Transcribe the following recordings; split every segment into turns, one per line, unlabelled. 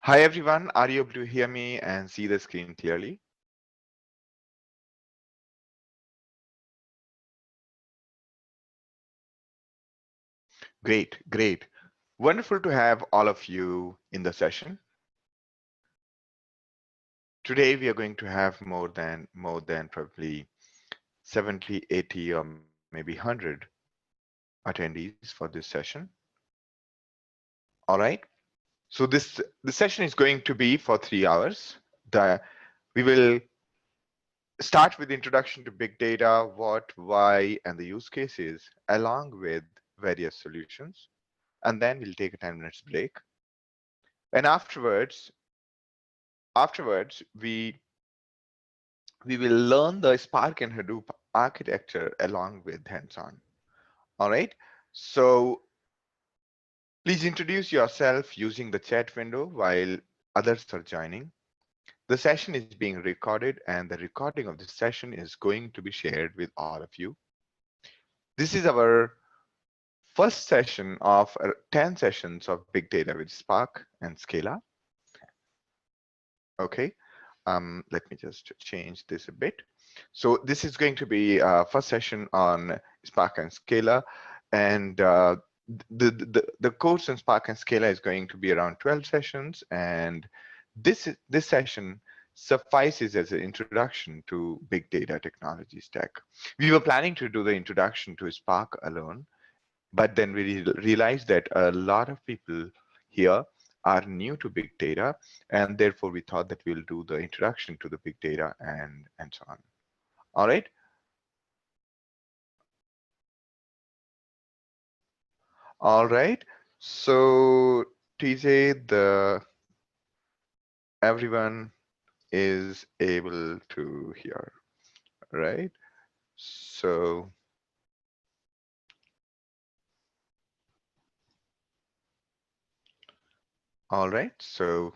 Hi everyone, are you able to hear me and see the screen clearly? Great, great. Wonderful to have all of you in the session. Today we are going to have more than probably 70, 80 or maybe 100 attendees for this session. All right. So the session is going to be for 3 hours. We will start with introduction to big data, what, why, and the use cases, along with various solutions. And then we'll take a 10 minutes break. And afterwards, we will learn the Spark and Hadoop architecture along with hands-on. All right. So please introduce yourself using the chat window while others are joining. The session is being recorded, and the recording of this session is going to be shared with all of you. This is our first session of 10 sessions of big data with Spark and Scala. Okay. Let me just change this a bit. So this is going to be first session on Spark and Scala, and the course in Spark and Scala is going to be around 12 sessions, and this session suffices as an introduction to big data technology stack. We were planning to do the introduction to Spark alone, but then we realized that a lot of people here are new to big data, and therefore we thought that we'll do the introduction to the big data and so on. All right. All right. So TJ, everyone is able to hear, right? So all right. So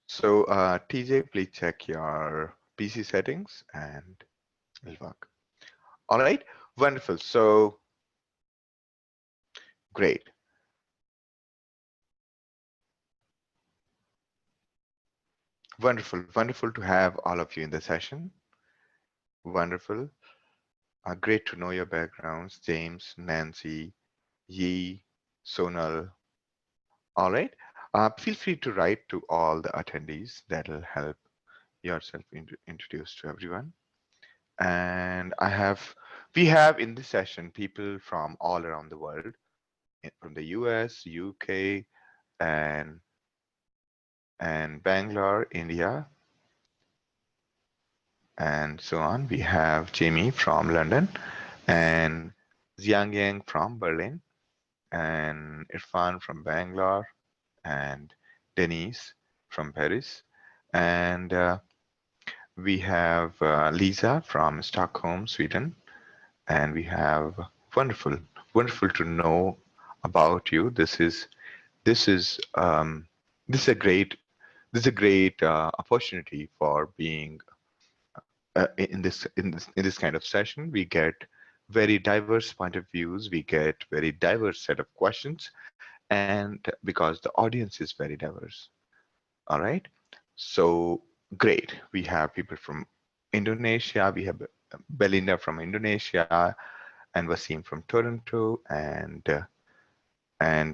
TJ, please check your PC settings and it'll work. All right. Wonderful. So great. Wonderful, wonderful to have all of you in the session. Wonderful. Great to know your backgrounds, James, Nancy, Yi, Sonal. All right. Feel free to write to all the attendees. That'll help yourself introduce to everyone. And we have in this session people from all around the world, from the US, UK, and Bangalore, India, and so on. We have Jamie from London, and Xiang Yang from Berlin, and Irfan from Bangalore, and Denise from Paris, and we have Lisa from Stockholm, Sweden, and we have wonderful to know about you. This is a great opportunity for being in this kind of session. We get very diverse point of views, we get very diverse set of questions, and because the audience is very diverse. All right. So great. We have people from Indonesia. We have Belinda from Indonesia, and Wasim from Toronto, and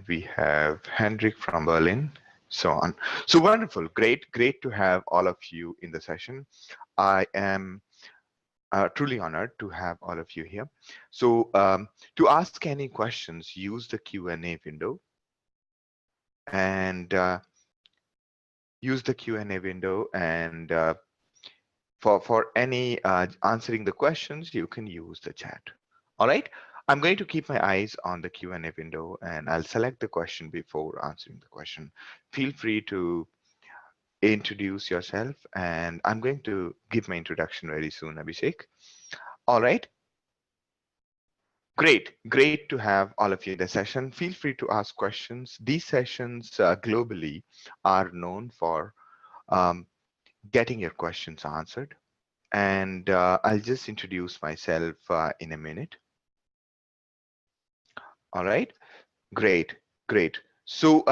we have Hendrik from Berlin, so on. So wonderful. Great to have all of you in the session. I am truly honored to have all of you here. So to ask any questions, use the Q&A window, and use the Q&A window, and for any answering the questions, you can use the chat. All right. I'm going to keep my eyes on the Q&A window, and I'll select the question before answering the question. Feel free to introduce yourself, and I'm going to give my introduction very soon, Abhishek. All right. Great to have all of you in the session. Feel free to ask questions. These sessions globally are known for getting your questions answered. And I'll just introduce myself in a minute. All right, great. So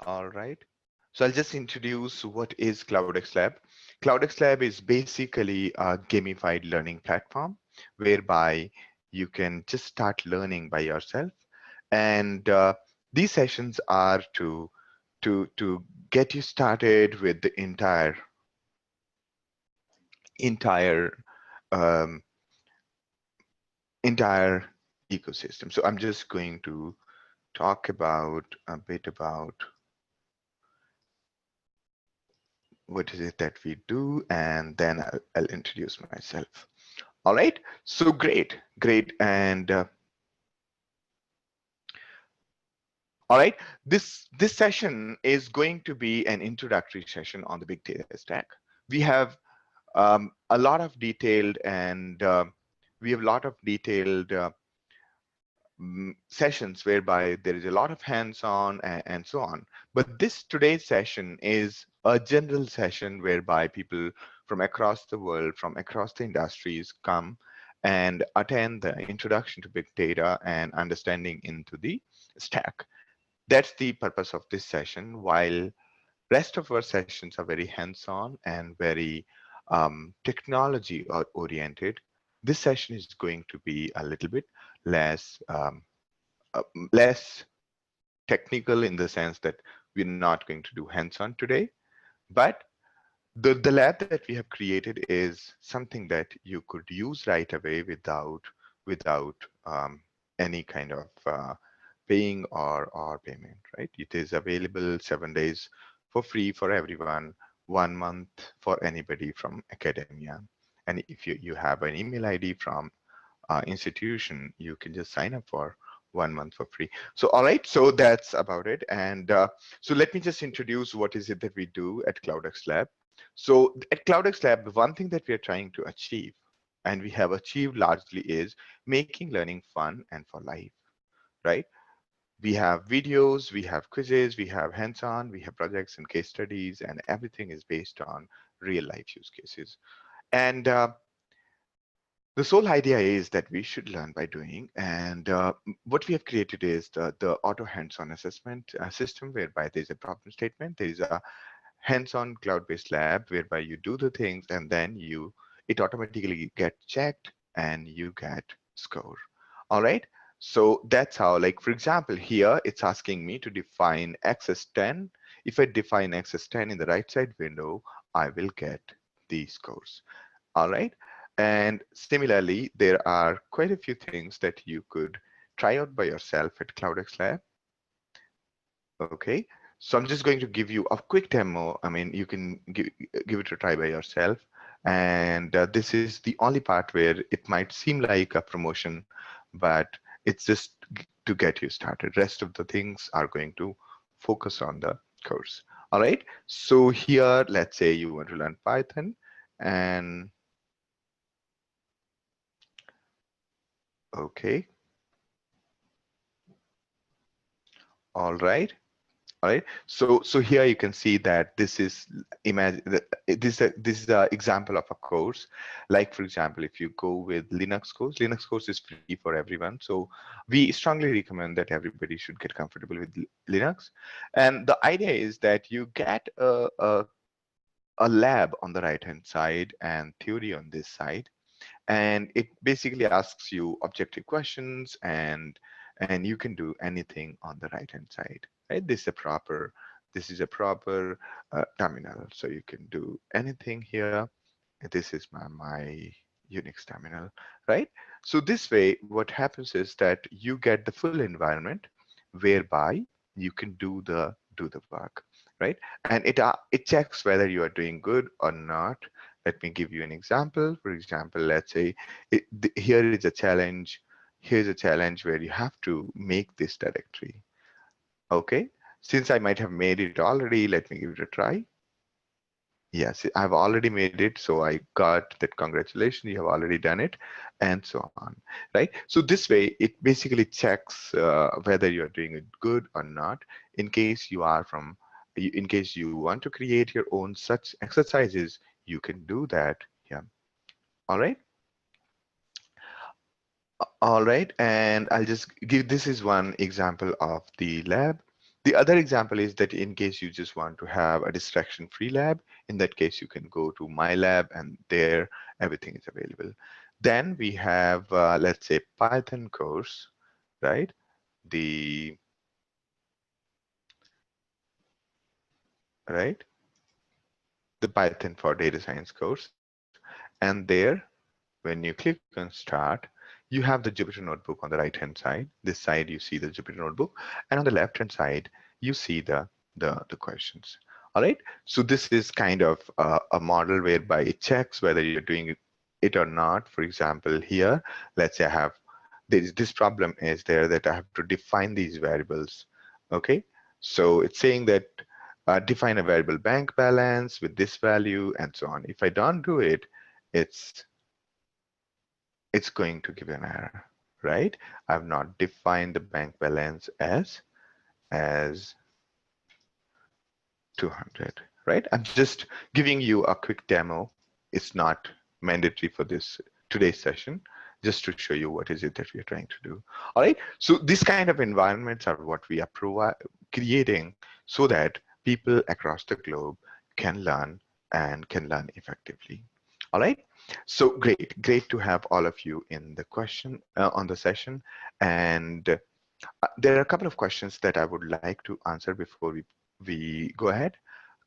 all right. So I'll just introduce what is CloudX Lab. CloudX Lab is basically a gamified learning platform whereby you can just start learning by yourself. And these sessions are to get you started with the entire um, entire ecosystem. So I'm just going to talk about a bit about what is it that we do, and then I'll introduce myself. All right, so great. And all right, this session is going to be an introductory session on the big data stack. We have a lot of detailed and we have a lot of detailed sessions whereby there is a lot of hands-on and so on. But this today's session is a general session whereby people from across the world, from across the industries come and attend the introduction to big data and understanding into the stack. That's the purpose of this session, while rest of our sessions are very hands-on and very technology oriented. This session is going to be a little bit less less technical, in the sense that we're not going to do hands-on today, but the lab that we have created is something that you could use right away without any kind of paying or payment, right? It is available 7 days for free for everyone, 1 month for anybody from academia. And if you have an email ID from institution, you can just sign up for 1 month for free. So all right, so that's about it. And so let me just introduce what is it that we do at CloudX Lab. So at CloudX Lab, the one thing that we are trying to achieve, and we have achieved largely, is making learning fun and for life, right? We have videos, we have quizzes, we have hands-on, we have projects and case studies, and everything is based on real life use cases. And the sole idea is that we should learn by doing, and what we have created is the auto hands-on assessment system, whereby there's a problem statement, there is a hands-on cloud-based lab whereby you do the things and then it automatically gets checked and you get score. All right, so that's how, like, for example, here it's asking me to define access 10. If I define access 10 in the right side window, I will get these scores. All right. And similarly, there are quite a few things that you could try out by yourself at CloudX Lab. Okay. So I'm just going to give you a quick demo. I mean, you can give it a try by yourself. And this is the only part where it might seem like a promotion, but it's just to get you started. Rest of the things are going to focus on the course. All right. So here, let's say you want to learn Python, and okay. All right. All right. So here you can see that this is imagine this is an example of a course. Like, for example, if you go with Linux course is free for everyone. So we strongly recommend that everybody should get comfortable with Linux. And the idea is that you get a lab on the right hand side and theory on this side, and it basically asks you objective questions, and you can do anything on the right hand side, right? This is a proper terminal, so you can do anything here. This is my Unix terminal, right? So this way what happens is that you get the full environment whereby you can do the work, right? And it checks whether you are doing good or not. Let me give you an example. For example, let's say here is a challenge. Here's a challenge where you have to make this directory. Okay, since I might have made it already, let me give it a try. Yes, I've already made it. So I got that. Congratulations, you have already done it, and so on, right? So this way, it basically checks whether you're doing it good or not. In case you are in case you want to create your own such exercises, you can do that here. All right. All right, and I'll just give, this is one example of the lab. The other example is that in case you just want to have a distraction-free lab, in that case, you can go to My Lab and there everything is available. Then we have, let's say, Python course, right? The, right? The Python for data science course. And there, when you click on start, you have the Jupyter notebook on the right hand side. This side you see the Jupyter notebook, and on the left hand side you see the questions. All right, so this is kind of a model whereby it checks whether you're doing it or not. For example, here, let's say I have, this problem is there that I have to define these variables. Okay, so it's saying that define a variable bank balance with this value and so on. If I don't do it, it's going to give an error, right? I've not defined the bank balance as 200, right? I'm just giving you a quick demo. It's not mandatory for this today's session, just to show you what is it that we are trying to do. All right, so these kind of environments are what we are creating so that people across the globe can learn and can learn effectively. All right, so great to have all of you in the question on the session. And there are a couple of questions that I would like to answer before we go ahead.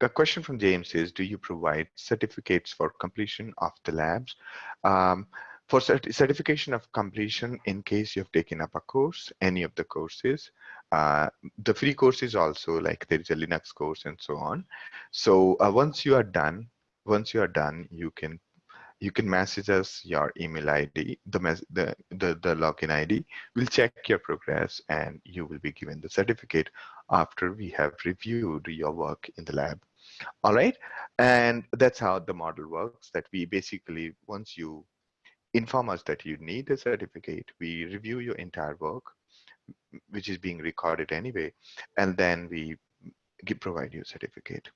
A question from James is, do you provide certificates for completion of the labs? For certification of completion, in case you have taken up a course, any of the courses, the free courses also, like there is a Linux course and so on. So once you are done, you can message us your email ID, the login ID. We'll check your progress and you will be given the certificate after we have reviewed your work in the lab. All right, and that's how the model works, that we basically, once you inform us that you need a certificate, we review your entire work, which is being recorded anyway, and then we provide you a certificate.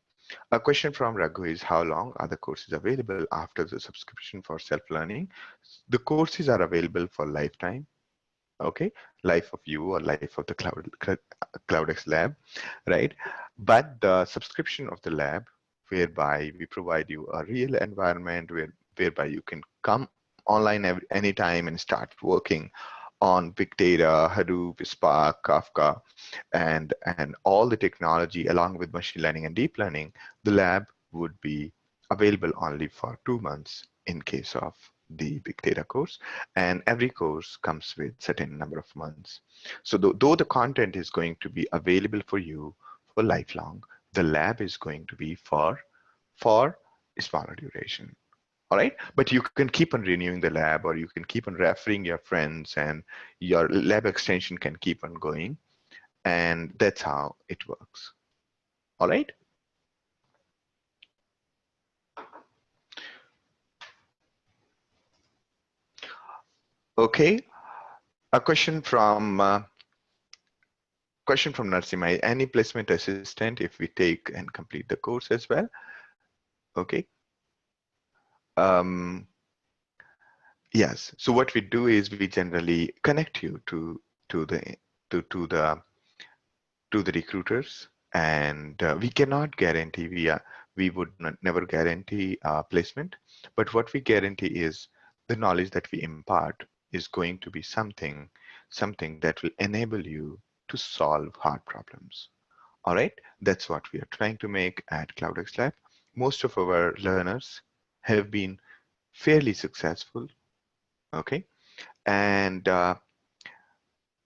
A question from Raghu is, how long are the courses available after the subscription for self-learning? The courses are available for lifetime, okay? Life of you or life of the CloudX lab, right? But the subscription of the lab, whereby we provide you a real environment whereby you can come online anytime and start working on big data, Hadoop, Spark, Kafka, and all the technology along with machine learning and deep learning, the lab would be available only for 2 months in case of the big data course, and every course comes with certain number of months. So though the content is going to be available for you for lifelong, the lab is going to be for a smaller duration. All right, but you can keep on renewing the lab, or you can keep on referring your friends, and your lab extension can keep on going, and that's how it works. All right. Okay, a question from Narsimha. Any placement assistant if we take and complete the course as well? Okay. Yes. So what we do is we generally connect you to the recruiters, and we cannot guarantee, we would never guarantee placement, but what we guarantee is the knowledge that we impart is going to be something that will enable you to solve hard problems. All right, that's what we are trying to make at CloudX Lab. Most of our learners have been fairly successful, okay, and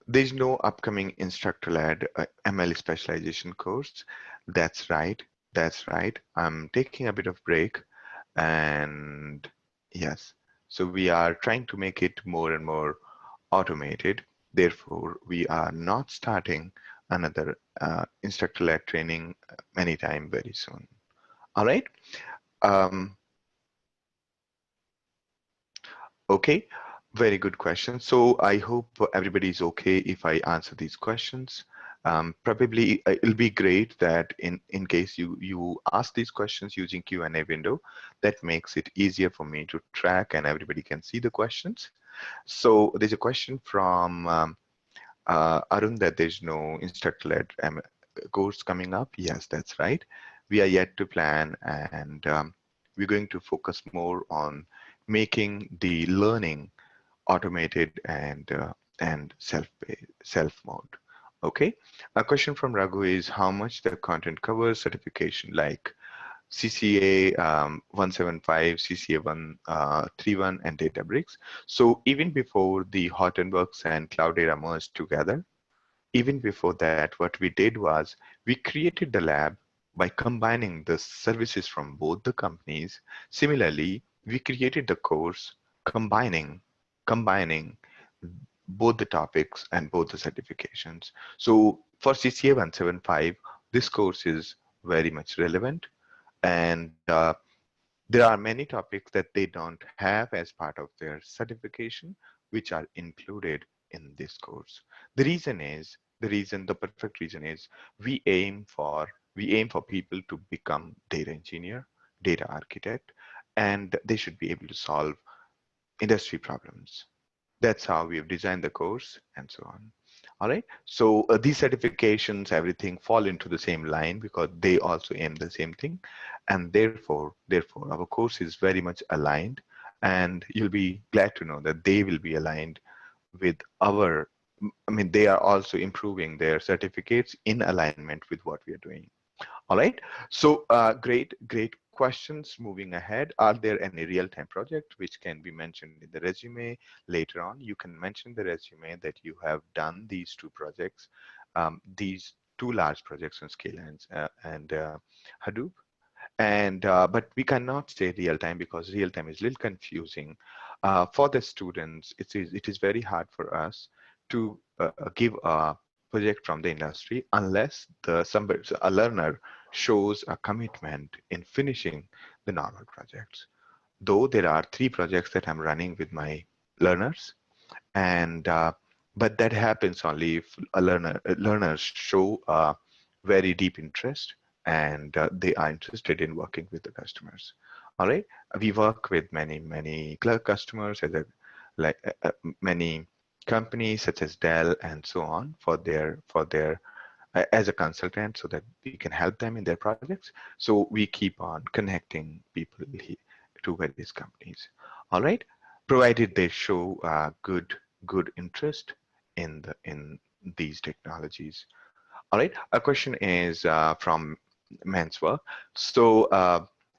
there's no upcoming instructor-led ML specialization course. That's right. That's right. I'm taking a bit of break, and yes, so we are trying to make it more and more automated. Therefore, we are not starting another instructor-led training anytime very soon. All right. Okay. Very good question. So I hope everybody is okay if I answer these questions. Probably it'll be great that in case you ask these questions using Q&A window, that makes it easier for me to track and everybody can see the questions. So there's a question from Arun that there's no instructor-led course coming up. Yes, that's right. We are yet to plan, and we're going to focus more on making the learning automated and self mode. Okay. A question from Raghu is how much the content covers certification like CCA 175, CCA 131, and Databricks. So even before the Hortonworks and Cloudera merged together, even before that, what we did was we created the lab by combining the services from both the companies. Similarly, we created the course combining both the topics and both the certifications. So for CCA 175, this course is very much relevant, and there are many topics that they don't have as part of their certification, which are included in this course. The perfect reason is we aim for people to become data engineer, data architect, and they should be able to solve industry problems. That's how we have designed the course and so on. All right. So these certifications, everything fall into the same line because they also aim the same thing. And therefore, our course is very much aligned. And you'll be glad to know that they will be aligned with our, I mean, they are also improving their certificates in alignment with what we are doing. All right. So great questions. Moving ahead, are there any real-time project which can be mentioned in the resume later on? You can mention the resume that you have done these two projects, these two large projects on Scala and Hadoop. And but we cannot say real-time because real-time is a little confusing for the students. It is very hard for us to give a project from the industry unless a learner shows a commitment in finishing the normal projects. Though there are 3 projects that I'm running with my learners, and but that happens only if learners show a very deep interest and they are interested in working with the customers. All right, we work with many customers as many companies such as Dell and so on for their as a consultant so that we can help them in their projects. So we keep on connecting people to various companies. All right, provided they show good interest in these technologies. All right, a question is from Manswork. So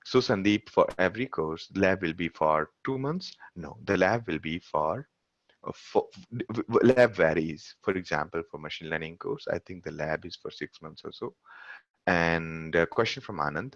Sandeep, for every course, the lab will be for 2 months? No, the lab will be for lab varies. For example, for machine learning course, I think the lab is for 6 months or so. And a question from Anand.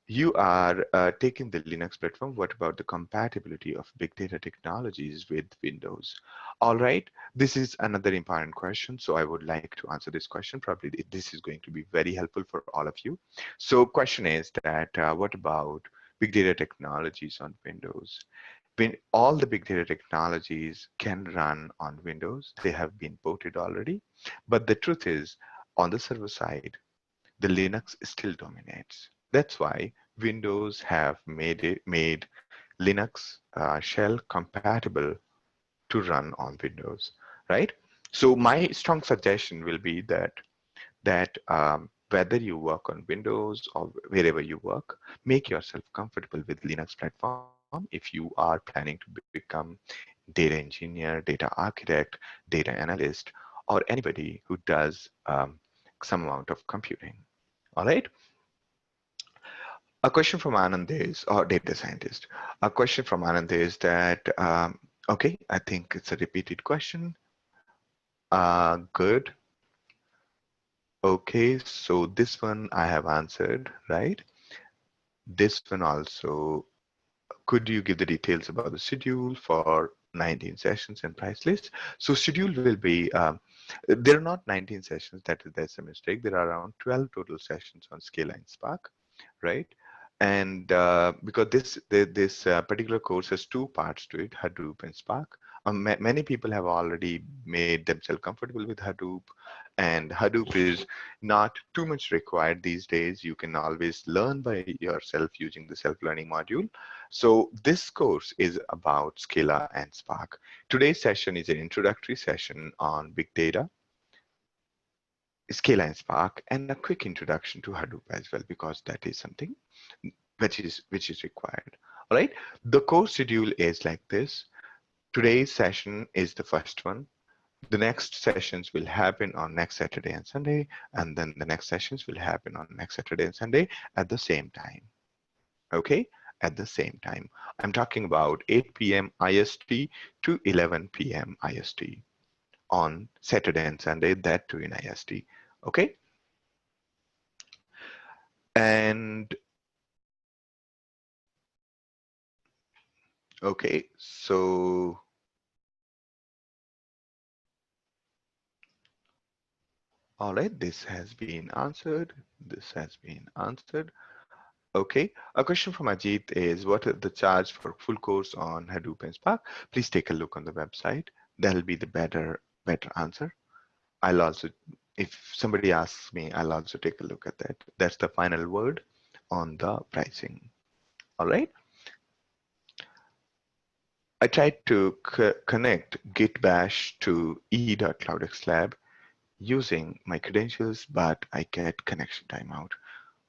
You are taking the Linux platform. What about the compatibility of big data technologies with Windows? All right, this is another important question. So I would like to answer this question. Probably this is going to be very helpful for all of you. So question is that what about big data technologies on Windows? When all the big data technologies can run on Windows, they have been ported already. But the truth is, on the server side, the Linux still dominates. That's why Windows have made Linux shell compatible to run on Windows, right? So my strong suggestion will be that whether you work on Windows or wherever you work, make yourself comfortable with Linux platform if you are planning to become data engineer, data architect, data analyst, or anybody who does some amount of computing. All right. A question from Anand is, or data scientist. A question from Anand is that, okay, I think it's a repeated question. Good. Okay, so this one I have answered, right? This one also, could you give the details about the schedule for 19 sessions and price list? So schedule will be, there are not 19 sessions, that's a mistake. There are around 12 total sessions on Scala and Spark, right? And because this particular course has 2 parts to it, Hadoop and Spark. Many people have already made themselves comfortable with Hadoop and Hadoop is not too much required these days. You can always learn by yourself using the self-learning module. So this course is about Scala and Spark. Today's session is an introductory session on big data, Scala and Spark, and a quick introduction to Hadoop as well, because that is something which is required. All right. The course schedule is like this. Today's session is the first one. The next sessions will happen on next Saturday and Sunday, and then the next sessions will happen on next Saturday and Sunday at the same time. Okay, at the same time. I'm talking about 8 p.m. IST to 11 p.m. IST on Saturday and Sunday, that too in IST. Okay, and okay, so all right, this has been answered. This has been answered. Okay, a question from Ajit is, what is the charge for full course on Hadoop and Spark? Please take a look on the website. That'll be the better answer. I'll also, if somebody asks me, I'll also take a look at that. That's the final word on the pricing. All right. I tried to connect Git bash to e.cloudxlab using my credentials, but I get connection timeout.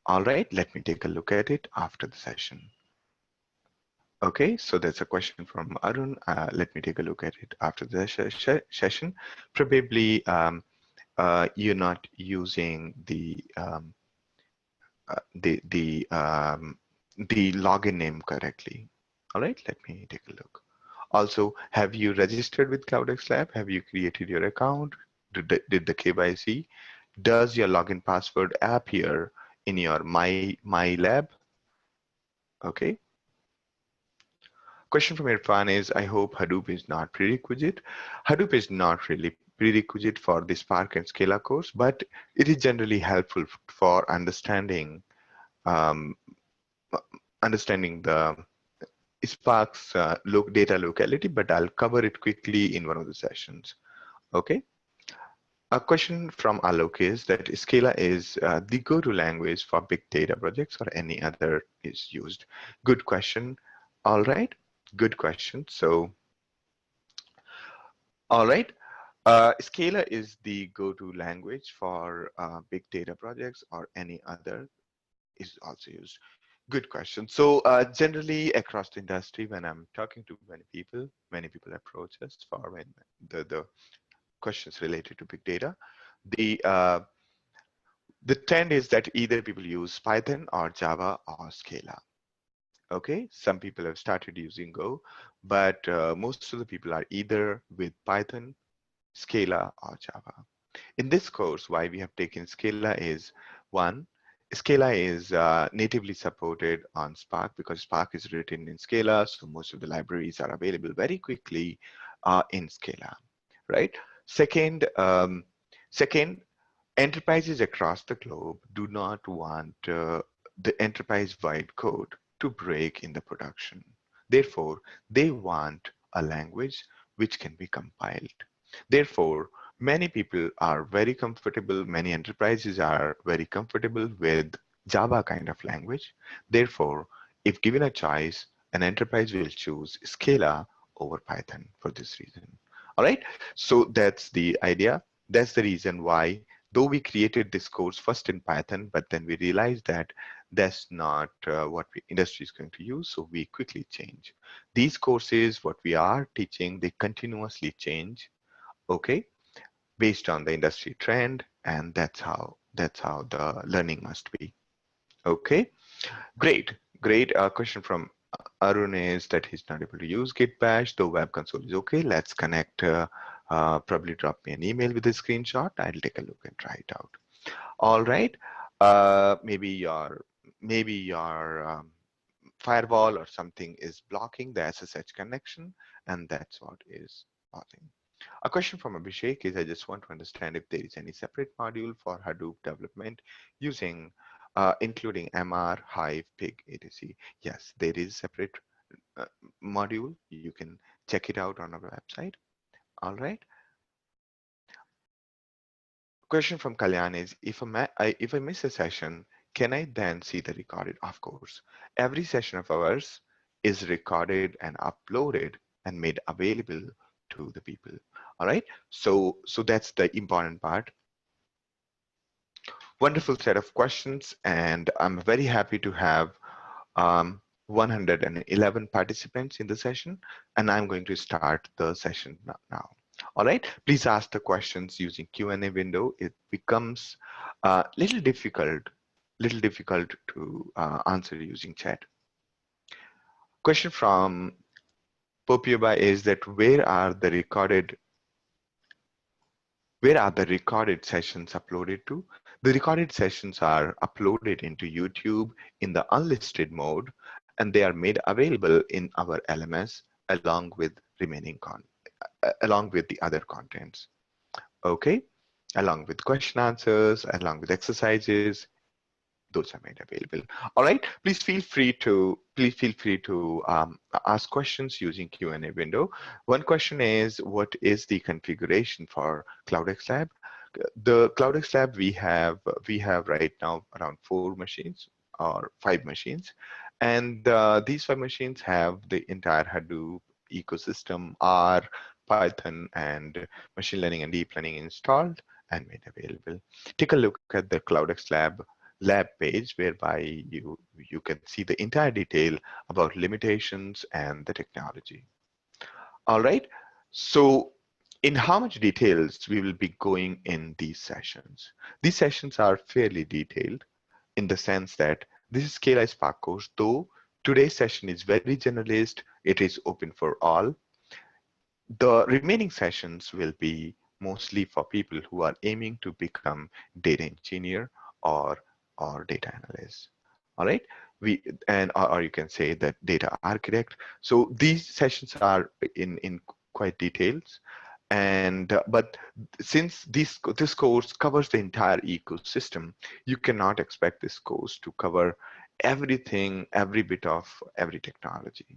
All right, let me take a look at it after the session. Okay, so that's a question from Arun. Let me take a look at it after the session. Probably you're not using the login name correctly. All right, let me take a look. Also, have you registered with CloudX Lab? Have you created your account? Did the KYC? Does your login password appear in your my lab? Okay. Question from Irfan is, I hope Hadoop is not prerequisite. Hadoop is not really prerequisite for the Spark and Scala course, but it is generally helpful for understanding understanding the Spark's data locality, but I'll cover it quickly in one of the sessions. Okay. A question from Alok is that Scala is the go-to language for big data projects, or any other is used. Good question. All right. Good question. So, all right. Scala is the go-to language for big data projects, or any other is also used. Good question. So generally across the industry, when I'm talking to many people approach us for when the questions related to big data. The trend is that either people use Python or Java or Scala. Okay, some people have started using Go, but most of the people are either with Python, Scala, or Java. In this course, why we have taken Scala is, one, Scala is natively supported on Spark, because Spark is written in Scala, so most of the libraries are available very quickly in Scala, right? Second, enterprises across the globe do not want the enterprise-wide code to break in the production. Therefore, they want a language which can be compiled. Therefore, many people are very comfortable, many enterprises are very comfortable with Java kind of language. Therefore, if given a choice, an enterprise will choose Scala over Python for this reason. All right, so that's the idea. That's the reason why, though we created this course first in Python, but then we realized that that's not what industry is going to use, so we quickly change. These courses, what we are teaching, they continuously change, okay, based on the industry trend, and that's how the learning must be. Okay, great. Question from Arun is that he's not able to use Git bash, though web console is okay. Let's connect. Probably drop me an email with a screenshot. I'll take a look and try it out. All right. Maybe your firewall or something is blocking the SSH connection, and that's what is pausing. A question from Abhishek is, I just want to understand if there is any separate module for Hadoop development using, including MR, Hive, Pig, etc. Yes, there is separate uh, module. You can check it out on our website. All right. Question from Kalyan is, if I miss a session, can I then see the recorded? Of course. Every session of ours is recorded and uploaded and made available to the people. All right. So that's the important part. Wonderful set of questions, and I'm very happy to have 111 participants in the session, and I'm going to start the session now. All right, please ask the questions using Q&A window. It becomes little difficult to answer using chat. Question from Popioba is that where are the recorded sessions uploaded to? The recorded sessions are uploaded into YouTube in the unlisted mode, and they are made available in our LMS along with along with the other contents. Okay, along with question answers, along with exercises, those are made available. All right, please feel free to ask questions using Q&A window. One question is, what is the configuration for CloudX Lab? The CloudX Lab we have right now around 4 machines or 5 machines, and these 5 machines have the entire Hadoop ecosystem, R, Python, and machine learning and deep learning installed and made available. Take a look at the CloudX Lab page, whereby you can see the entire detail about limitations and the technology. All right, so in how much details we will be going in these sessions. These sessions are fairly detailed in the sense that this is Scala Spark course, though today's session is very generalist, it is open for all. The remaining sessions will be mostly for people who are aiming to become data engineer or data analyst. All right, or you can say that data architect. So these sessions are in quite details, and but since this course covers the entire ecosystem, you cannot expect this course to cover everything, every bit of every technology.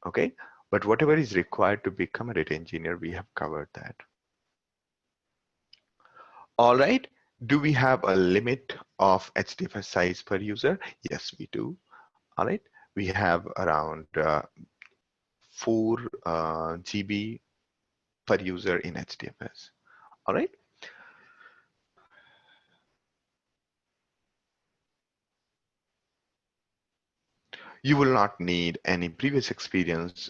Okay, but whatever is required to become a data engineer, we have covered that. All right, do we have a limit of HDFS size per user? Yes, we do. All right, we have around 4 GB per user in HDFS. All right. You will not need any previous experience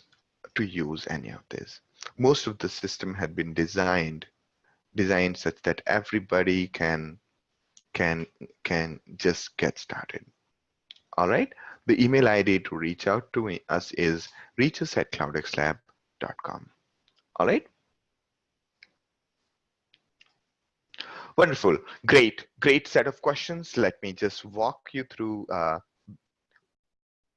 to use any of this. Most of the system had been designed such that everybody can just get started. All right. The email ID to reach out to us is reachus@cloudxlab.com. All right. Wonderful. Great set of questions. Let me just walk you through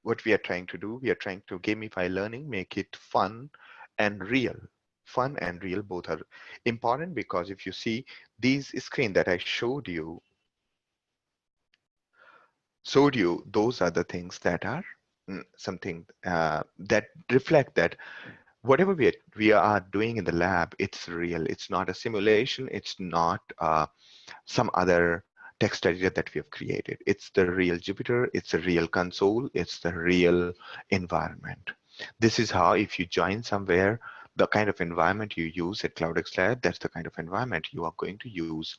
what we are trying to do. We are trying to gamify learning, make it fun and real. Fun and real both are important, because if you see these screen that I showed you, those are the things that are something that reflect that whatever we are doing in the lab, it's real. It's not a simulation. It's not some other text editor that we have created. It's the real Jupyter. It's a real console. It's the real environment. This is how, if you join somewhere, the kind of environment you use at CloudX Lab, that's the kind of environment you are going to use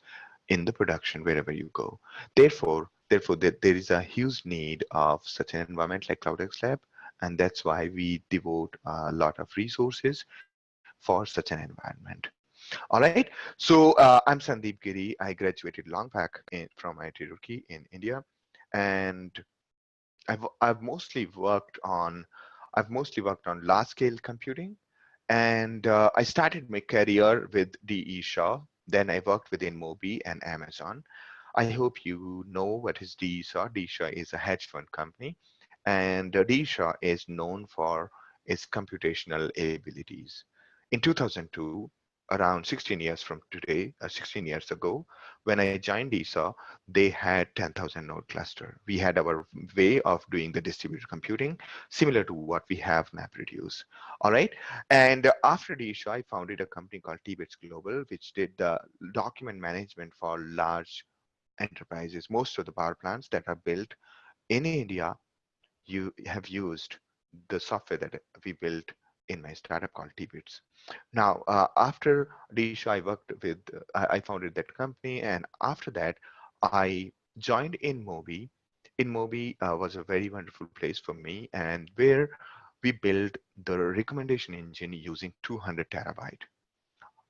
in the production wherever you go. Therefore, there is a huge need of such an environment like CloudX Lab, and that's why we devote a lot of resources for such an environment. All right, so I'm Sandeep Giri. I graduated long back from IIT Roorkee in India, and I've mostly worked on large scale computing, and I started my career with DE Shaw. Then I worked within Mobi and Amazon. I hope you know what is DE Shaw. DE Shaw is a hedge fund company, and DE Shaw is known for its computational abilities. In 2002, around 16 years from today, 16 years ago, when I joined ESA, they had 10,000 node cluster. We had our way of doing the distributed computing, similar to what we have Mapreduce. All right. And after ESA, I founded a company called Tbits Global, which did the document management for large enterprises. Most of the power plants that are built in India, you have used the software that we built in my startup called Tbits. Now, after Disha, I worked with, I founded that company, and after that, I joined InMobi. InMobi was a very wonderful place for me, and where we built the recommendation engine using 200 terabyte.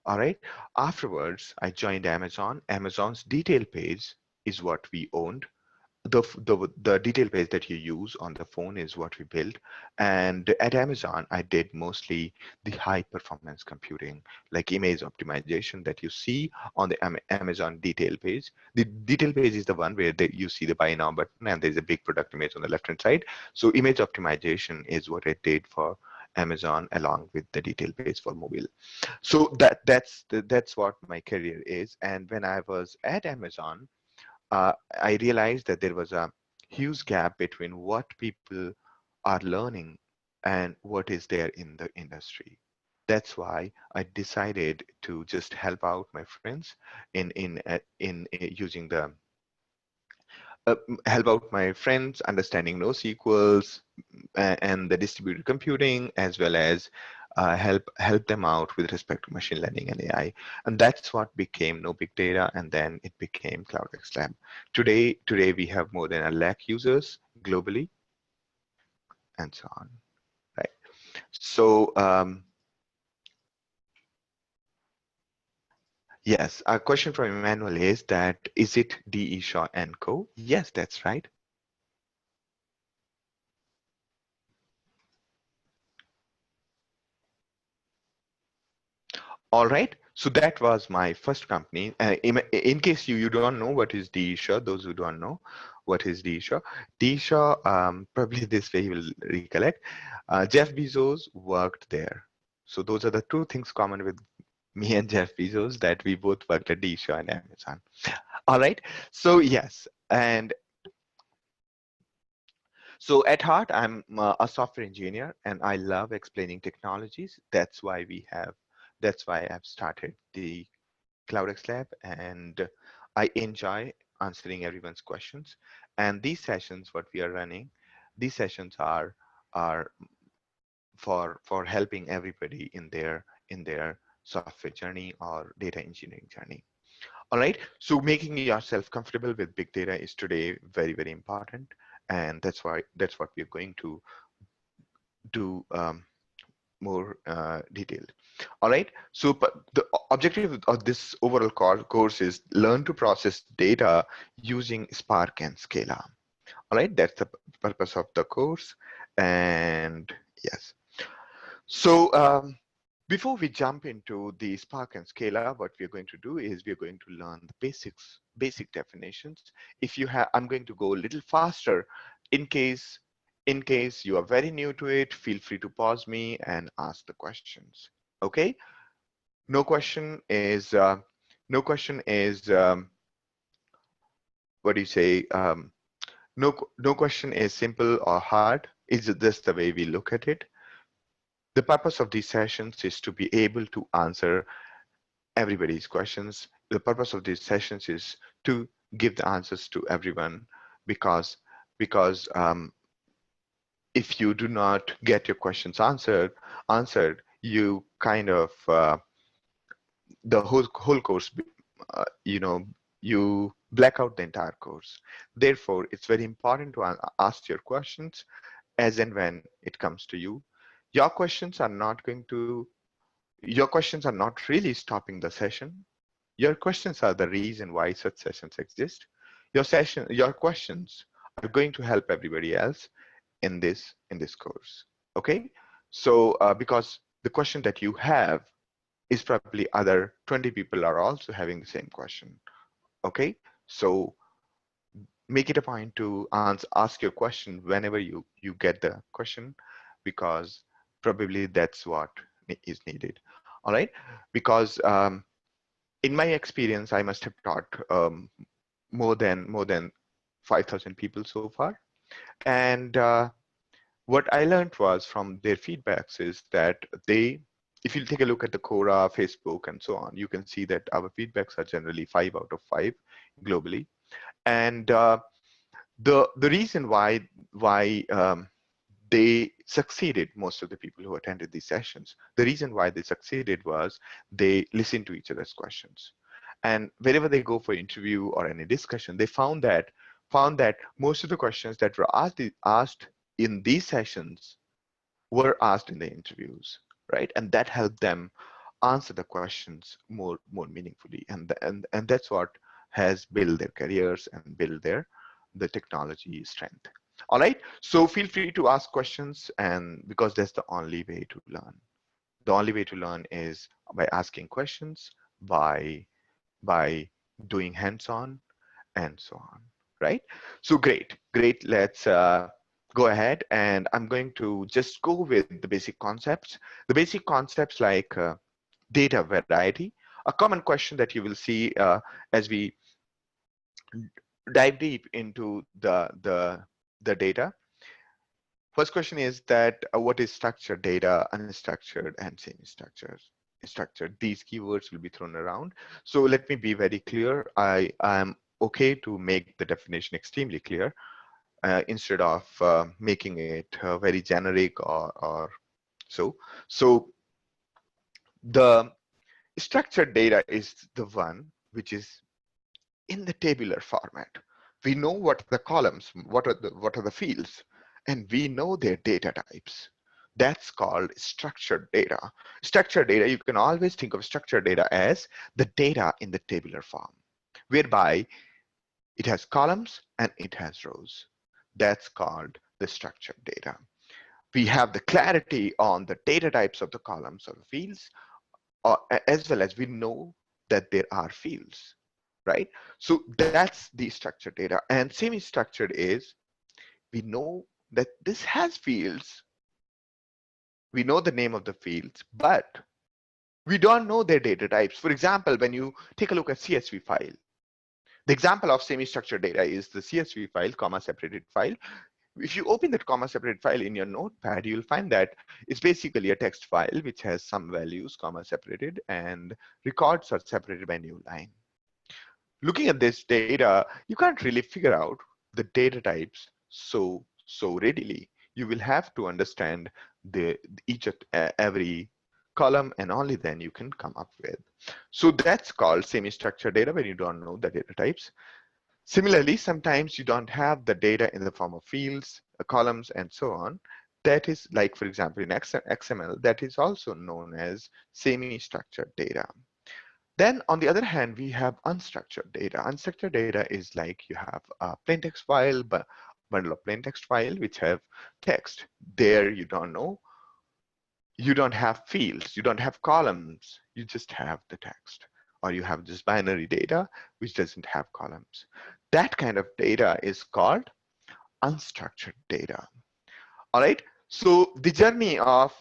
All right. Afterwards, I joined Amazon. Amazon's detail page is what we owned. The detail page that you use on the phone is what we built. And at Amazon, I did mostly the high performance computing, like image optimization that you see on the Amazon detail page. The detail page is the one where you see the buy now button and there's a big product image on the left hand side. So image optimization is what I did for Amazon along with the detail page for mobile. So that's what my career is. And when I was at Amazon, I realized that there was a huge gap between what people are learning and what is there in the industry. That's why I decided to just help out my friends in using the help out my friends understanding NoSQLs and the distributed computing, as well as help them out with respect to machine learning and AI. And that's what became No Big Data, and then it became CloudX Lab. Today we have more than 1 lakh users globally, and so on. Right. So yes, a question from Emmanuel is that, is it DE Shaw and Co? Yes, that's right. All right. So that was my first company. In case you don't know what is DSHA, those who don't know what is DSHA, DSHA, probably this way you will recollect, Jeff Bezos worked there. So those are the two things common with me and Jeff Bezos, that we both worked at DSHA and Amazon. All right. So yes, and so at heart, I'm a software engineer, and I love explaining technologies. That's why I've started the CloudX Lab, and I enjoy answering everyone's questions. And these sessions, what we are running, these sessions are for helping everybody in their software journey or data engineering journey. All right. So making yourself comfortable with big data is today very important, and that's what we're going to do more detailed. All right. So the objective of this overall course is learn to process data using Spark and Scala. All right. That's the purpose of the course. And yes. So before we jump into the Spark and Scala, what we're going to do is we're going to learn the basic definitions. If you have, I'm going to go a little faster in case you are very new to it. Feel free to pause me and ask the questions. Okay. No question is what do you say? No question is simple or hard. It's just the way we look at it. The purpose of these sessions is to be able to answer everybody's questions. The purpose of these sessions is to give the answers to everyone, because if you do not get your questions answered, you kind of the whole course, you black out the entire course. Therefore, it's very important to ask your questions as and when it comes to you. Your questions are not really stopping the session. Your questions are the reason why such sessions exist. Your questions are going to help everybody else in this course. Okay. So because the question that you have is probably other 20 people are also having the same question. Okay. So make it a point to ask your question whenever you get the question, because probably that's what is needed. all right? Because in my experience, I must have taught more than 5,000 people so far. And what I learned was from their feedbacks is that if you take a look at the Quora, Facebook, and so on, you can see that our feedbacks are generally 5 out of 5 globally. And the reason why they succeeded, most of the people who attended these sessions, the reason why they succeeded was they listened to each other's questions. And wherever they go for interview or any discussion, they found that most of the questions that were asked in these sessions were asked in the interviews, right? And that helped them answer the questions more meaningfully, and that's what has built their careers and built the technology strength. All right, so feel free to ask questions, and because that's the only way to learn. The only way to learn is by asking questions, by doing hands-on, and so on, right? So great. Let's go ahead, and I'm going to just go with the basic concepts. The basic concepts like data variety. A common question that you will see as we dive deep into the data. First question is that what is structured data, unstructured, and semi-structured? Structured. These keywords will be thrown around. So let me be very clear. I am okay to make the definition extremely clear instead of making it very generic or so. So the structured data is the one which is in the tabular format. We know what are the columns, what are the fields, and we know their data types. That's called structured data. Structured data, you can always think of structured data as the data in the tabular form, whereby it has columns and it has rows. That's called the structured data. We have the clarity on the data types of the columns or the fields, as well as we know that there are fields, right? So that's the structured data. And semi-structured is, we know that this has fields, we know the name of the fields, but we don't know their data types. For example, when you take a look at CSV file, the example of semi-structured data is the CSV file, comma separated file. If you open that comma separated file in your notepad, you'll find that it's basically a text file which has some values, comma separated, and records are separated by new line. Looking at this data, you can't really figure out the data types so readily. You will have to understand every column, and only then you can come up with. So that's called semi-structured data, when you don't know the data types. Similarly, sometimes you don't have the data in the form of fields, columns, and so on. That is like, for example, in XML, that is also known as semi-structured data. Then on the other hand, we have unstructured data. Unstructured data is like you have a plain text file, but bundle of plain text file which have text. There you don't know. You don't have fields, you don't have columns, you just have the text. Or you have just binary data which doesn't have columns. That kind of data is called unstructured data. All right. So the journey of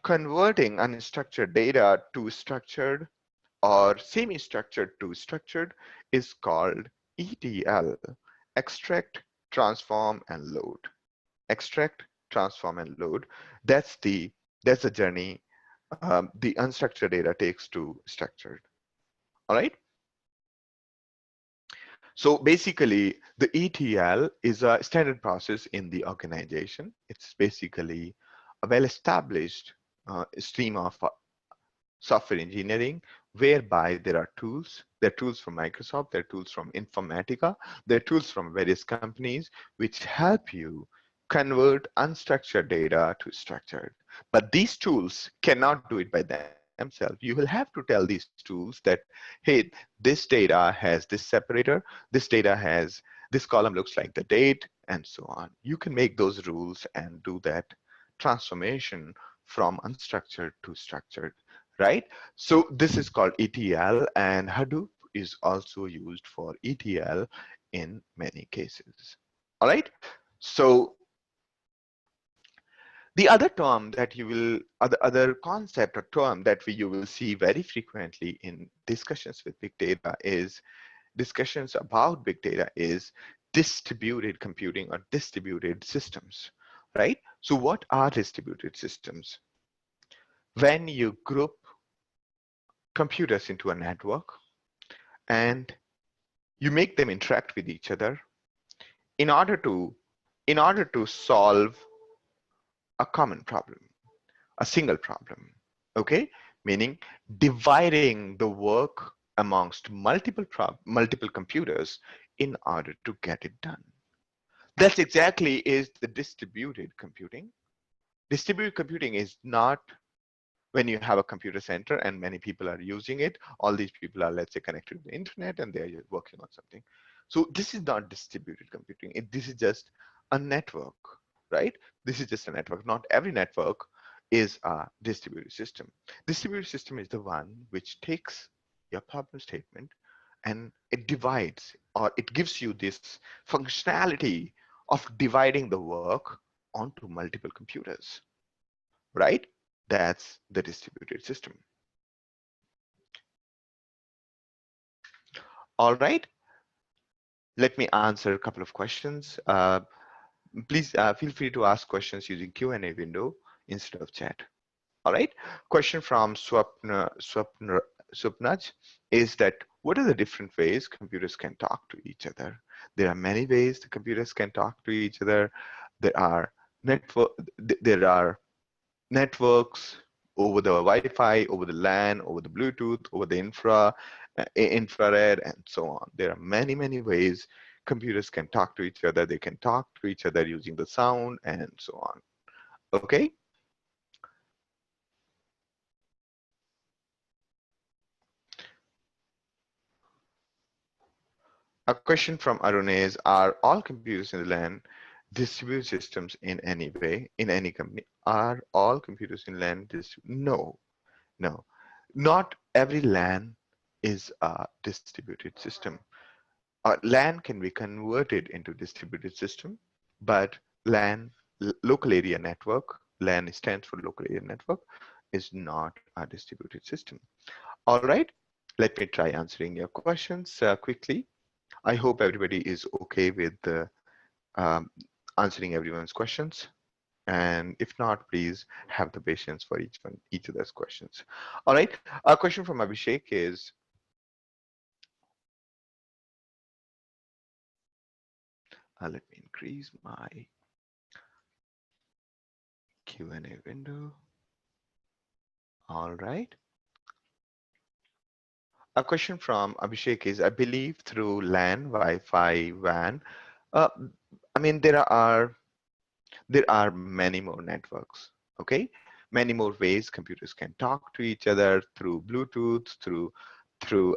converting unstructured data to structured or semi-structured to structured is called ETL, extract, transform, and load. Extract, transform, and load. That's the journey the unstructured data takes to structured. All right. So basically, the ETL is a standard process in the organization. It's basically a well-established stream of software engineering, whereby there are tools. There are tools from Microsoft, there are tools from Informatica, there are tools from various companies which help you convert unstructured data to structured. But these tools cannot do it by themselves. You will have to tell these tools that, hey, this data has this separator, this data has, this column looks like the date, and so on. You can make those rules and do that transformation from unstructured to structured, right? So this is called ETL, and Hadoop is also used for ETL in many cases. All right. So The other term that you will, other concept or term that you will see very frequently in discussions with big data is discussions about big data is distributed computing or distributed systems, right? So what are distributed systems? When you group computers into a network and you make them interact with each other in order to solve a common problem, a single problem, okay? Meaning dividing the work amongst multiple computers in order to get it done. That's exactly is the distributed computing. Distributed computing is not when you have a computer center and many people are using it. All these people are, let's say, connected to the internet and they're working on something. So this is not distributed computing. This is just a network, right? This is just a network. Not every network is a distributed system. Distributed system is the one which takes your problem statement and it divides, or it gives you this functionality of dividing the work onto multiple computers, right? That's the distributed system. All right, let me answer a couple of questions. Please feel free to ask questions using Q&A window instead of chat. All right, question from Swapnaj is that what are the different ways computers can talk to each other? There are many ways the computers can talk to each other. There are networks over the Wi-Fi, over the LAN, over the Bluetooth, over the infrared, and so on. There are many, many ways computers can talk to each other. They can talk to each other using the sound and so on. Okay. A question from Arun is, are all computers in the LAN distributed systems in any way, in any company? Are all computers in LAN No, no. Not every LAN is a distributed system. LAN can be converted into distributed system, but LAN, local area network, LAN stands for local area network, is not a distributed system. All right, let me try answering your questions quickly. I hope everybody is okay with answering everyone's questions. And if not, please have the patience for each of those questions. All right, a question from Abhishek is, let me increase my Q&A window. All right. A question from Abhishek is, I believe through LAN, Wi-Fi, WAN. I mean, there are many more networks, okay? Many more ways computers can talk to each other through Bluetooth, through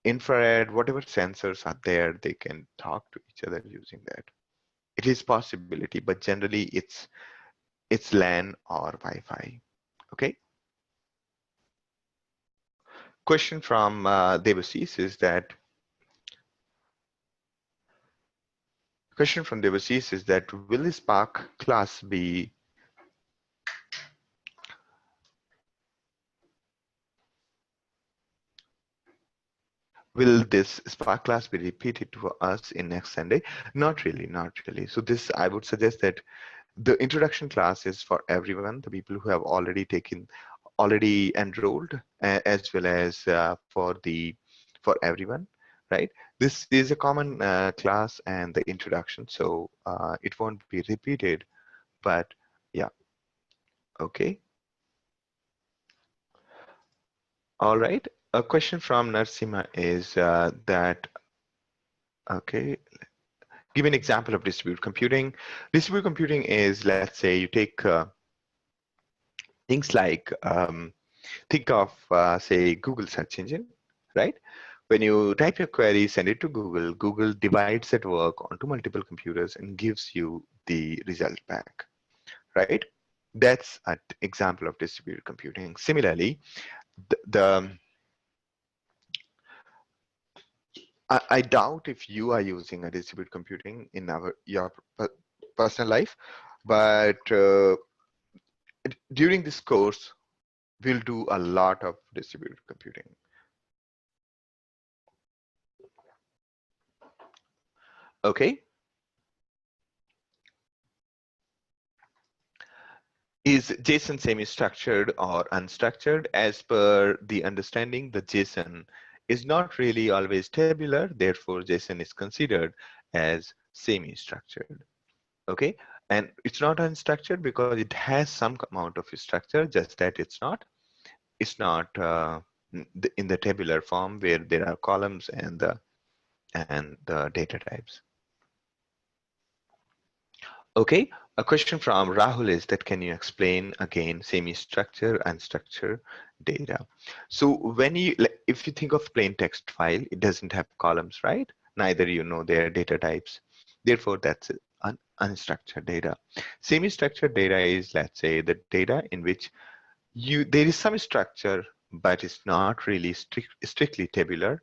infrared, whatever sensors are there, they can talk to each other using that. It is possibility, but generally it's LAN or Wi-Fi, okay? Question from Devasis is that, will the Spark class be will this Spark class be repeated to us in next Sunday? Not really, not really. So this, I would suggest that the introduction class is for everyone, the people who have already enrolled, as well as for everyone, right? This is a common class and the introduction, so it won't be repeated, but yeah, okay. All right, a question from Narsima is that, okay, give an example of distributed computing. Distributed computing is, let's say you take things like, think of, say, Google search engine, right? When you type your query, send it to Google, Google divides that work onto multiple computers and gives you the result back, right? That's an example of distributed computing. Similarly, I doubt if you are using a distributed computing in your personal life, But during this course, we'll do a lot of distributed computing. Okay. Is JSON semi-structured or unstructured? As per the understanding, the JSON is not really always tabular. Therefore, JSON is considered as semi-structured. Okay, and it's not unstructured because it has some amount of structure, just that it's not in the tabular form where there are columns and the data types. Okay, a question from Rahul is that can you explain again semi-structure and structure data? So when you, if you think of plain text file, it doesn't have columns, right? Neither you know their data types. Therefore, that's unstructured data. Semi-structured data is, let's say, the data in which there is some structure, but it's not really strictly tabular,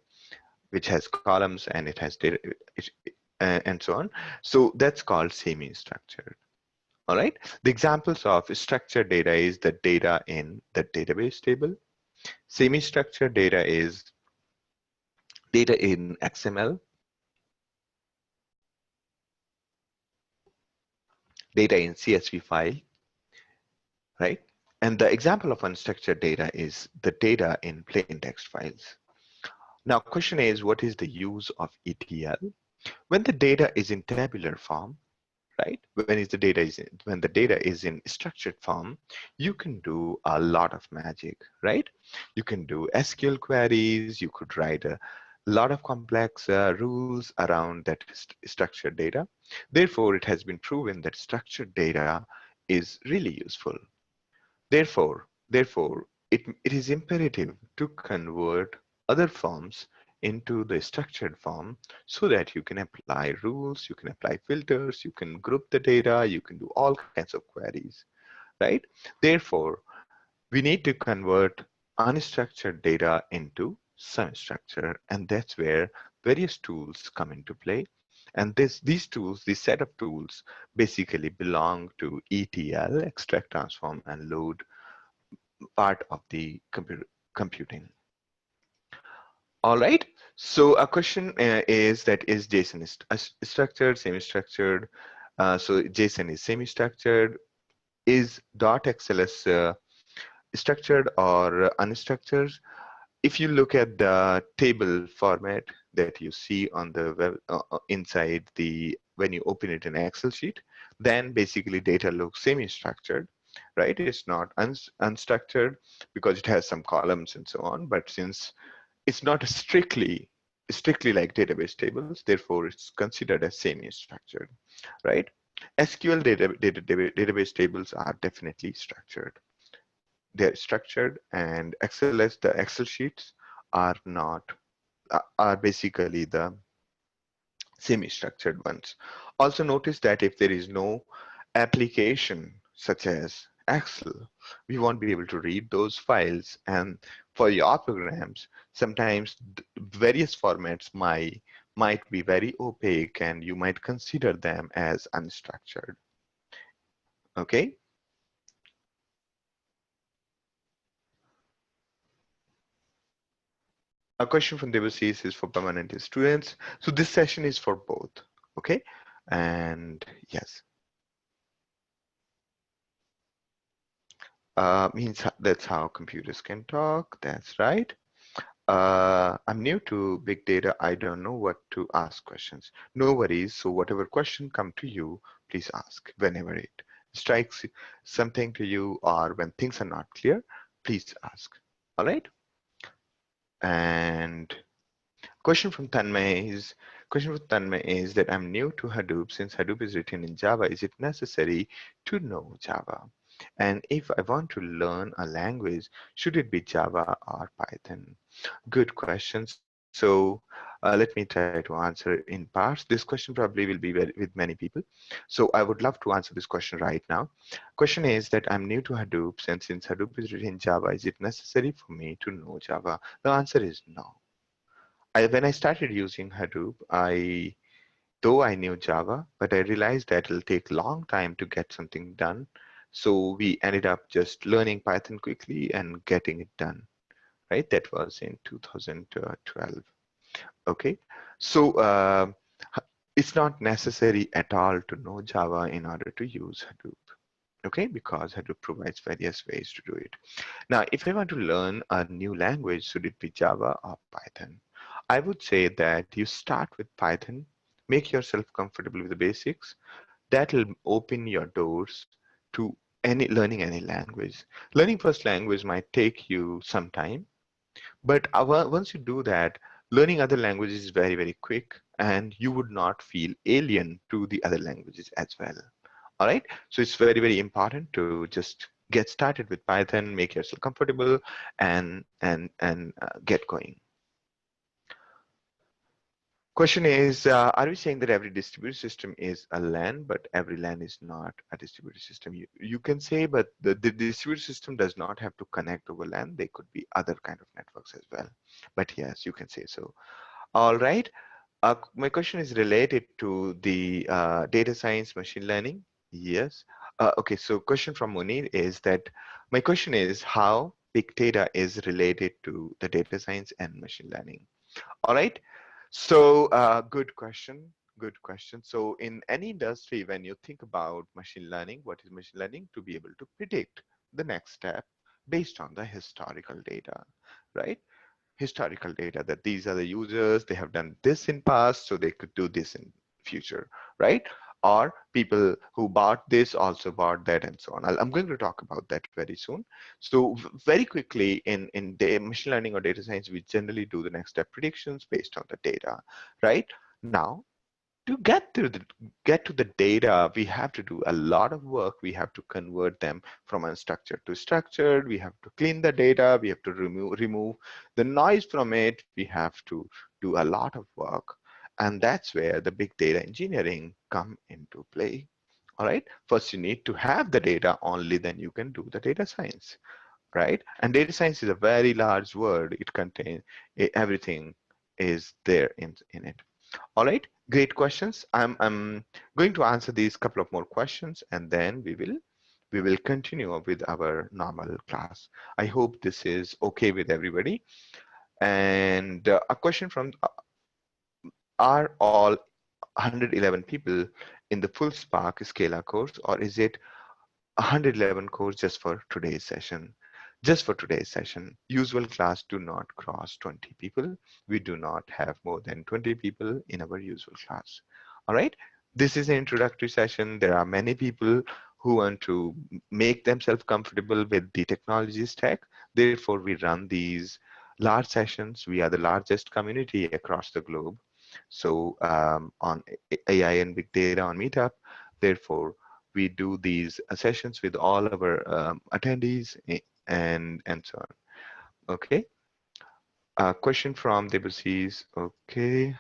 which has columns and it has data, and so on. So that's called semi-structured. All right. The examples of structured data is the data in the database table. Semi-structured data is data in XML, data in CSV file, right? And the example of unstructured data is the data in plain text files. Now, question is, what is the use of ETL? When the data is in tabular form, right? When the data is in structured form, you can do a lot of magic, right? You can do SQL queries. You could write a lot of complex rules around that structured data. Therefore, it has been proven that structured data is really useful. Therefore, it is imperative to convert other forms into the structured form so that you can apply rules, you can apply filters, you can group the data, you can do all kinds of queries, right? Therefore, we need to convert unstructured data into semi-structured, and that's where various tools come into play. And these tools, this set of tools, basically belong to ETL, extract, transform, and load part of the computing. All right. So a question is that is JSON structured, semi-structured? So JSON is semi-structured. Is .xls structured or unstructured? If you look at the table format that you see on the web inside when you open it in an Excel sheet, then basically data looks semi-structured, right? It's not unstructured because it has some columns and so on, but since it's not strictly like database tables, therefore it's considered as semi-structured, right? SQL database tables are definitely structured. They're structured, and XLS, the Excel sheets are not, are basically the semi-structured ones. Also notice that if there is no application such as Excel, we won't be able to read those files. And for your programs, sometimes various formats might be very opaque and you might consider them as unstructured. Okay. A question from Devasis is for permanent students. So this session is for both. Okay. And yes. Means that's how computers can talk. That's right. I'm new to big data. I don't know what to ask questions. No worries. So whatever question come to you, please ask whenever it strikes something to you or when things are not clear, please ask. All right. And question from Tanmay is that I'm new to Hadoop. Since Hadoop is written in Java, is it necessary to know Java? And if I want to learn a language, should it be Java or Python? Good question. So let me try to answer in parts. This question probably will be with many people. So I would love to answer this question right now. Question is that I'm new to Hadoop, and since Hadoop is written in Java, is it necessary for me to know Java? The answer is no. When I started using Hadoop, Though I knew Java, but I realized that it'll take a long time to get something done. So we ended up just learning Python quickly and getting it done, right? That was in 2012. Okay, so it's not necessary at all to know Java in order to use Hadoop. Okay, because Hadoop provides various ways to do it. Now, if I want to learn a new language, should it be Java or Python? I would say that you start with Python, make yourself comfortable with the basics. That will open your doors to learning any language. Learning first language might take you some time, but once you do that, learning other languages is very, very quick, and you would not feel alien to the other languages as well. All right, so it's very, very important to just get started with Python, make yourself comfortable, and get going. Question is, are we saying that every distributed system is a LAN, but every LAN is not a distributed system? You can say, but the distributed system does not have to connect over LAN. They could be other kind of networks as well. But yes, you can say so. All right. My question is related to the data science machine learning. Yes. Okay, so question from Munir is that my question is how big data is related to the data science and machine learning. All right. So good question. Good question. So in any industry, when you think about machine learning, what is machine learning? To be able to predict the next step based on the historical data, right? Historical data that these are the users, they have done this in past, so they could do this in future, right? Or people who bought this also bought that, and so on. I'm going to talk about that very soon. So very quickly in machine learning or data science, we generally do the next step predictions based on the data, right? Now, to get to the data, we have to do a lot of work. We have to convert them from unstructured to structured. We have to clean the data. We have to remove the noise from it. We have to do a lot of work, and that's where the big data engineering come into play. All right, first you need to have the data, only then you can do the data science, right? And data science is a very large word. It contains everything is there in it. All right, great questions. I'm going to answer these couple of more questions, and then we will continue with our normal class. I hope this is okay with everybody. And a question from, are all 111 people in the full Spark Scala course, or is it 111 course just for today's session? Just for today's session. Usual class do not cross 20 people. We do not have more than 20 people in our usual class. All right. This is an introductory session. There are many people who want to make themselves comfortable with the technology stack. Therefore, we run these large sessions. We are the largest community across the globe. So on AI and big data on Meetup, therefore, we do these sessions with all our attendees and so on. Okay. A question from Debussy. Okay.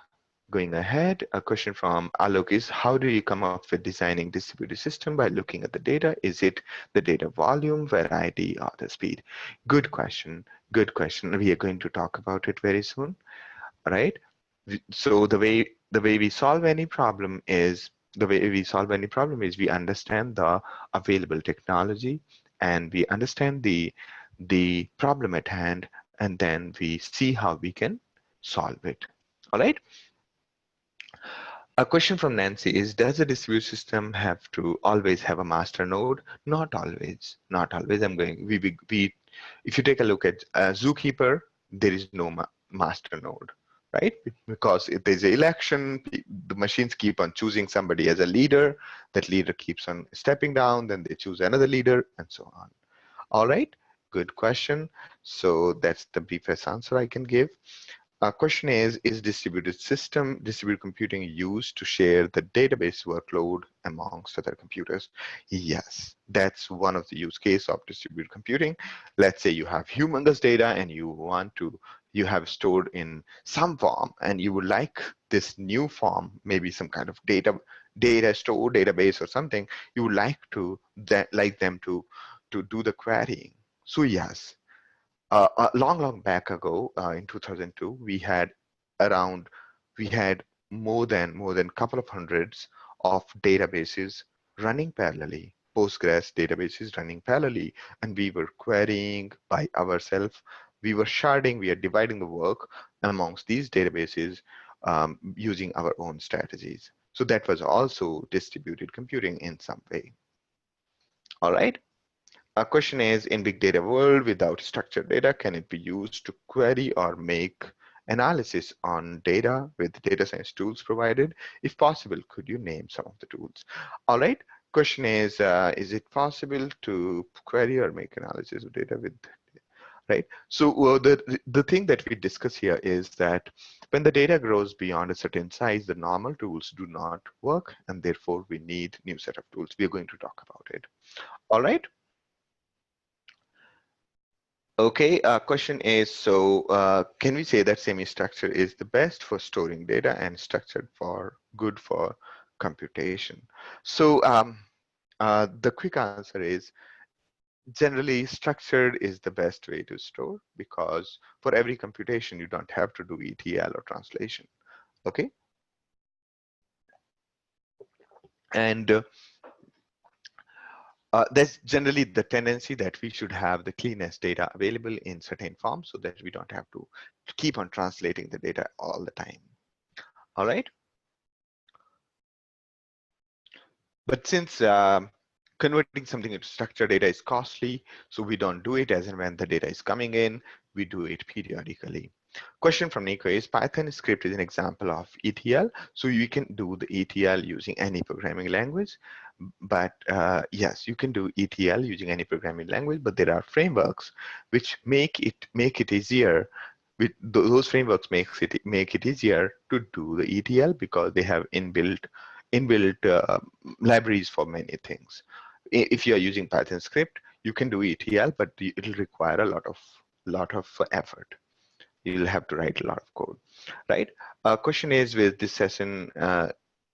Going ahead, a question from Alok is, how do you come up with designing distributed system by looking at the data? Is it the data volume, variety, or the speed? Good question. Good question. We are going to talk about it very soon. Right? So the way we solve any problem is we understand the available technology, and we understand the problem at hand, and then we see how we can solve it. All right. A question from Nancy is, does a distributed system have to always have a master node? Not always. Not always. If you take a look at Zookeeper, there is no master node, right? Because if there's an election, the machines keep on choosing somebody as a leader. That leader keeps on stepping down, then they choose another leader, and so on. All right, good question. So that's the briefest answer I can give. Question is distributed computing used to share the database workload amongst other computers? Yes, that's one of the use case of distributed computing. Let's say you have humongous data and you have stored in some form, and you would like this new form, maybe some kind of data store database or something. You would like them to do the querying. So yes. Long back ago, in 2002, we had more than couple of hundreds of databases running parallelly, Postgres databases running parallelly, and we were querying by ourselves. We were sharding, we are dividing the work amongst these databases using our own strategies. So that was also distributed computing in some way. All right. Our question is, in big data world without structured data, can it be used to query or make analysis on data with data science tools provided? If possible, could you name some of the tools? All right. Question is it possible to query or make analysis of data with, right? So the thing that we discuss here is that when the data grows beyond a certain size, the normal tools do not work, and therefore we need new set of tools. We are going to talk about it. All right. Okay, question is, so can we say that semi-structured is the best for storing data and structured for good for computation? So the quick answer is generally structured is the best way to store, because for every computation you don't have to do ETL or translation. Okay, and there's generally the tendency that we should have the cleanest data available in certain forms so that we don't have to keep on translating the data all the time. All right. But since converting something into structured data is costly, so we don't do it as and when the data is coming in, we do it periodically. Question from Nico is, Python script is an example of ETL. So you can do the ETL using any programming language. But yes, you can do ETL using any programming language, but there are frameworks which make it easier. With those frameworks make it easier to do the ETL because they have inbuilt libraries for many things. If you are using Python script, you can do ETL, but it'll require a lot of effort. You'll have to write a lot of code, right? Question is, with this session,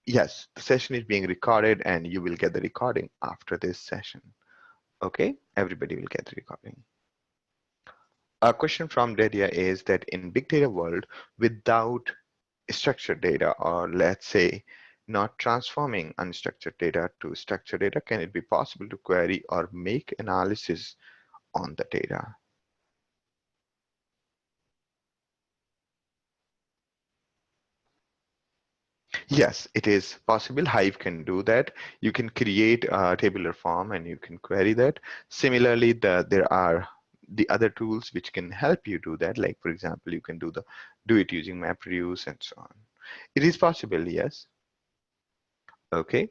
yes, the session is being recorded and you will get the recording after this session. Okay, everybody will get the recording. A question from Dedia is that in big data world, without structured data, or let's say not transforming unstructured data to structured data, can it be possible to query or make analysis on the data? Yes, it is possible. Hive can do that. You can create a tabular form and you can query that. Similarly, there are the other tools which can help you do that. Like, for example, you can do it using Mapreduce and so on. It is possible, yes. Okay,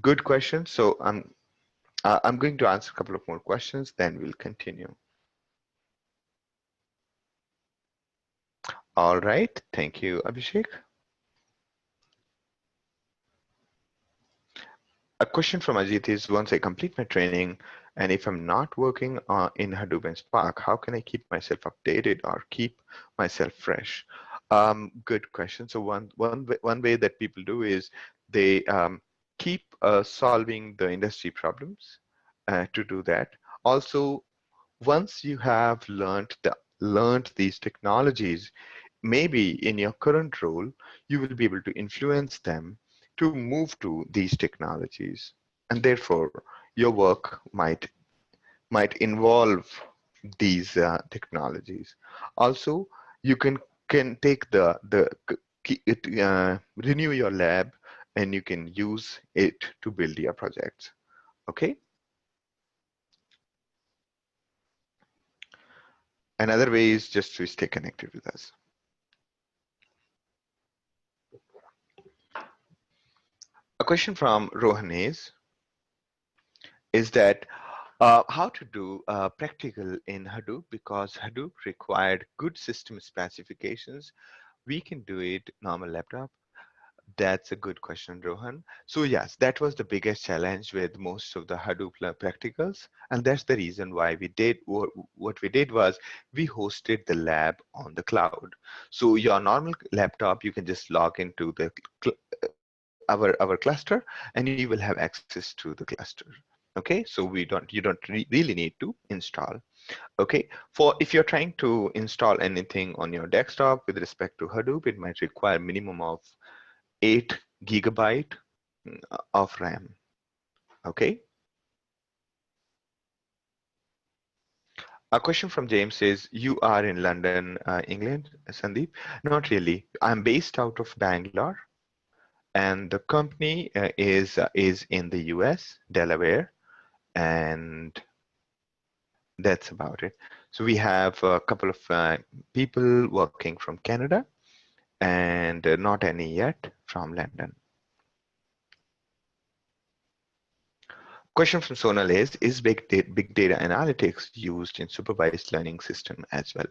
good question. So I'm going to answer a couple of more questions, then we'll continue. All right, thank you, Abhishek. A question from Ajit is, once I complete my training, and if I'm not working in Hadoop and Spark, how can I keep myself updated or keep myself fresh? Good question. So one way that people do is they keep solving the industry problems to do that. Also, once you have learned these technologies, maybe in your current role, you will be able to influence them to move to these technologies, and therefore your work might involve these technologies. Also, you can take renew your lab, and you can use it to build your projects. Okay. Another way is just to stay connected with us. A question from Rohan is that how to do practical in Hadoop, because Hadoop required good system specifications. We can do it normal laptop. That's a good question, Rohan. So yes, that was the biggest challenge with most of the Hadoop practicals. And that's the reason why we did what we did was we hosted the lab on the cloud. So your normal laptop, you can just log into our cluster and you will have access to the cluster. Okay, so you don't really need to install. Okay, for if you're trying to install anything on your desktop with respect to Hadoop, it might require minimum of 8 GB of RAM. Okay. A question from James says, you are in London, England, Sandeep? Not really. I'm based out of Bangalore, and the company is in the US, Delaware, and that's about it. So we have a couple of people working from Canada, and not any yet from London. Question from Sonal is big data analytics used in supervised learning system as well?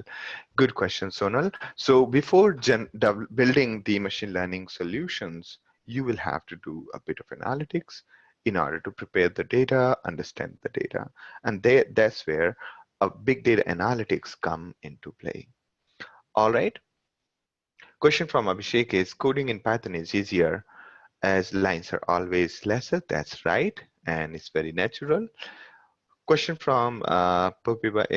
Good question, Sonal. So before building the machine learning solutions, you will have to do a bit of analytics in order to prepare the data, understand the data. And that's where big data analytics come into play. All right. Question from Abhishek is, coding in Python is easier as lines are always lesser. That's right. And it's very natural. Question from Popiba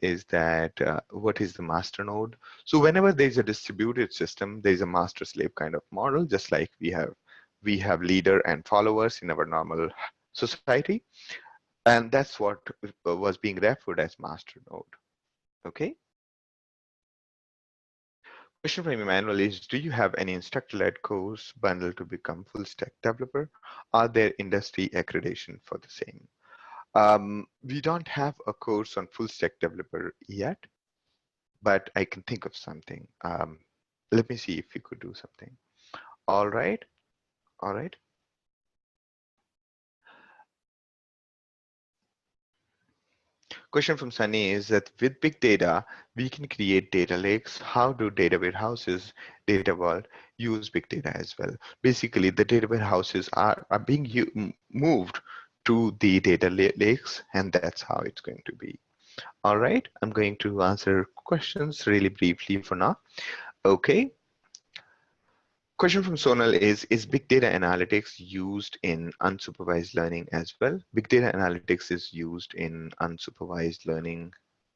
is that what is the master node? So whenever there's a distributed system, there's a master slave kind of model, just like we have leader and followers in our normal society. And that's what was being referred as master node. Okay. Question from Emmanuel is, do you have any instructor-led course bundle to become full stack developer? Are there industry accreditation for the same? We don't have a course on full stack developer yet, but I can think of something. Let me see if we could do something. All right. All right. Question from Sunny is that with big data, we can create data lakes. How do data warehouses, data vault use big data as well? Basically, the data warehouses are being moved to the data lakes, and that's how it's going to be. All right, I'm going to answer questions really briefly for now. Okay. Question from Sonal is big data analytics used in unsupervised learning as well? Big data analytics is used in unsupervised learning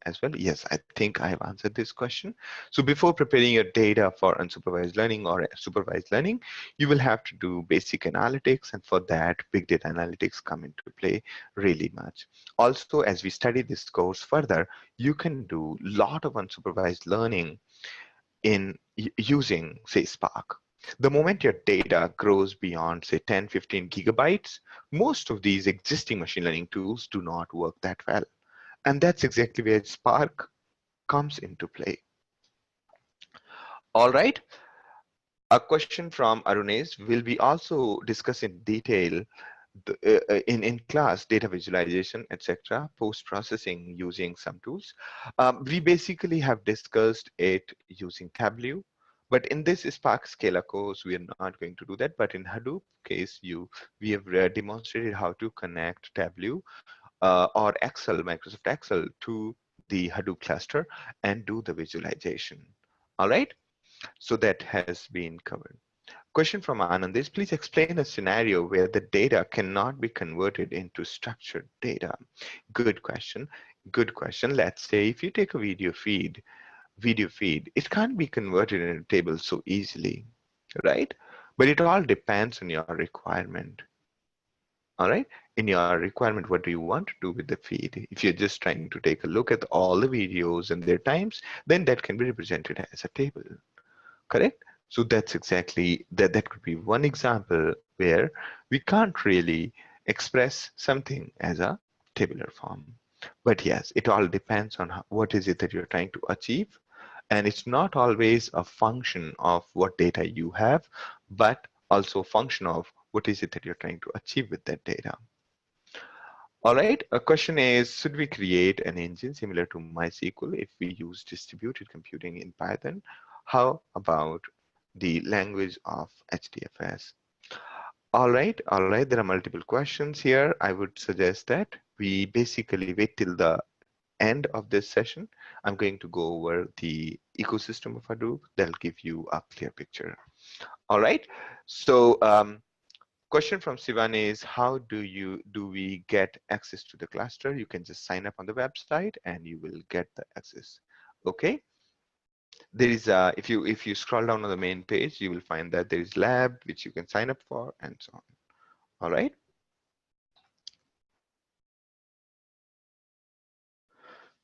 as well. Yes, I think I have answered this question. So before preparing your data for unsupervised learning or supervised learning, you will have to do basic analytics, and for that, big data analytics come into play really much. Also, as we study this course further, you can do a lot of unsupervised learning in using, say, Spark. The moment your data grows beyond, say, 10, 15 gigabytes, most of these existing machine learning tools do not work that well. And that's exactly where Spark comes into play. All right. A question from Arun is, will we also discuss in detail in class data visualization, etc., post-processing using some tools? We basically have discussed it using Tableau, but in this Spark Scala course, we are not going to do that. But in Hadoop case, we have demonstrated how to connect Tableau or Excel, Microsoft Excel, to the Hadoop cluster and do the visualization. All right, so that has been covered. Question from Anand is, please explain a scenario where the data cannot be converted into structured data. Good question. Good question. Let's say if you take a video feed, it can't be converted into a table so easily, right? But it all depends on your requirement. All right. In your requirement, what do you want to do with the feed? If you're just trying to take a look at all the videos and their times, then that can be represented as a table, correct? So that's exactly that could be one example where we can't really express something as a tabular form. But yes, it all depends on what is it that you're trying to achieve. And it's not always a function of what data you have, but also a function of what is it that you're trying to achieve with that data. All right, a question is, should we create an engine similar to MySQL if we use distributed computing in Python? How about the language of Hdfs? All right, there are multiple questions here. I would suggest that we basically wait till the end of this session. I'm going to go over the ecosystem of Hadoop. That'll give you a clear picture. All right, so Question from Sivan is, how do we get access to the cluster? You can just sign up on the website and you will get the access. Okay. There is if you scroll down on the main page, you will find that there is lab which you can sign up for and so on. All right.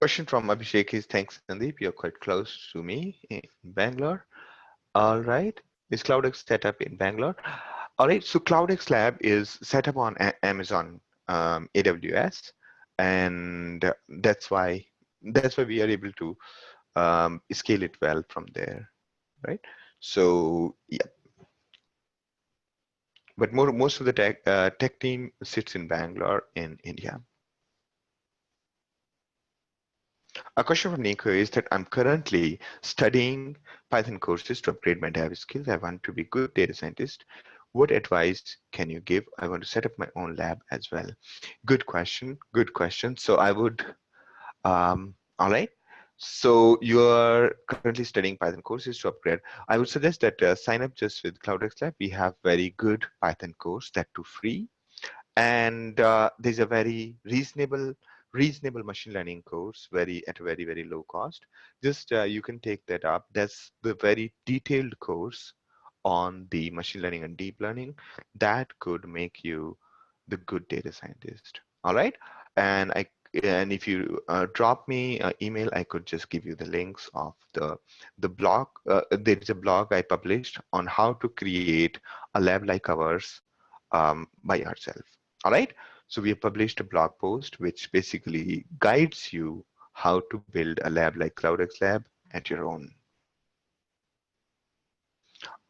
Question from Abhishek is, thanks Sandeep, you're quite close to me in Bangalore. All right. Is CloudX set up in Bangalore? All right. So CloudX Lab is set up on Amazon AWS, and that's why we are able to scale it well from there, right? So yeah, but most of the tech team sits in Bangalore in India. A question from Nico is that I'm currently studying Python courses to upgrade my dev skills. I want to be good data scientist. What advice can you give? I want to set up my own lab as well. Good question. Good question. So I would, all right. So you're currently studying Python courses to upgrade. I would suggest that sign up just with CloudX Lab. We have very good Python course, that too free. And there's a very reasonable machine learning course at a very low cost. Just you can take that up. That's the very detailed course on the machine learning and deep learning that could make you the good data scientist. All right. And if you drop me an email, I could just give you the links of the blog. There is a blog I published on how to create a lab like ours by yourself. All right. So we have published a blog post which basically guides you how to build a lab like CloudX Lab at your own.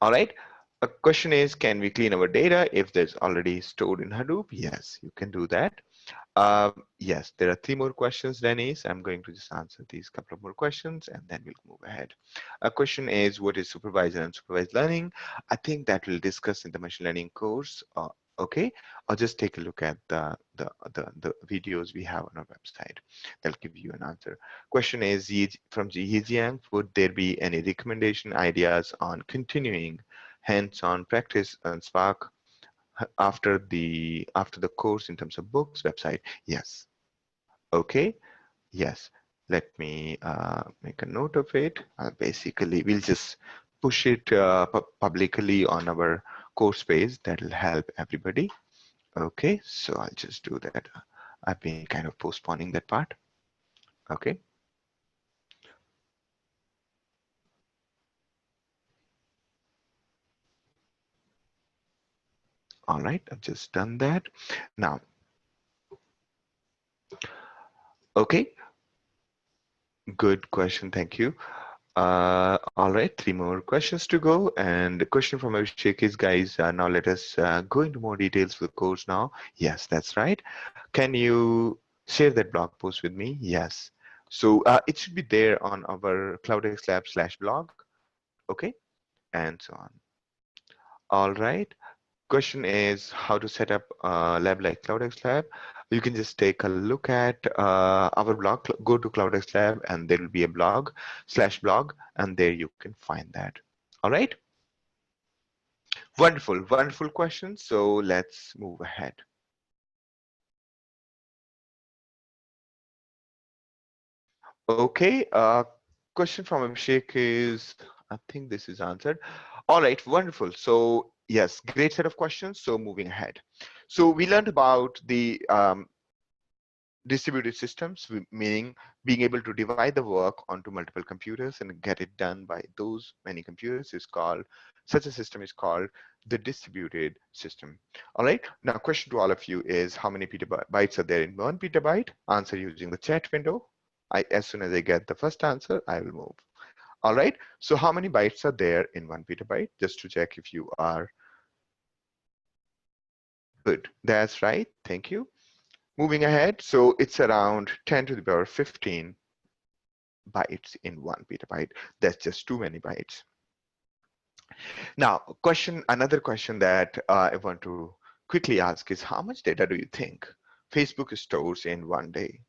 All right. A question is, can we clean our data if there's already stored in Hadoop? Yes, you can do that. Yes, there are 3 more questions, Denise. I'm going to just answer these couple of more questions and then we'll move ahead. A question is, what is supervised and unsupervised learning? I think that we'll discuss in the machine learning course. Okay, or just take a look at the videos we have on our website. They'll give you an answer. Question is from Jiang, would there be any recommendation ideas on continuing hands-on practice on Spark after the course in terms of books, website? Yes. Okay. Yes. Let me make a note of it. Basically, we'll just push it publicly on our course page. That will help everybody. Okay. So I'll just do that. I've been kind of postponing that part. Okay. All right. I've just done that. Now, okay. Good question. Thank you. All right, 3 more questions to go. And the question from Abhishek is, guys, now let us go into more details for the course now. Yes, that's right. Can you share that blog post with me? Yes. So it should be there on our CloudX Lab /blog. Okay, and so on. All right. Question is how to set up a lab like CloudX Lab. You can just take a look at our blog, go to CloudX Lab, and there will be a blog /blog, and there you can find that. All right. Wonderful, wonderful question. So let's move ahead. Okay. Question from Abhishek is, I think this is answered. All right, wonderful. So yes, great set of questions. So moving ahead. So we learned about the distributed systems, meaning being able to divide the work onto multiple computers and get it done by those many computers is called, such a system is called the distributed system. All right, now question to all of you is, how many petabytes are there in 1 petabyte? Answer using the chat window. As soon as I get the first answer, I will move. All right, so how many bytes are there in 1 petabyte? Just to check if you are good. That's right, thank you. Moving ahead, so it's around 10 to the power 15 bytes in 1 petabyte. That's just too many bytes. Now, another question that I want to quickly ask is, how much data do you think Facebook stores in 1 day?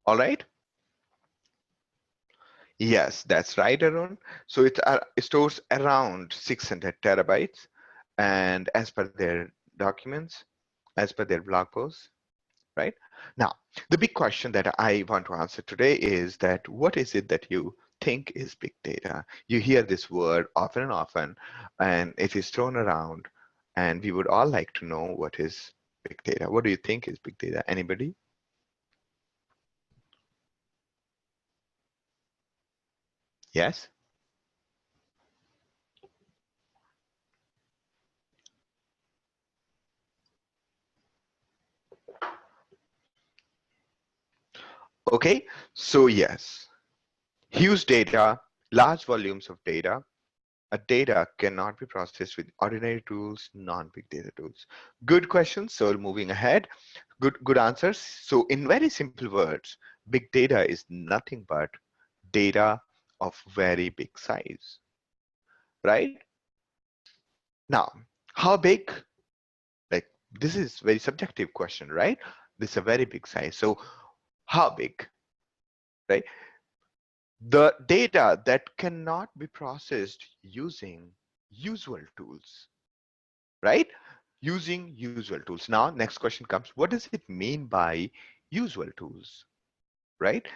All right. Yes, that's right, Arun. So it stores around 600 terabytes, and as per their documents, as per their blog posts, right? Now, the big question that I want to answer today is that what is it that you think is big data? You hear this word often and often, and it is thrown around, and we would all like to know what is big data. What do you think is big data? Anybody? Yes? Okay, so yes, huge data, large volumes of data. A data cannot be processed with ordinary tools, non-big data tools. Good question. So moving ahead, good answers. So in very simple words, big data is nothing but data of very big size, right? Now, how big? Like this is very subjective question, right? This is a very big size. So how big, right? The data that cannot be processed using usual tools, right? Using usual tools. Now, next question comes, what does it mean by usual tools, right?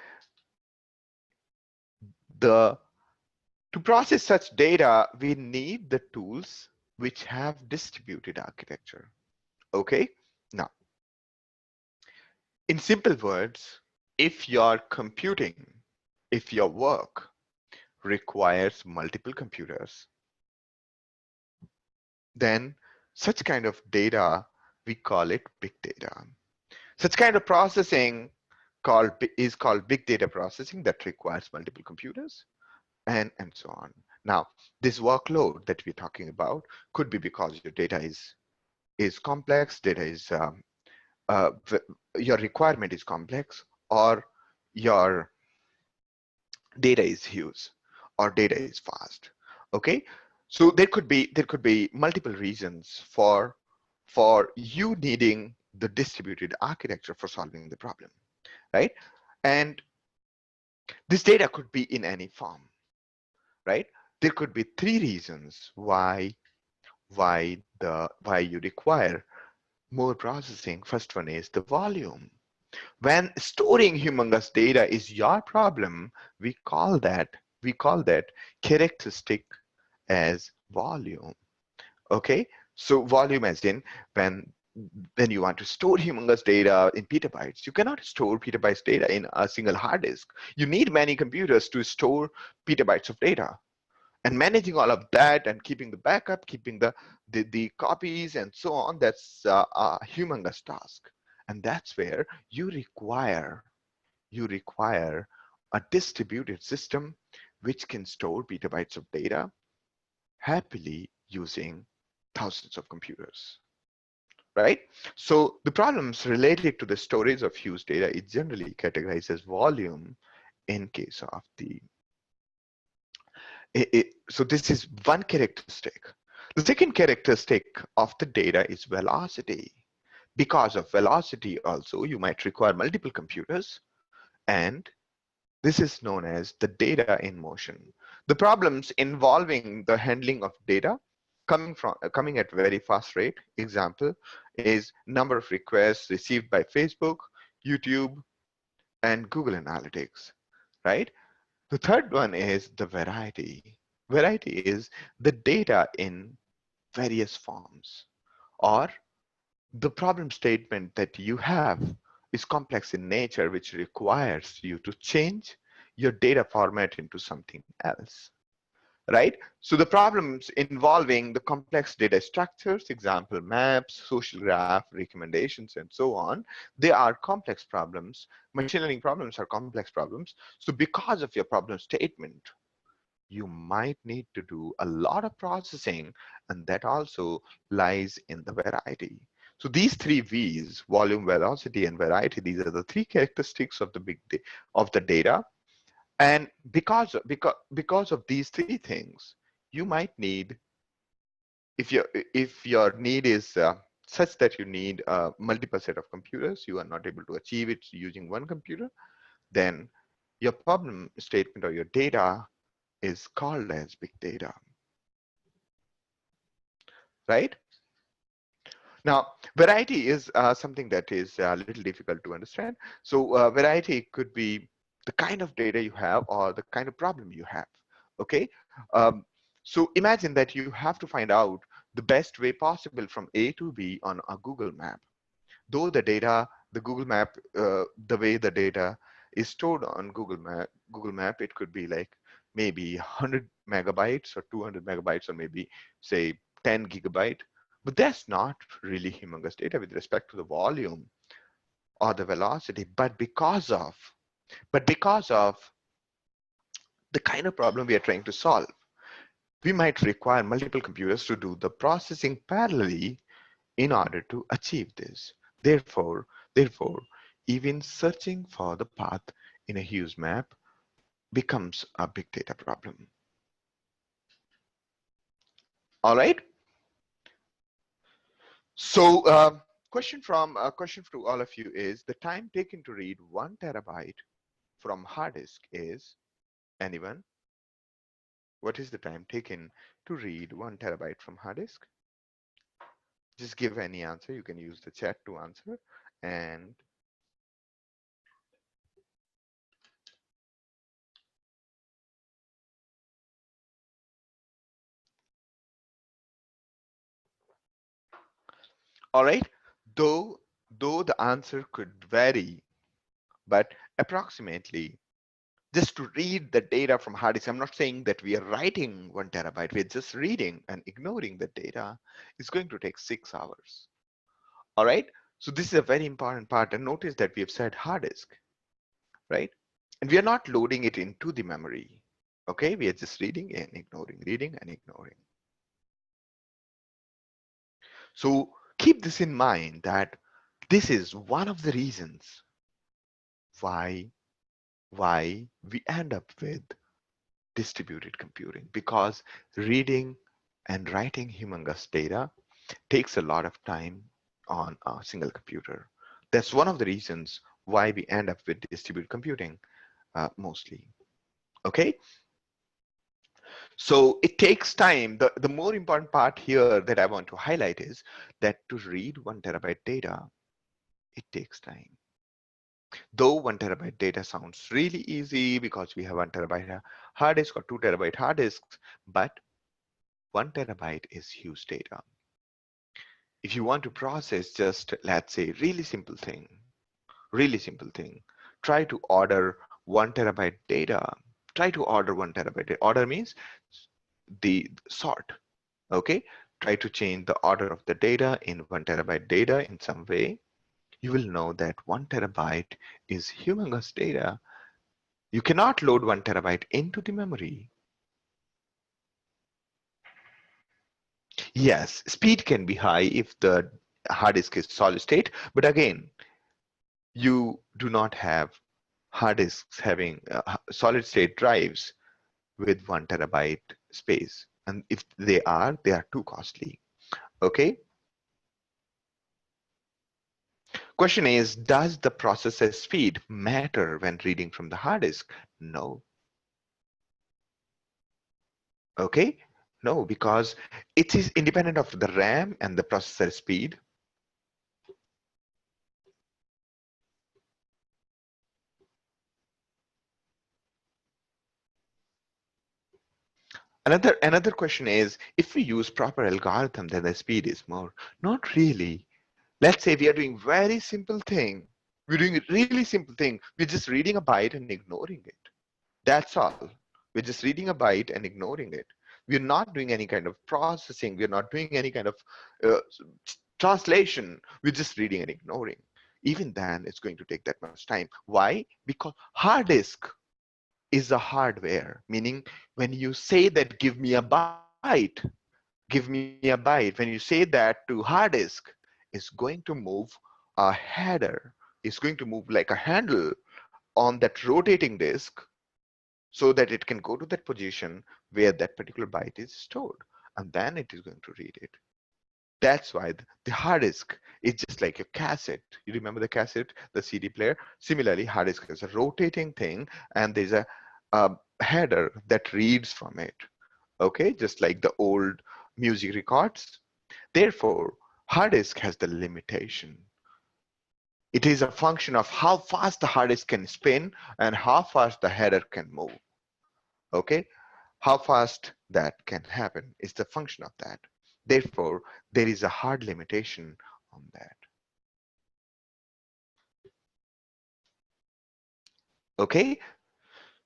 The To process such data, we need the tools which have distributed architecture, okay? Now, in simple words, if your computing, if your work requires multiple computers, then such kind of data, we call it big data. Such kind of processing is called big data processing that requires multiple computers and so on. Now, this workload that we're talking about could be because your data is complex, data is uh, your requirement is complex, or your data is huge, or data is fast. Okay, so there could be multiple reasons for you needing the distributed architecture for solving the problem, right? And this data could be in any form, right? There could be three reasons why you require more processing. First one is the volume. When storing humongous data is your problem, we call that characteristic as volume. Okay, so volume as in when you want to store humongous data in petabytes, you cannot store petabytes data in a single hard disk. You need many computers to store petabytes of data, and managing all of that and keeping the backup, keeping the copies and so on, that's a humongous task. And that's where you require a distributed system which can store petabytes of data happily using thousands of computers, right? So the problems related to the storage of huge data is generally categorized as volume in case of so this is one characteristic. The second characteristic of the data is velocity. Because of velocity also, you might require multiple computers, and this is known as the data in motion. The problems involving the handling of data coming at very fast rate. Example is number of requests received by Facebook, YouTube, and Google Analytics, right? The third one is the variety. Variety is the data in various forms, or the problem statement that you have is complex in nature, which requires you to change your data format into something else, right? So the problems involving the complex data structures, example, maps, social graph, recommendations, and so on, they are complex problems. Machine learning problems are complex problems. So because of your problem statement, you might need to do a lot of processing, and that also lies in the variety. So these three V's, volume, velocity, and variety, these are the three characteristics of the data. And because of these three things, you might need, if your need is such that you need multiple set of computers, you are not able to achieve it using one computer, then your problem statement or your data is called as big data, right? Now, variety is something that is a little difficult to understand. So variety could be the kind of data you have or the kind of problem you have, okay? Um, so imagine that you have to find out the best way possible from A to B on a Google map. Though the data, the Google map, the way the data is stored on Google Map, it could be like maybe 100 megabytes or 200 megabytes or maybe say 10 gigabyte. But that's not really humongous data with respect to the volume or the velocity, but because of the kind of problem we are trying to solve, we might require multiple computers to do the processing parallelly in order to achieve this. Therefore, even searching for the path in a huge map becomes a big data problem. All right. So, question to all of you is the time taken to read 1 terabyte from hard disk is anyone? What is the time taken to read 1 terabyte from hard disk? Just give any answer. You can use the chat to answer. And all right, though the answer could vary, but approximately just to read the data from hard disk. I'm not saying that we are writing 1 terabyte. We're just reading and ignoring the data. It's going to take 6 hours. All right. So this is a very important part. And notice that we have said hard disk, right? And we are not loading it into the memory. Okay. We are just reading and ignoring, reading and ignoring. So keep this in mind that this is one of the reasons why we end up with distributed computing, because reading and writing humongous data takes a lot of time on a single computer. That's one of the reasons why we end up with distributed computing mostly. Okay, so it takes time. The more important part here that I want to highlight is that to read 1 terabyte data, it takes time. Though 1 terabyte data sounds really easy because we have 1 terabyte hard disk or 2 terabyte hard disks, but 1 terabyte is huge data. If you want to process just, let's say, really simple thing, try to order 1 terabyte data. Try to order 1 terabyte. Order means the sort, okay? Try to change the order of the data in 1 terabyte data in some way. You will know that 1 terabyte is humongous data. You cannot load 1 terabyte into the memory. Yes, speed can be high if the hard disk is solid state, but again, you do not have hard disks having solid state drives with 1 terabyte space. And if they are too costly. Okay. Question is, does the processor speed matter when reading from the hard disk? No. Okay. No, because it is independent of the RAM and the processor speed. Another question is, if we use proper algorithm, then the speed is more. Not really. Let's say we are doing very simple thing. We're doing a really simple thing. We're just reading a byte and ignoring it. That's all. We're just reading a byte and ignoring it. We're not doing any kind of processing. We're not doing any kind of uh, translation. We're just reading and ignoring. Even then, it's going to take that much time. Why? Because hard disk is a hardware, meaning when you say that give me a byte, when you say that to hard disk, it's going to move a header, it's going to move like a handle on that rotating disk so that it can go to that position where that particular byte is stored, and then it is going to read it. That's why the hard disk is just like a cassette. You remember the cassette, the CD player? Similarly, hard disk is a rotating thing, and there's a header that reads from it. Okay, just like the old music records. Therefore, hard disk has the limitation. It is a function of how fast the hard disk can spin and how fast the header can move. Okay, how fast that can happen is the function of that. Therefore, there is a hard limitation on that. Okay,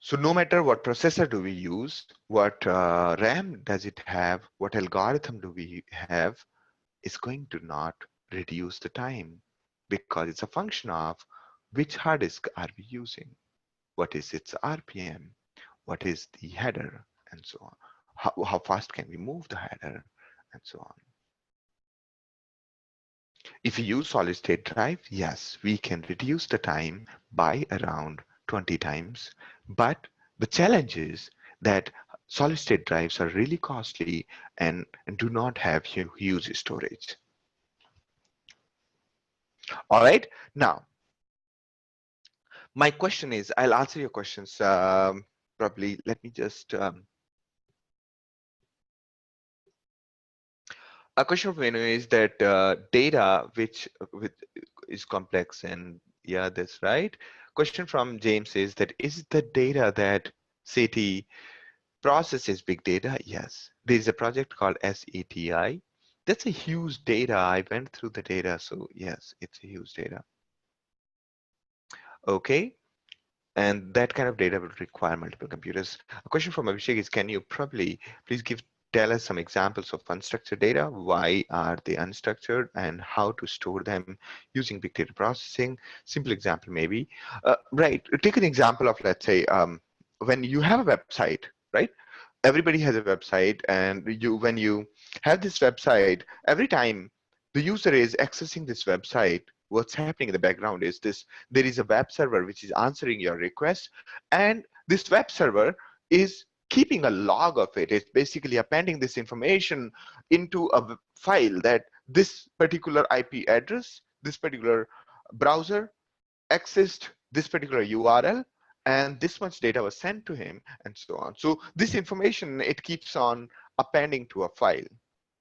so no matter what processor do we use, what RAM does it have, what algorithm do we have, is going to not reduce the time, because it's a function of which hard disk are we using, what is its RPM, what is the header, and so on. How fast can we move the header, and so on. If we use solid state drive, yes, we can reduce the time by around 20 times. But the challenge is that solid state drives are really costly and do not have huge storage. All right, now, my question is, I'll answer your questions. Probably, let me just, a question of Venu is that data which is complex, and yeah, that's right. Question from James is that, is the data that SATI processes big data? Yes, there is a project called SATI. That's a huge data. I went through the data, so yes, it's a huge data. Okay, and that kind of data will require multiple computers. A question from Abhishek is, can you probably please tell us some examples of unstructured data? Why are they unstructured, and how to store them using big data processing? Simple example maybe. Right, take an example of, let's say, when you have a website, right? Everybody has a website, and when you have this website, every time the user is accessing this website, what's happening in the background is this: there is a web server which is answering your request, and this web server is keeping a log of it. It's basically appending this information into a file, that this particular IP address, this particular browser accessed this particular URL, and this much data was sent to him, and so on. So this information, it keeps on appending to a file,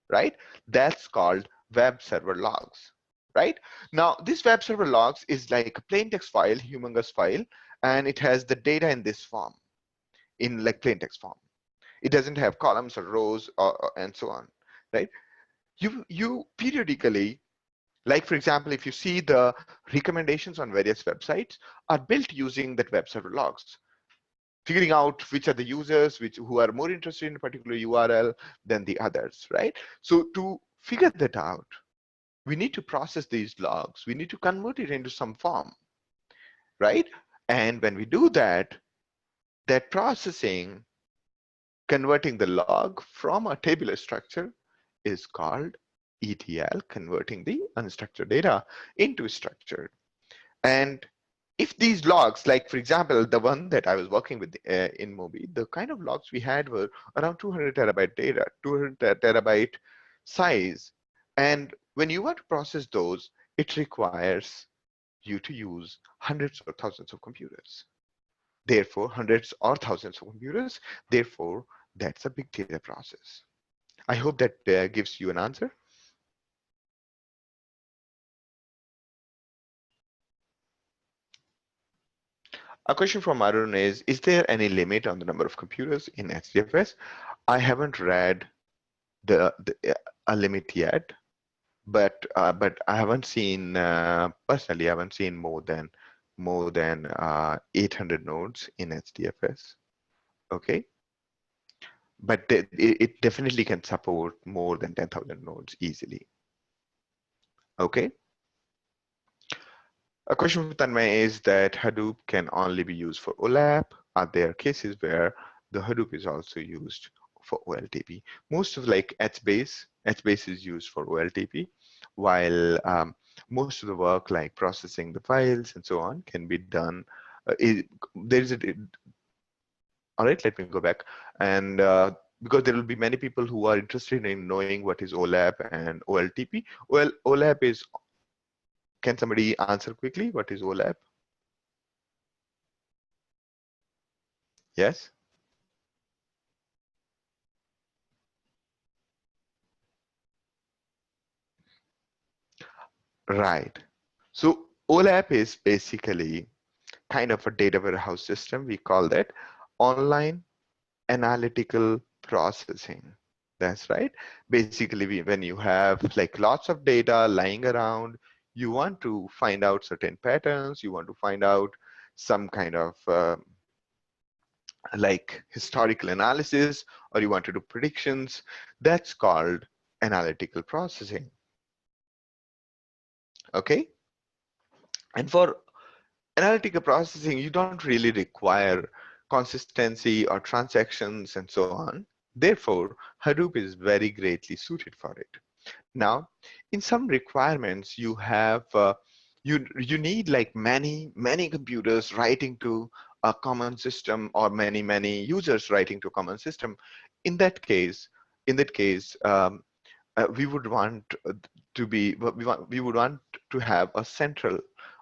right? That's called web server logs, right? Now, this web server logs is like a plain text file, humongous file, and it has the data in this form, in like plain text form. It doesn't have columns or rows and so on, right? You periodically, like for example, if you see the recommendations on various websites are built using that web server logs, figuring out which are the users who are more interested in a particular URL than the others, right? So to figure that out, we need to process these logs. We need to convert it into some form, right? And when we do that, that processing, converting the log from a tabular structure, is called ETL, converting the unstructured data into structured. And if these logs, like for example, the one that I was working with in Mobi, the kind of logs we had were around 200 terabyte data, 200 terabyte size. And when you want to process those, it requires you to use hundreds or thousands of computers. Therefore, hundreds or thousands of computers. Therefore, that's a big data process. I hope that gives you an answer. A question from Arun is there any limit on the number of computers in HDFS? I haven't read a limit yet, but I haven't seen personally. I haven't seen more than 800 nodes in HDFS. Okay, but it definitely can support more than 10,000 nodes easily. Okay. A question from Tanmay is that Hadoop can only be used for Olap. Are there cases where the Hadoop is also used for OLTP? Most of like HBase is used for OLTP, while most of the work like processing the files and so on can be done. All right, let me go back. And because there will be many people who are interested in knowing what is OLAP and OLTP. Well, OLAP is, can somebody answer quickly? What is OLAP? Yes? Right. So OLAP is basically kind of a data warehouse system. We call that online analytical processing. That's right. Basically, when you have like lots of data lying around, you want to find out certain patterns, you want to find out some kind of like historical analysis, or you want to do predictions. That's called analytical processing. Okay. And for analytical processing, you don't really require consistency or transactions and so on. Therefore, Hadoop is very greatly suited for it. Now, in some requirements, you have you need like many computers writing to a common system, or many users writing to a common system. In that case, we would want to be we would want to have a central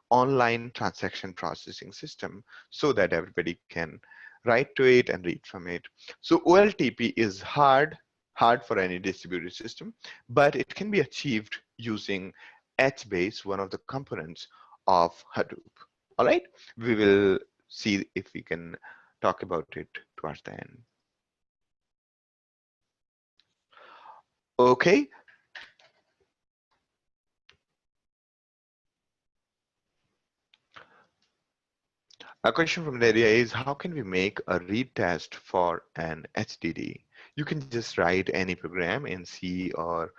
online transaction processing system so that everybody can write to it and read from it. So OLTP is hard for any distributed system, but it can be achieved using HBase, one of the components of Hadoop. All right, we will see if we can talk about it towards the end. Okay. A question from the area is, how can we make a read test for an HDD? You can just write any program in C or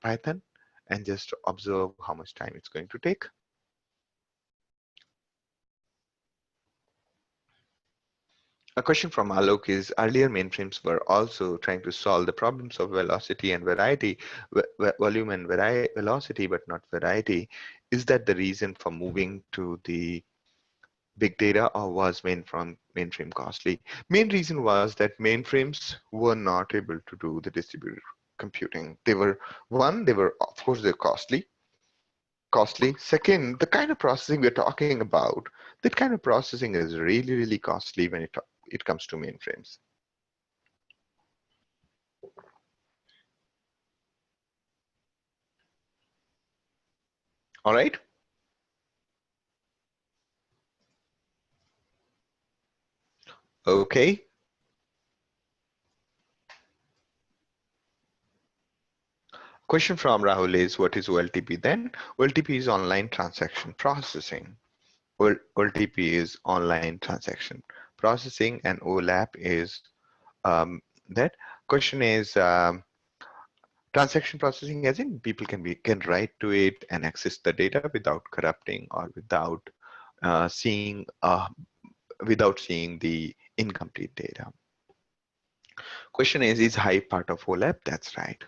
Python and just observe how much time it's going to take. A question from Alok is, earlier mainframes were also trying to solve the problems of velocity and variety, volume and velocity, but not variety. Is that the reason for moving to the big data, or was mainframe costly? Main reason was that mainframes were not able to do the distributed computing. They were, of course, they're costly. Second, the kind of processing we're talking about, that kind of processing is really costly when it comes to mainframes. All right. Okay. Question from Rahul is, what is OLTP then? OLTP is online transaction processing. OLTP is online transaction processing, and OLAP is that. Question is, transaction processing, as in people can write to it and access the data without corrupting or without seeing the incomplete data. Question is Hive part of OLAP? That's right.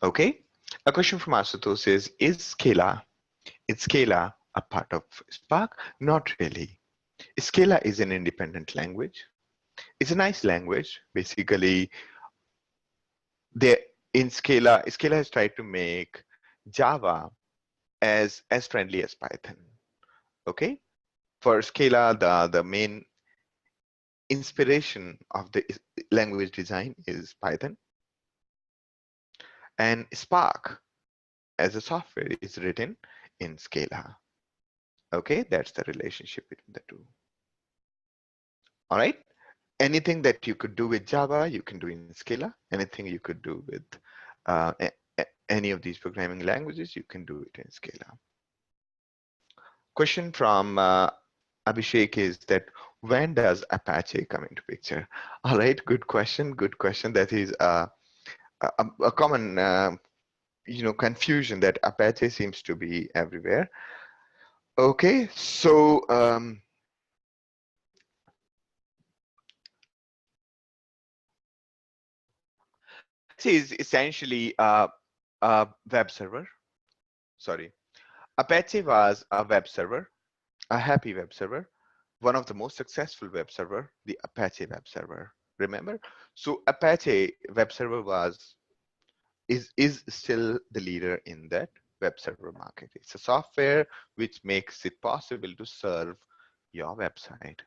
Okay. A question from Asutosh is Scala a part of Spark? Not really. Scala is an independent language. It's a nice language. Basically, in Scala has tried to make Java as friendly as Python. Okay. For Scala, the main inspiration of the language design is Python. And Spark as a software is written in Scala. Okay, that's the relationship between the two. All right. Anything that you could do with Java, you can do in Scala. Anything you could do with any of these programming languages, you can do it in Scala. Question from Abhishek is that, when does Apache come into picture? All right, good question. That is a common confusion, that Apache seems to be everywhere. Okay, so Apache is essentially a web server. Sorry, Apache was a web server. a happy web server, one of the most successful web server, the Apache Web Server. Remember? So Apache Web Server is still the leader in that web server market. It's a software which makes it possible to serve your website.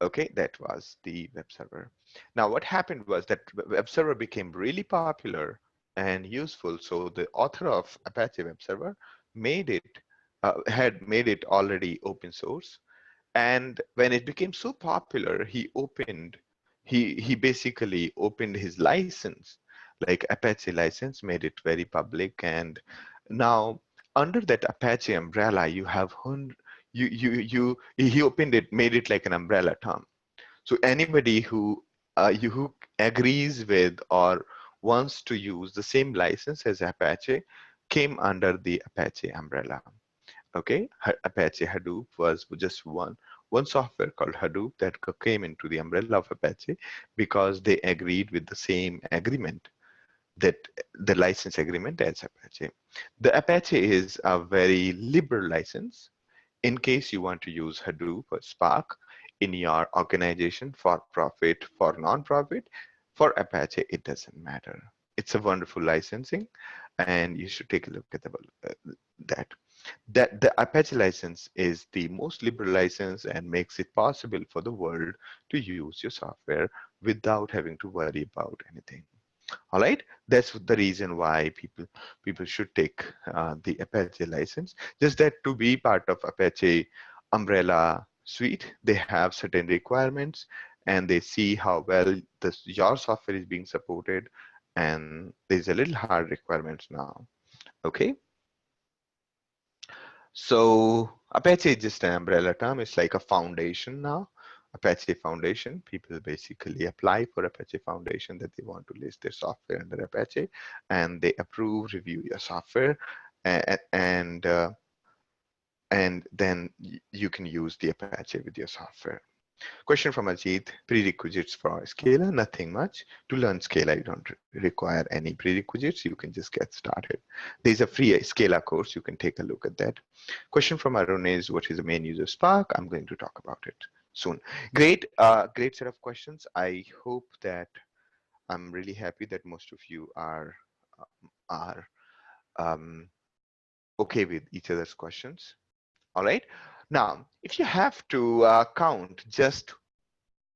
Okay, that was the web server. Now, what happened was that web server became really popular and useful. So the author of Apache Web Server had made it already open source. And when it became so popular, he basically opened his license, like Apache license, made it very public. And now under that Apache umbrella, you have he opened it, made it like an umbrella term. So anybody who agrees with or wants to use the same license as Apache came under the Apache umbrella. Okay, Apache Hadoop was just one software called Hadoop that came into the umbrella of Apache because they agreed with the same agreement, that the license agreement as Apache. The Apache is a very liberal license in case you want to use Hadoop or Spark in your organization for profit, for non-profit. For Apache, it doesn't matter. It's a wonderful licensing, and you should take a look at that. The Apache license is the most liberal license and makes it possible for the world to use your software without having to worry about anything. All right, that's the reason why people should take the Apache license. Just that to be part of Apache umbrella suite, they have certain requirements, and they see how well your software is being supported, and there's a little hard requirements now. Okay. So Apache is just an umbrella term. It's like a foundation now. Apache Foundation. People basically apply for Apache Foundation that they want to list their software under Apache, and they approve, review your software, and then you can use the Apache with your software. Question from Ajit: prerequisites for Scala? Nothing much. To learn Scala, you don't require any prerequisites. You can just get started. There's a free Scala course. You can take a look at that. Question from Arun is: what is the main use of Spark? I'm going to talk about it soon. Great, great set of questions. I hope that I'm really happy that most of you are um, okay with each other's questions. All right. Now, if you have to count just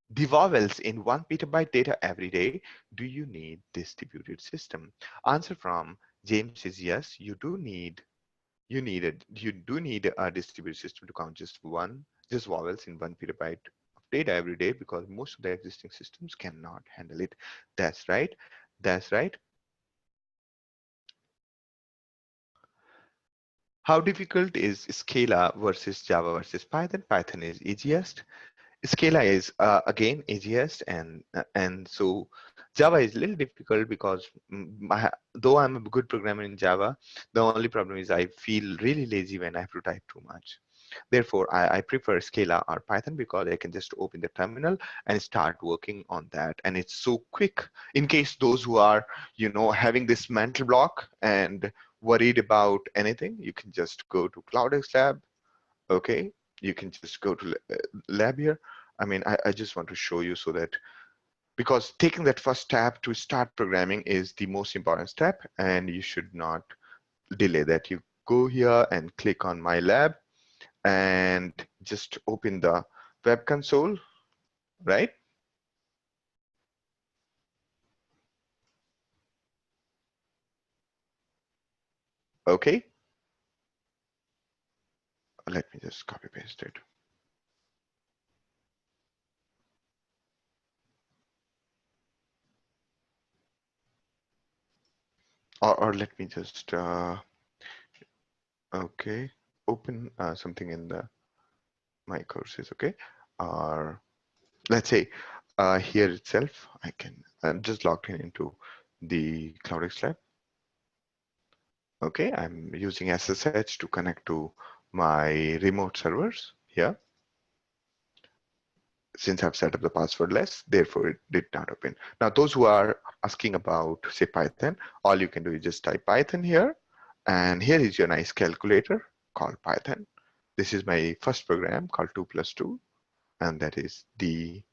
the vowels in 1 petabyte data every day, do you need distributed system? Answer from James is yes. You do need a distributed system to count just vowels in 1 petabyte of data every day, because most of the existing systems cannot handle it. That's right. That's right. How difficult is Scala versus Java versus Python? Python is easiest. Scala is again easiest, and so Java is a little difficult because though I'm a good programmer in Java, the only problem is I feel really lazy when I have to type too much. Therefore, I prefer Scala or Python because I can just open the terminal and start working on that, and it's so quick. In case those who are having this mental block and worried about anything, you can just go to CloudX Lab. Okay, you can just go to lab here. I mean, I just want to show you so that, because taking that first step to start programming is the most important step, and you should not delay that. You go here and click on My Lab and just open the web console, right? Okay. Let me just copy paste it. Or let me just, okay, open something in my courses, okay? Or let's say here itself, I'm just logged into the CloudX Lab. Okay, I'm using SSH to connect to my remote servers here. Since I've set up the passwordless, therefore it did not open. Now, those who are asking about, say, Python, all you can do is just type Python here, and here is your nice calculator called Python. This is my first program called 2 plus 2, and that is the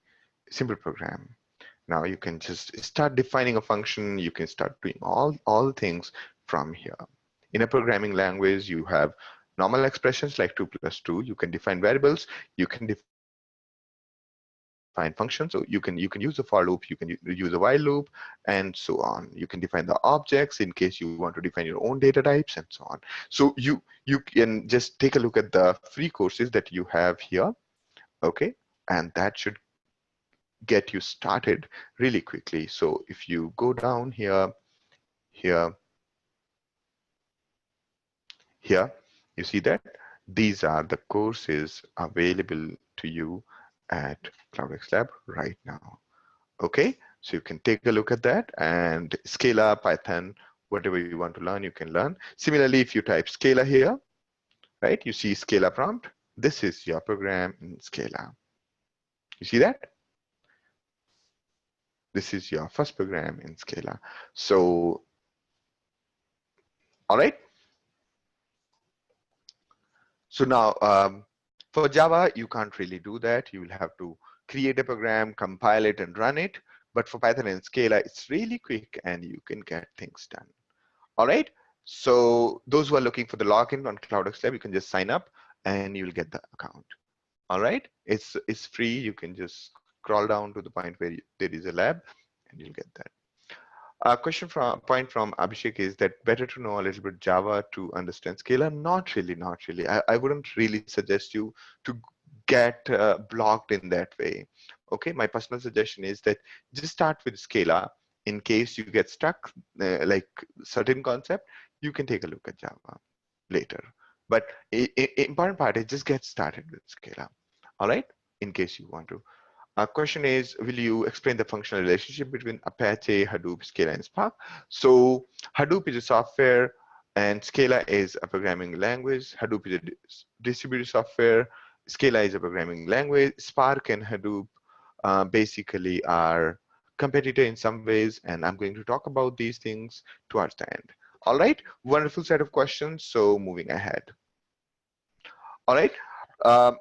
simple program. Now you can just start defining a function. You can start doing all things from here. In a programming language, you have normal expressions like 2 plus 2. You can define variables. You can define functions. So you can use a for loop. You can use a while loop, and so on. You can define the objects in case you want to define your own data types and so on. So you can just take a look at the free courses that you have here. Okay, and that should get you started really quickly. So if you go down here, here, you see that these are the courses available to you at CloudX Lab right now. Okay, so you can take a look at that, and Scala, Python, whatever you want to learn, you can learn. Similarly, if you type Scala here, right, you see Scala prompt. This is your program in Scala. You see that? This is your first program in Scala. So, all right. So now, for Java, you can't really do that. You will have to create a program, compile it, and run it. But for Python and Scala, it's really quick, and you can get things done. All right. So those who are looking for the login on CloudX Lab, you can just sign up, and you'll get the account. All right. It's free. You can just scroll down to the point where there is a lab, and you'll get that. A point from Abhishek is that better to know a little bit Java to understand Scala. Not really, not really. I wouldn't really suggest you to get blocked in that way. Okay, my personal suggestion is that just start with Scala. In case you get stuck, like certain concept, you can take a look at Java later. But important part is just get started with Scala. All right, in case you want to. Our question is, will you explain the functional relationship between Apache, Hadoop, Scala, and Spark? So Hadoop is a software and Scala is a programming language. Hadoop is a distributed software. Scala is a programming language. Spark and Hadoop basically are competitor in some ways, and I'm going to talk about these things towards the end. All right, wonderful set of questions. So moving ahead. All right. Um,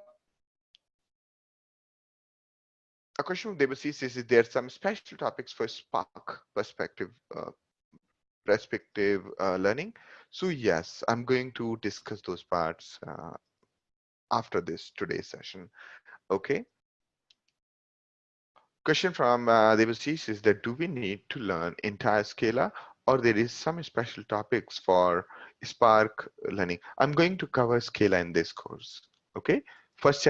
a question from Debasis is there some special topics for Spark perspective learning? So yes, I'm going to discuss those parts after today's session. Okay. Question from Debasis is that do we need to learn entire Scala, or there is some special topics for Spark learning? I'm going to cover Scala in this course. Okay. First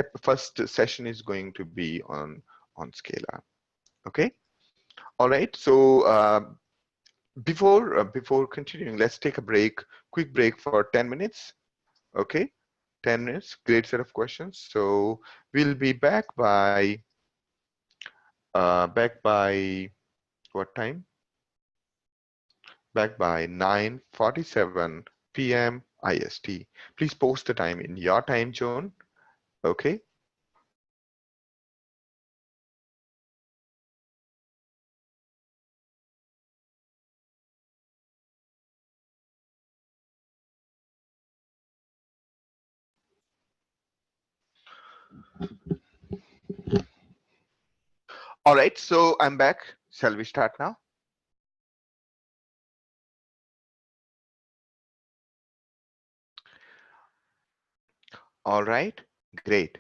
session is going to be on Scala. Okay. All right. So before continuing, let's take a quick break for 10 minutes. Okay, 10 minutes. Great set of questions. So we'll be back by what time? Back by 9:47 p.m. IST. Please post the time in your time zone. Okay. All right, so I'm back. Shall we start now? All right, great.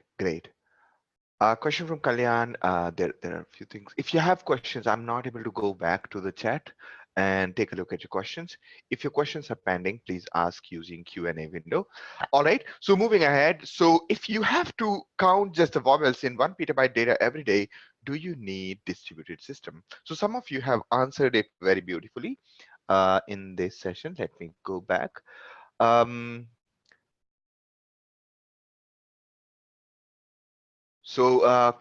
Question from Kalyan. There are a few things. If you have questions, I'm not able to go back to the chat and take a look at your questions. If your questions are pending, please ask using Q&A window. All right, so moving ahead. So if you have to count just the vowels in 1 petabyte data every day, do you need distributed system? So some of you have answered it very beautifully in this session. Let me go back. So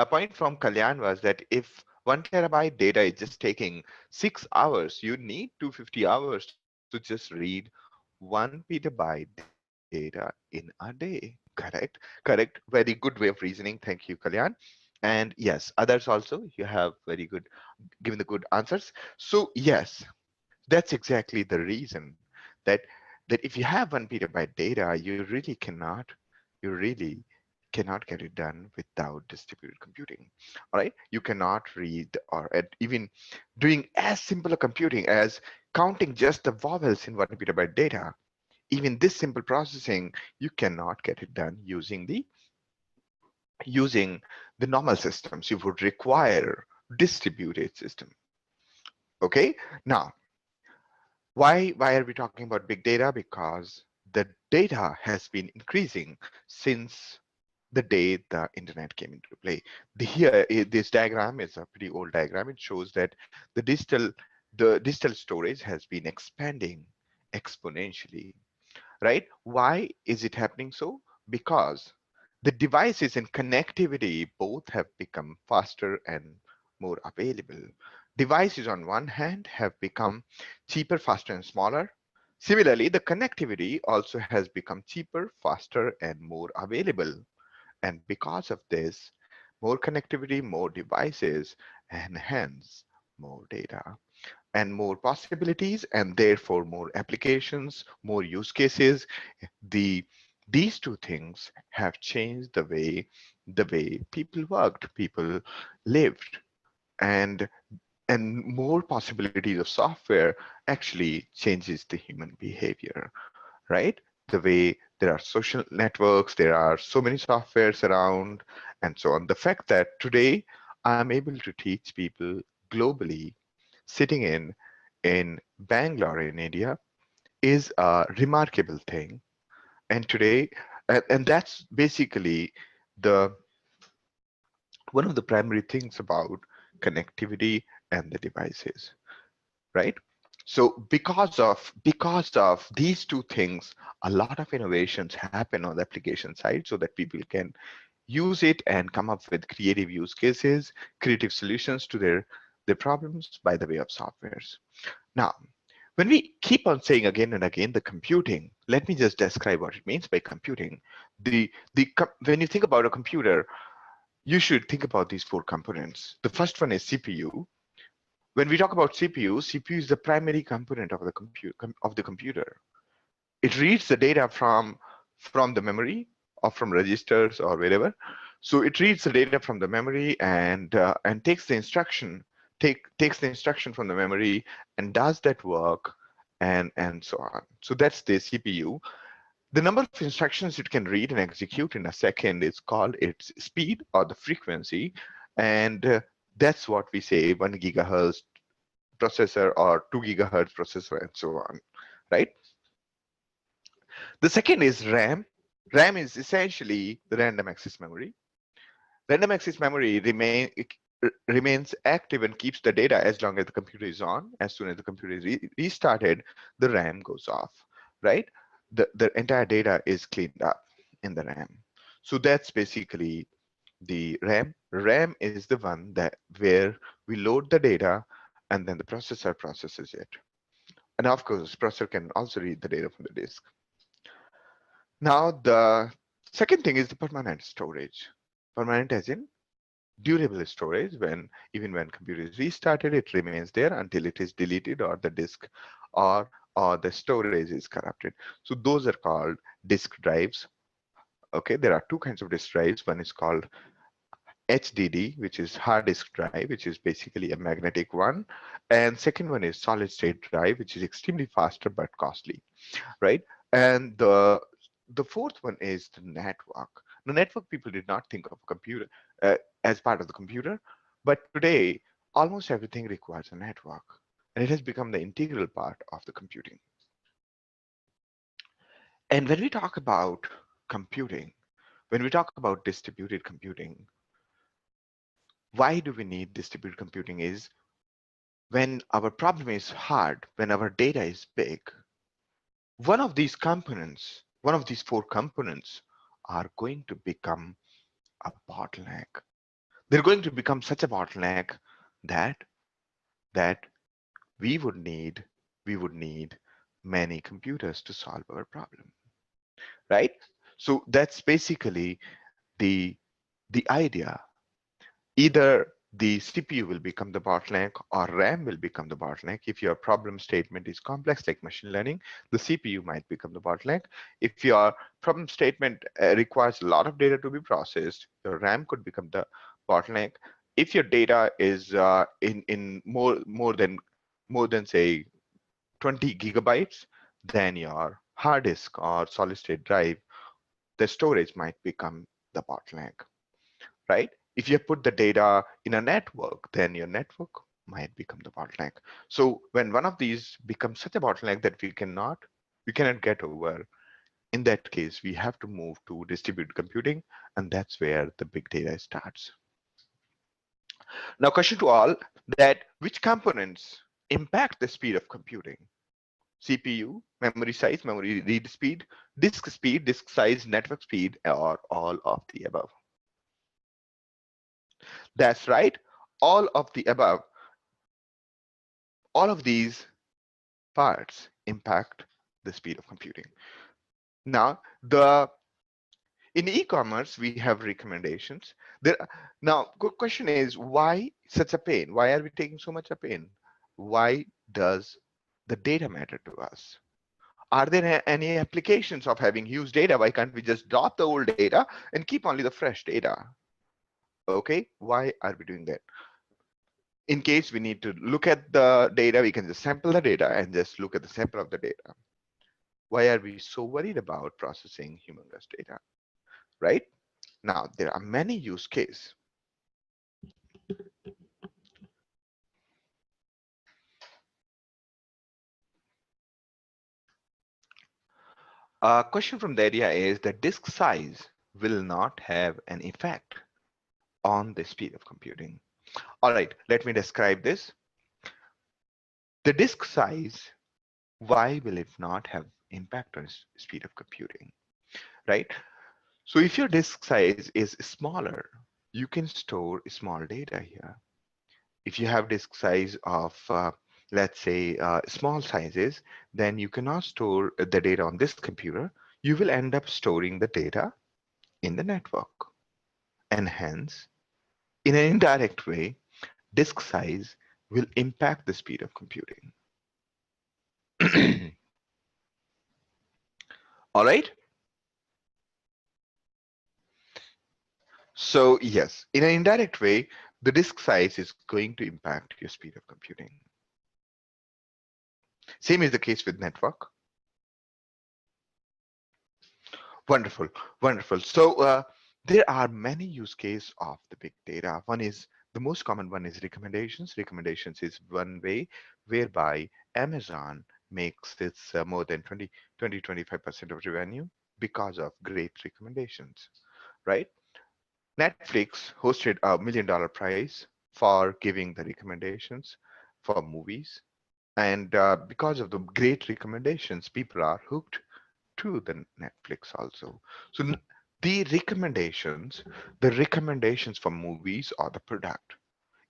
point from Kalyan was that if 1 terabyte data is just taking 6 hours, you need 250 hours to just read 1 petabyte data in a day. Correct. Very good way of reasoning. Thank you, Kalyan. And yes, others also, you have very good, given the good answers. So yes, that's exactly the reason that if you have 1 petabyte data, you really cannot you really cannot get it done without distributed computing. All right, you cannot read or even doing as simple a computing as counting just the vowels in 1 petabyte data. Even this simple processing, you cannot get it done using the normal systems. You would require distributed system. Okay, now why are we talking about big data? Because the data has been increasing since the day the internet came into play. This diagram is a pretty old diagram. It shows that the digital storage has been expanding exponentially, right? Why is it happening so? Because the devices and connectivity both have become faster and more available. Devices on one hand have become cheaper, faster, and smaller. Similarly, the connectivity also has become cheaper, faster, and more available. And because of this, more connectivity, more devices, and hence more data and more possibilities, and therefore more applications, more use cases. The these two things have changed the way people worked, people lived, and and more possibilities of software actually changes the human behavior, right? The way there are social networks, there are so many softwares around, and so on. The fact that today I'm able to teach people globally sitting in Bangalore in India is a remarkable thing. And today, and that's basically the one of the primary things about connectivity and the devices, right? So because of these two things, a lot of innovations happen on the application side so that people can use it and come up with creative use cases, creative solutions to their problems by the way of softwares. Now, when we keep on saying again and again the computing, let me just describe what it means by computing. When you think about a computer, you should think about these four components. The first one is CPU. When we talk about CPU is the primary component of the computer. It reads the data from the memory or from registers or wherever. So it reads the data from the memory and takes the instruction from the memory and does that work and so on. So that's the CPU. The number of instructions it can read and execute in a second is called its speed or the frequency, and that's what we say 1 gigahertz processor or 2 gigahertz processor and so on, right? The second is RAM. RAM is essentially the random access memory. Random access memory remains active and keeps the data as long as the computer is on. As soon as the computer is restarted, the RAM goes off, right? The entire data is cleaned up in the RAM. So that's basically the RAM. RAM is the one that where we load the data and then the processor processes it. And of course, processor can also read the data from the disk. Now, the second thing is the permanent storage. Permanent as in durable storage. Even when computer is restarted, it remains there until it is deleted or the disk or the storage is corrupted. So those are called disk drives. Okay, there are two kinds of disk drives. One is called HDD, which is hard disk drive, which is basically a magnetic one. And second one is solid state drive, which is extremely faster but costly, right? And the fourth one is the network. The network, people did not think of a computer as part of the computer, but today almost everything requires a network, and it has become the integral part of the computing. And when we talk about computing, when we talk about distributed computing, why do we need distributed computing is when our problem is hard, when our data is big, one of these components, one of these four components are going to become a bottleneck. They're going to become such a bottleneck that that we would need many computers to solve our problem, right? So that's basically the idea. Either the CPU will become the bottleneck or RAM will become the bottleneck. If your problem statement is complex like machine learning, the CPU might become the bottleneck. If your problem statement requires a lot of data to be processed, your RAM could become the bottleneck. If your data is in more than say 20 gigabytes, then your hard disk or solid state drive, the storage might become the bottleneck, right? If you put the data in a network, then your network might become the bottleneck. So when one of these becomes such a bottleneck that we cannot get over, in that case, we have to move to distributed computing, and that's where the big data starts. Now, question to all, that which components impact the speed of computing? CPU, memory size, memory read speed, disk size, network speed, or all of the above? That's right, all of the above. All of these parts impact the speed of computing. Now, in e-commerce, we have recommendations. Now, good question is, why such a pain? Why are we taking so much a pain? Why does the data matter to us? Are there any applications of having huge data? Why can't we just drop the old data and keep only the fresh data? Okay, why are we doing that? In case we need to look at the data, we can just sample the data and just look at the sample of the data. Why are we so worried about processing humongous data, right? Now, there are many use cases. A question from the area is that disk size will not have an effect on the speed of computing. All right, let me describe this. The disk size, why will it not have impact on speed of computing, right? So if your disk size is smaller, you can store small data here. If you have disk size of, let's say, small sizes, then you cannot store the data on this computer. You will end up storing the data in the network. And hence, in an indirect way, disk size will impact the speed of computing. All right. So yes, in an indirect way, the disk size is going to impact your speed of computing. Same is the case with network. Wonderful, wonderful. So there are many use cases of the big data. One is, the most common one is recommendations. Recommendations is one way whereby Amazon makes its more than 25% of revenue because of great recommendations, right? Netflix hosted $1 million prize for giving the recommendations for movies. And because of the great recommendations, people are hooked to the Netflix also. So the recommendations for movies or the product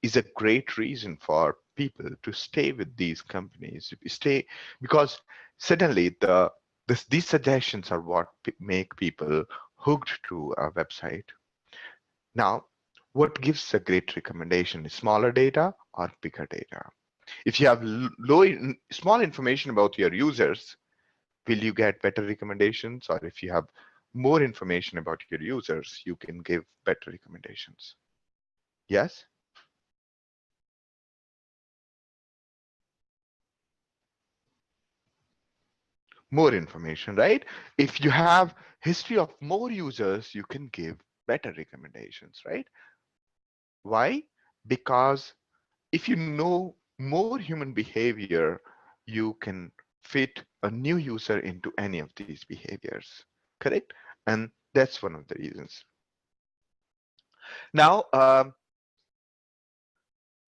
is a great reason for people to stay with these companies. Because suddenly these suggestions are what make people hooked to a website. Now, what gives a great recommendation? Smaller data or bigger data? If you have small information about your users, will you get better recommendations? Or if you have more information about your users, you can give better recommendations. Yes? More information, right? If you have history of more users, you can give better recommendations, right? Why? Because if you know more human behavior, you can fit a new user into any of these behaviors, correct? And that's one of the reasons. Now,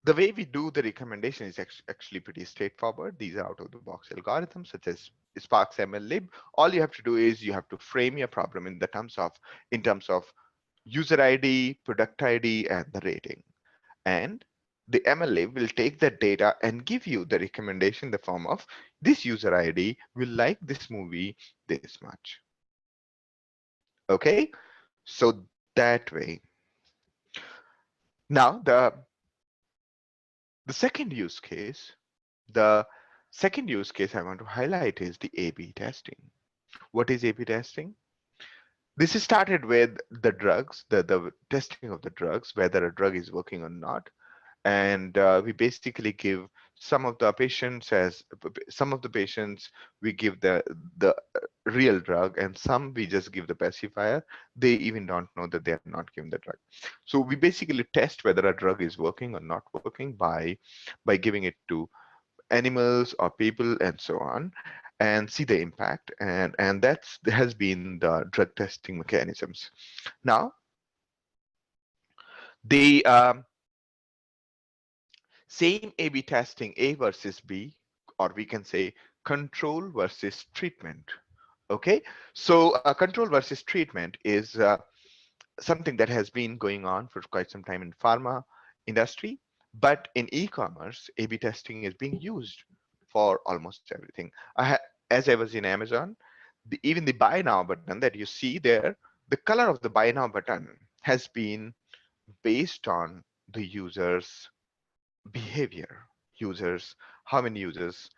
the way we do the recommendation is actually pretty straightforward. These are out-of-the-box algorithms such as Spark's MLlib. All you have to do is you have to frame your problem in terms of user ID, product ID, and the rating. And the MLlib will take that data and give you the recommendation in the form of, this user ID will like this movie this much. Okay, so that way. Now, The second use case, the second use case I want to highlight is the A/B testing. What is A/B testing? This is started with the drugs, the testing of the drugs, whether a drug is working or not. And we basically give some of the patients we give the real drug, and some we just give the pacifier. They even don't know that they are not given the drug. So we basically test whether a drug is working or not working by giving it to animals or people and so on, and see the impact. And that's has been the drug testing mechanisms. Now the same A/B testing, A versus B, or we can say control versus treatment. Okay, so control versus treatment is something that has been going on for quite some time in pharma industry, but in e-commerce, A/B testing is being used for almost everything. As I was in Amazon, even the buy now button that you see there, the color of the buy now button has been based on the user's behavior, how many users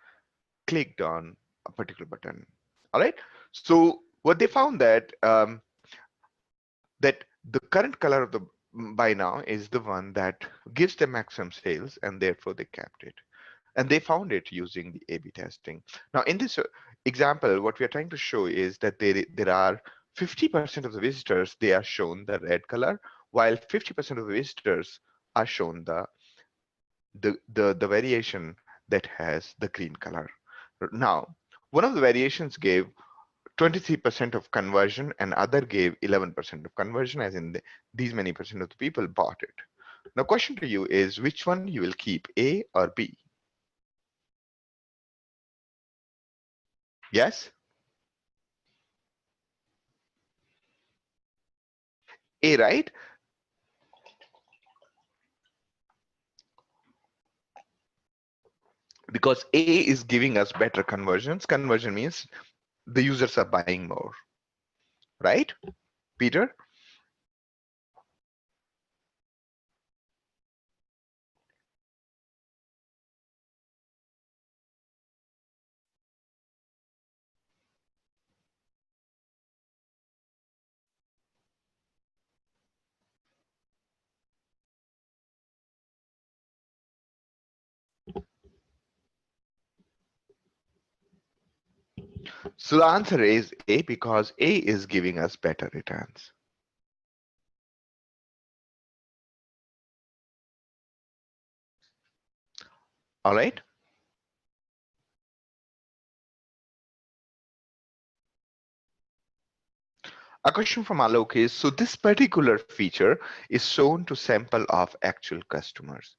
clicked on a particular button. All right. So what they found that the current color of the buy now is the one that gives them maximum sales, and therefore they kept it. And they found it using the A/B testing. Now, in this example, what we are trying to show is that there are 50% of the visitors, they are shown the red color, while 50% of the visitors are shown the variation that has the green color. Now, one of the variations gave 23% of conversion, and other gave 11% of conversion, as in these many percent of the people bought it. Now, question to you is, which one you will keep, A or B? Yes? A, right? Because A is giving us better conversions. Conversion means the users are buying more, right? Peter? So the answer is A, because A is giving us better returns. All right. A question from Alok is, so this particular feature is shown to sample of actual customers.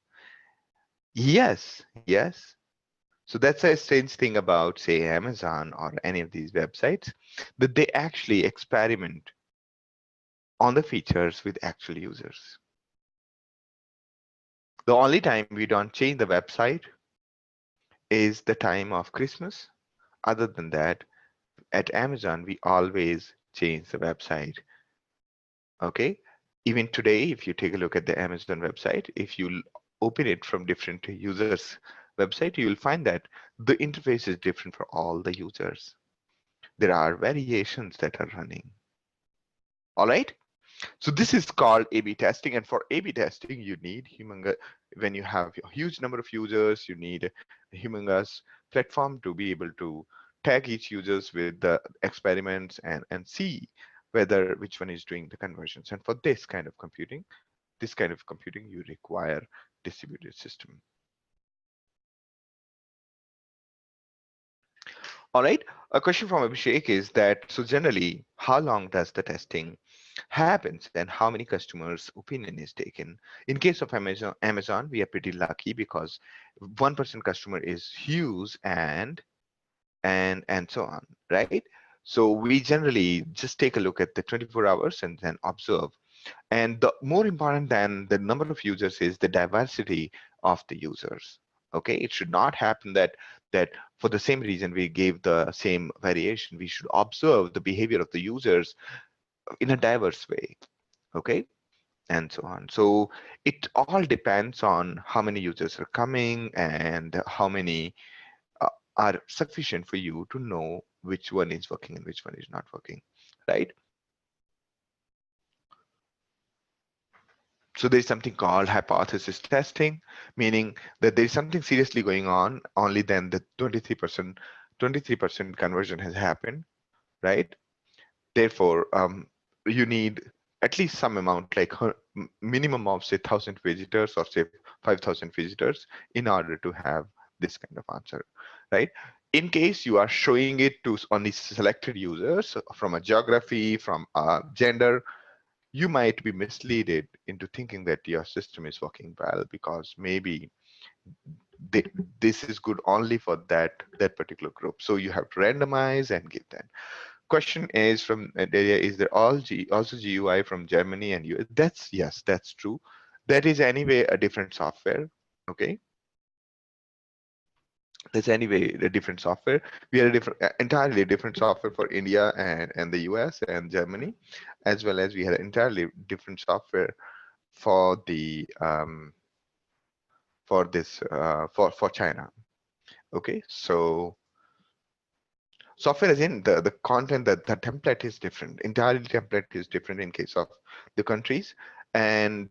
Yes, yes. So that's a strange thing about, say, Amazon or any of these websites, that they actually experiment on the features with actual users. The only time we don't change the website is the time of Christmas. Other than that, at Amazon, we always change the website. Okay. Even today, if you take a look at the Amazon website, if you open it from different users' website, you will find that the interface is different for all the users. There are variations that are running. All right. So this is called A/B testing, and for A/B testing, you need when you have a huge number of users, you need a humongous platform to be able to tag each users with the experiments and see whether which one is doing the conversions. And for this kind of computing, you require distributed system. All right. A question from Abhishek is that, so generally, how long does the testing happens and how many customers' opinion is taken? In case of Amazon, we are pretty lucky because 1% customer is huge and so on, right? So we generally just take a look at the 24 hours and then observe. And the more important than the number of users is the diversity of the users. Okay, it should not happen that for the same reason we gave the same variation. We should observe the behavior of the users in a diverse way. Okay, and so on. So it all depends on how many users are coming and how many are sufficient for you to know which one is working and which one is not working, right? So there's something called hypothesis testing, meaning that there's something seriously going on, only then the 23% conversion has happened, right? Therefore, you need at least some amount, like minimum of say 1,000 visitors or say 5,000 visitors in order to have this kind of answer, right? In case you are showing it to only selected users from a geography, from a gender, you might be misled into thinking that your system is working well because maybe they, this is good only for that particular group. So you have to randomize and give that. Question is from Delia, is there also GUI from Germany and US? That's yes, that's true. That is anyway a different software. Okay. There's anyway a different software. We had a different, entirely different software for India and the US and Germany, as well as we had entirely different software for the for this for China. Okay, so software is in the content, that the template is different. Entirely template is different in case of the countries, and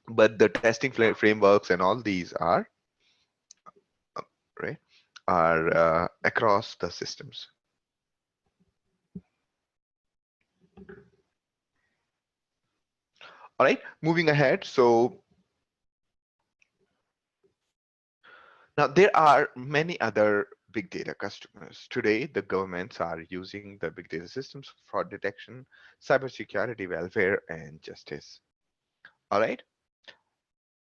but the testing frameworks and all these are right are across the systems. All right, moving ahead. So now there are many other big data customers. Today, the governments are using the big data systems for fraud detection, cybersecurity, welfare, and justice. All right.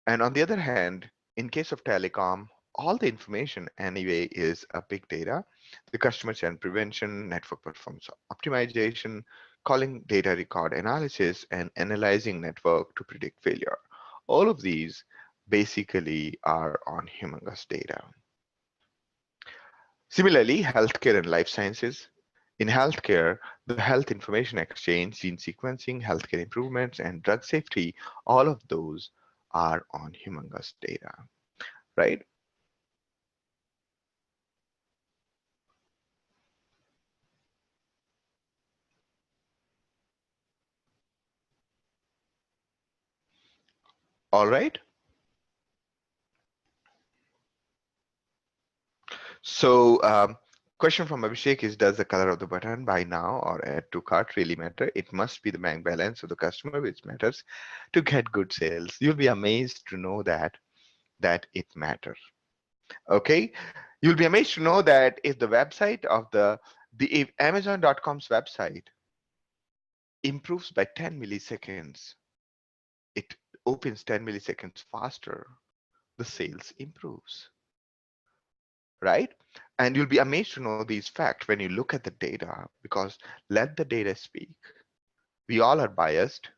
And on the other hand, in case of telecom, all the information anyway is a big data. The customer churn prevention, network performance optimization, calling data record analysis, and analyzing network to predict failure. All of these basically are on humongous data. Similarly, healthcare and life sciences. In healthcare, the health information exchange, gene sequencing, healthcare improvements, and drug safety, all of those are on humongous data, right? All right. So question from Abhishek is, does the color of the button buy now or add to cart really matter? It must be the bank balance of the customer which matters to get good sales. You'll be amazed to know that it matters. Okay. You'll be amazed to know that if the website of if Amazon.com's website improves by 10 milliseconds, it opens 10 milliseconds faster, the sales improves, right? And you'll be amazed to know these facts when you look at the data, because let the data speak. We all are biased.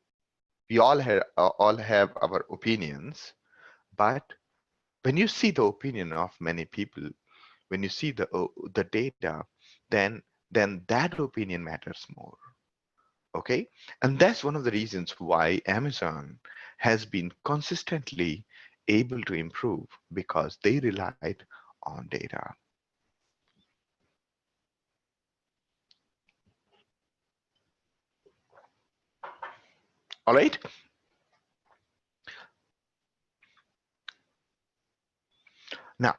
We all have our opinions, but when you see the opinion of many people, when you see the data, then that opinion matters more. Okay, and that's one of the reasons why Amazon has been consistently able to improve, because they relied on data. All right. Now,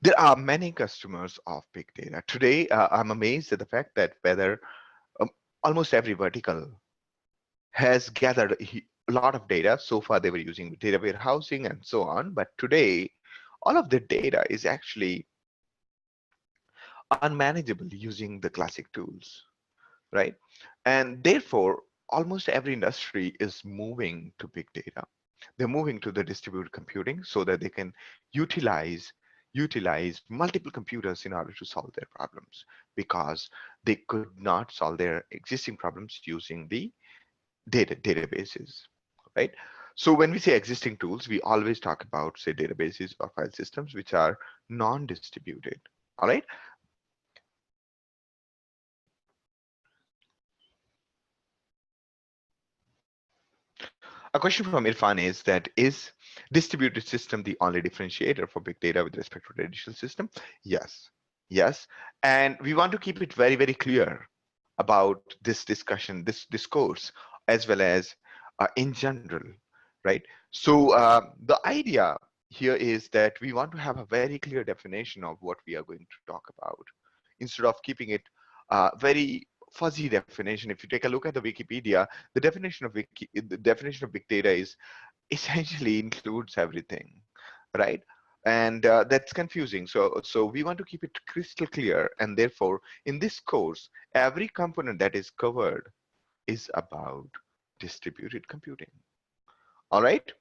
there are many customers of big data. Today, I'm amazed at the fact that whether almost every vertical has gathered a lot of data. So far, they were using data warehousing and so on. But today, all of the data is actually unmanageable using the classic tools, right? And therefore, almost every industry is moving to big data. They're moving to the distributed computing so that they can utilize multiple computers in order to solve their problems, because they could not solve their existing problems using the databases, right? So when we say existing tools, we always talk about, say, databases or file systems which are non-distributed. All right. A question from Irfan is distributed system the only differentiator for big data with respect to traditional system? Yes, yes. And we want to keep it very, very clear about this discussion, this discourse, as well as in general, right? So the idea here is that we want to have a very clear definition of what we are going to talk about instead of keeping it very fuzzy definition. If you take a look at the Wikipedia, the definition of big data is essentially includes everything, right? And that's confusing. So we want to keep it crystal clear, and therefore, in this course, every component that is covered is about distributed computing. All right,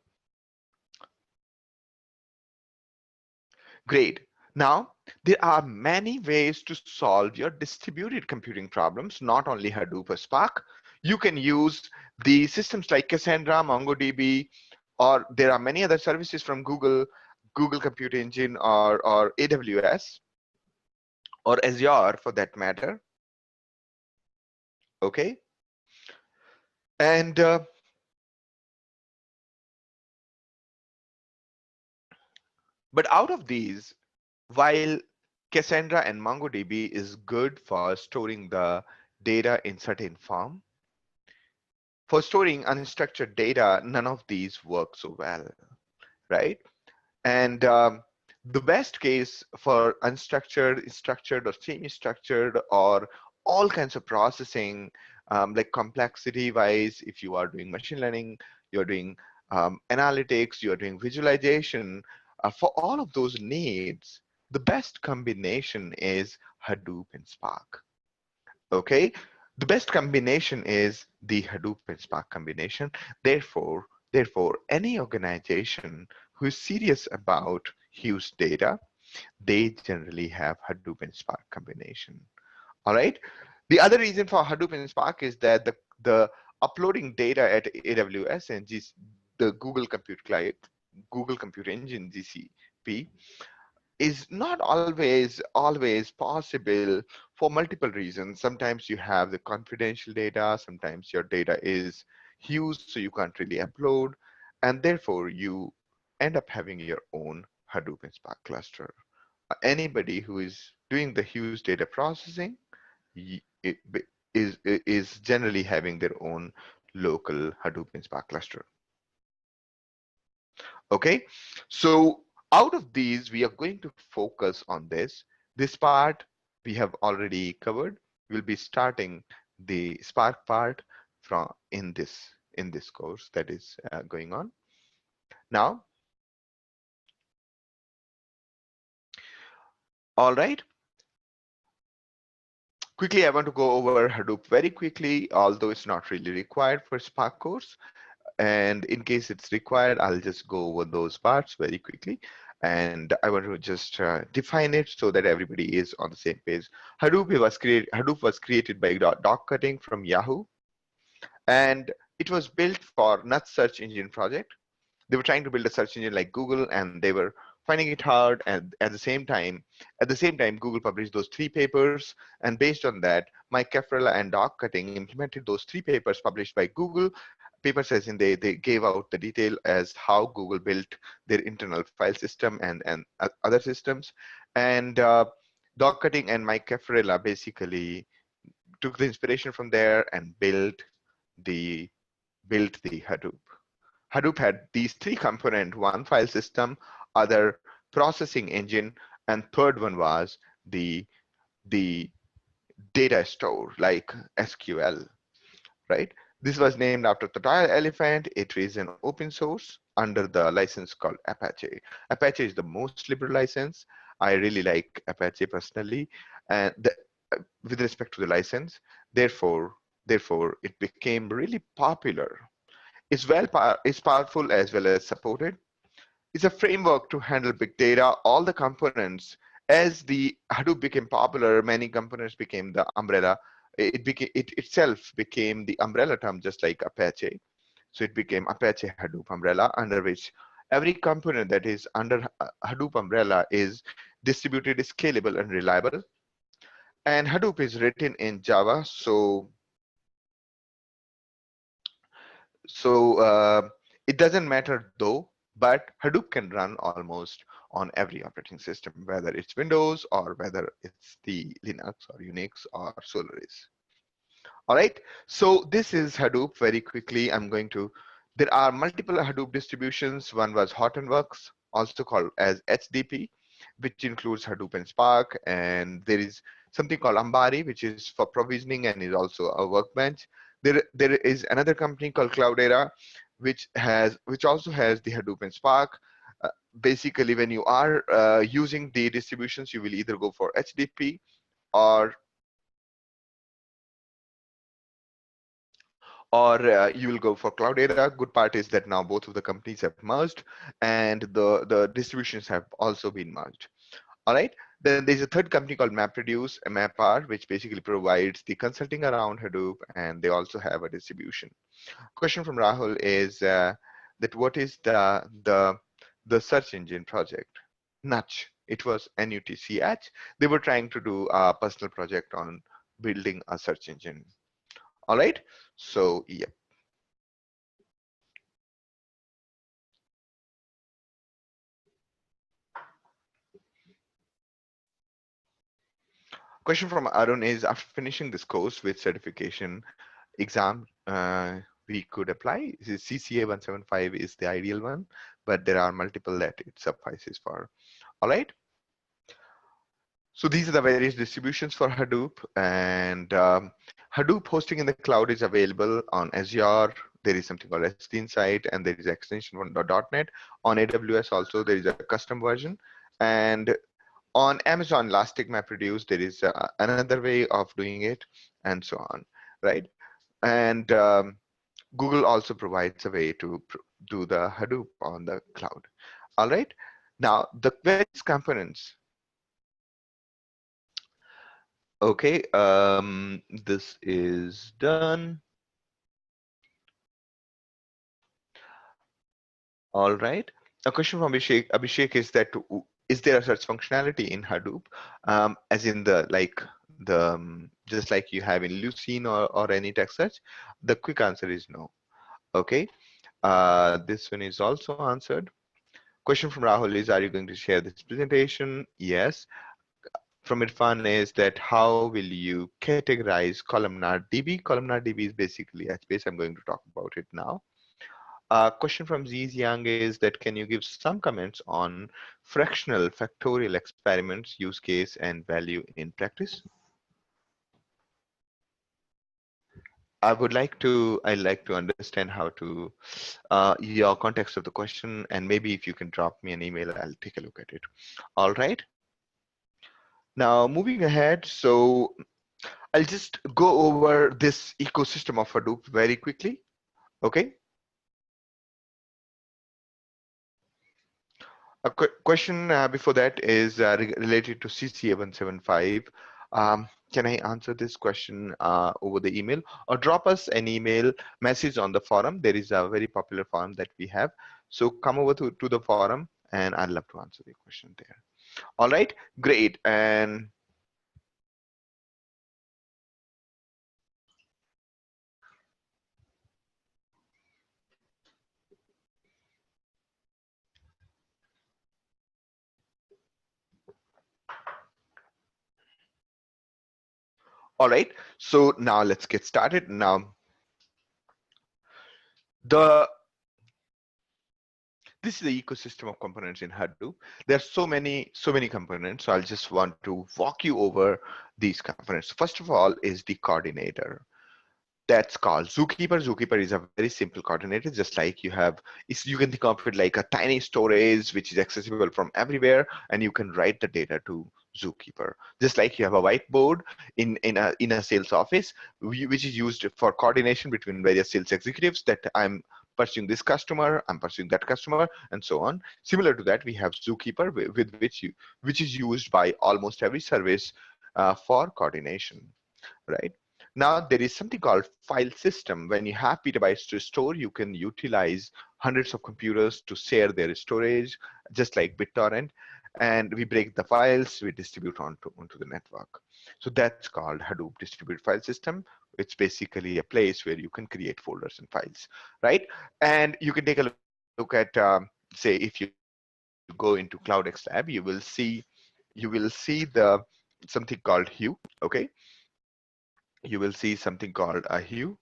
great. Now, there are many ways to solve your distributed computing problems, not only Hadoop or Spark. You can use the systems like Cassandra, MongoDB, or there are many other services from Google, Google Compute Engine, or AWS, or Azure for that matter. Okay. And but out of these, while Cassandra and MongoDB is good for storing the data in certain form, for storing unstructured data, none of these work so well, right? And the best case for unstructured, structured, or semi-structured, or all kinds of processing, like complexity-wise, if you are doing machine learning, you're doing analytics, you're doing visualization, for all of those needs, the best combination is Hadoop and Spark. Okay, the best combination is the Hadoop and Spark combination. Therefore, any organization who is serious about huge data, they generally have Hadoop and Spark combination. All right. The other reason for Hadoop and Spark is that the uploading data at AWS and the Google Compute Client, Google Compute Engine (GCP) is not always possible for multiple reasons. Sometimes you have the confidential data, sometimes your data is huge, so you can't really upload, and therefore you end up having your own Hadoop and Spark cluster. Anybody who is doing the huge data processing is generally having their own local Hadoop and Spark cluster. Okay, so out of these, we are going to focus on this. This part we have already covered. We'll be starting the Spark part from in this course that is going on now. All right. Quickly, I want to go over Hadoop very quickly, although it's not really required for Spark course. And in case it's required, I'll just go over those parts very quickly. And I want to just define it so that everybody is on the same page. Hadoop was created by doc cutting from Yahoo, and it was built for Nuts search engine project. They were trying to build a search engine like Google, and they were finding it hard. And at the same time, Google published those 3 papers, and based on that, Mike Cafarella and Doc Cutting implemented those 3 papers published by Google. Papers as in they gave out the detail as how Google built their internal file system and other systems. And Doc Cutting and Mike Cafarella basically took the inspiration from there and built the Hadoop. Hadoop had these 3 components: one file system, other processing engine, and third one was the data store like SQL, right? This was named after the tile elephant. It is an open source under the license called Apache. Apache is the most liberal license. I really like Apache personally, and with respect to the license, therefore it became really popular. It's powerful as well as supported. It's a framework to handle big data, all the components. As the Hadoop became popular, many components became the umbrella. It itself became the umbrella term, just like Apache. So it became Apache Hadoop umbrella, under which every component that is under Hadoop umbrella is distributed, scalable, and reliable. And Hadoop is written in Java, so It doesn't matter though, but Hadoop can run almost on every operating system, whether it's Windows or whether it's the Linux or Unix or Solaris. All right, so this is Hadoop. Very quickly, there are multiple Hadoop distributions. One was Hortonworks, also called as HDP, which includes Hadoop and Spark. And there is something called Ambari, which is for provisioning and is also a workbench. There is another company called Cloudera, which also has the Hadoop and Spark. Basically, when you are using the distributions, you will either go for HDP or you will go for Cloudera. Good part is that now both of the companies have merged, and the distributions have also been merged. All right. Then there's a third company called Mapreduce, MapR, which basically provides the consulting around Hadoop, and they also have a distribution. Question from Rahul is that what is the search engine project? Nutch. It was NUTCH. They were trying to do a personal project on building a search engine. All right. So yeah. Question from Arun is, after finishing this course with certification exam, we could apply. CCA 175 is the ideal one, but there are multiple that it suffices for. All right. So these are the various distributions for Hadoop, and Hadoop hosting in the cloud is available on Azure. There is something called SD Insight, and there is extension from .NET. On AWS also, there is a custom version. And on Amazon Elastic MapReduce, there is another way of doing it, and so on, right? And Google also provides a way to do the Hadoop on the cloud. All right. Now, the various components. Okay, this is done. All right. A question from Abhishek. Abhishek is that, is there a search functionality in Hadoop, as in just like you have in Lucene or any text search? The quick answer is no. Okay. This one is also answered. Question from Rahul is, are you going to share this presentation? Yes. From Irfan is that, how will you categorize columnar DB? Columnar DB is basically HBase. I'm going to talk about it now. Question from Ziz Young is that, can you give some comments on fractional factorial experiments, use case, and value in practice? I'd like to understand how to your context of the question, and maybe if you can drop me an email, I'll take a look at it. All right. Now moving ahead, so I'll just go over this ecosystem of Hadoop very quickly. Okay. A question before that is related to CCA 175. Can I answer this question over the email, or drop us an email message on the forum? There is a very popular forum that we have. So come over to the forum, and I'd love to answer the question there. All right, great. And all right, so now let's get started. Now, this is the ecosystem of components in Hadoop. There are so many components. So I'll just want to walk you over these components. First of all is the coordinator. That's called Zookeeper. Zookeeper is a very simple coordinator, just like you can think of it like a tiny storage which is accessible from everywhere, and you can write the data to Zookeeper. Just like you have a whiteboard in a sales office, which is used for coordination between various sales executives, that I'm pursuing this customer, I'm pursuing that customer, and so on. Similar to that, we have Zookeeper, which is used by almost every service for coordination, right? Now there is something called file system. When you have petabytes to store, you can utilize hundreds of computers to share their storage, just like BitTorrent. And we break the files, we distribute onto the network. So that's called Hadoop distributed file system. It's basically a place where you can create folders and files, right? And you can take a look at, say, if you go into CloudX Lab, you will see the something called Hue, okay? You will see something called a Hue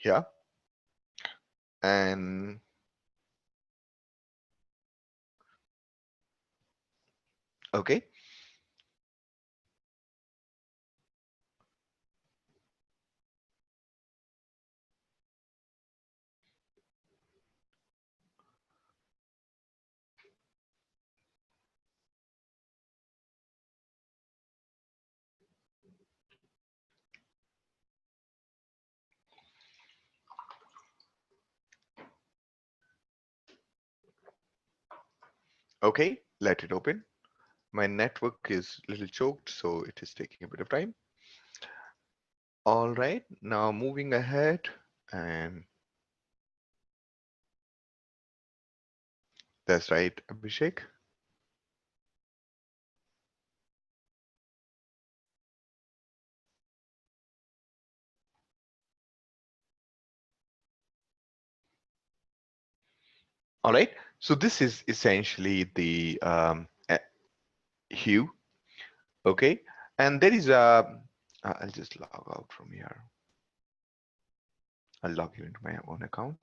here, and okay. Okay, let it open. My network is a little choked, so it is taking a bit of time. All right, now moving ahead, and that's right, Abhishek. All right, so this is essentially the Hue, okay? And there is a, I'll just log out from here. I'll log you into my own account.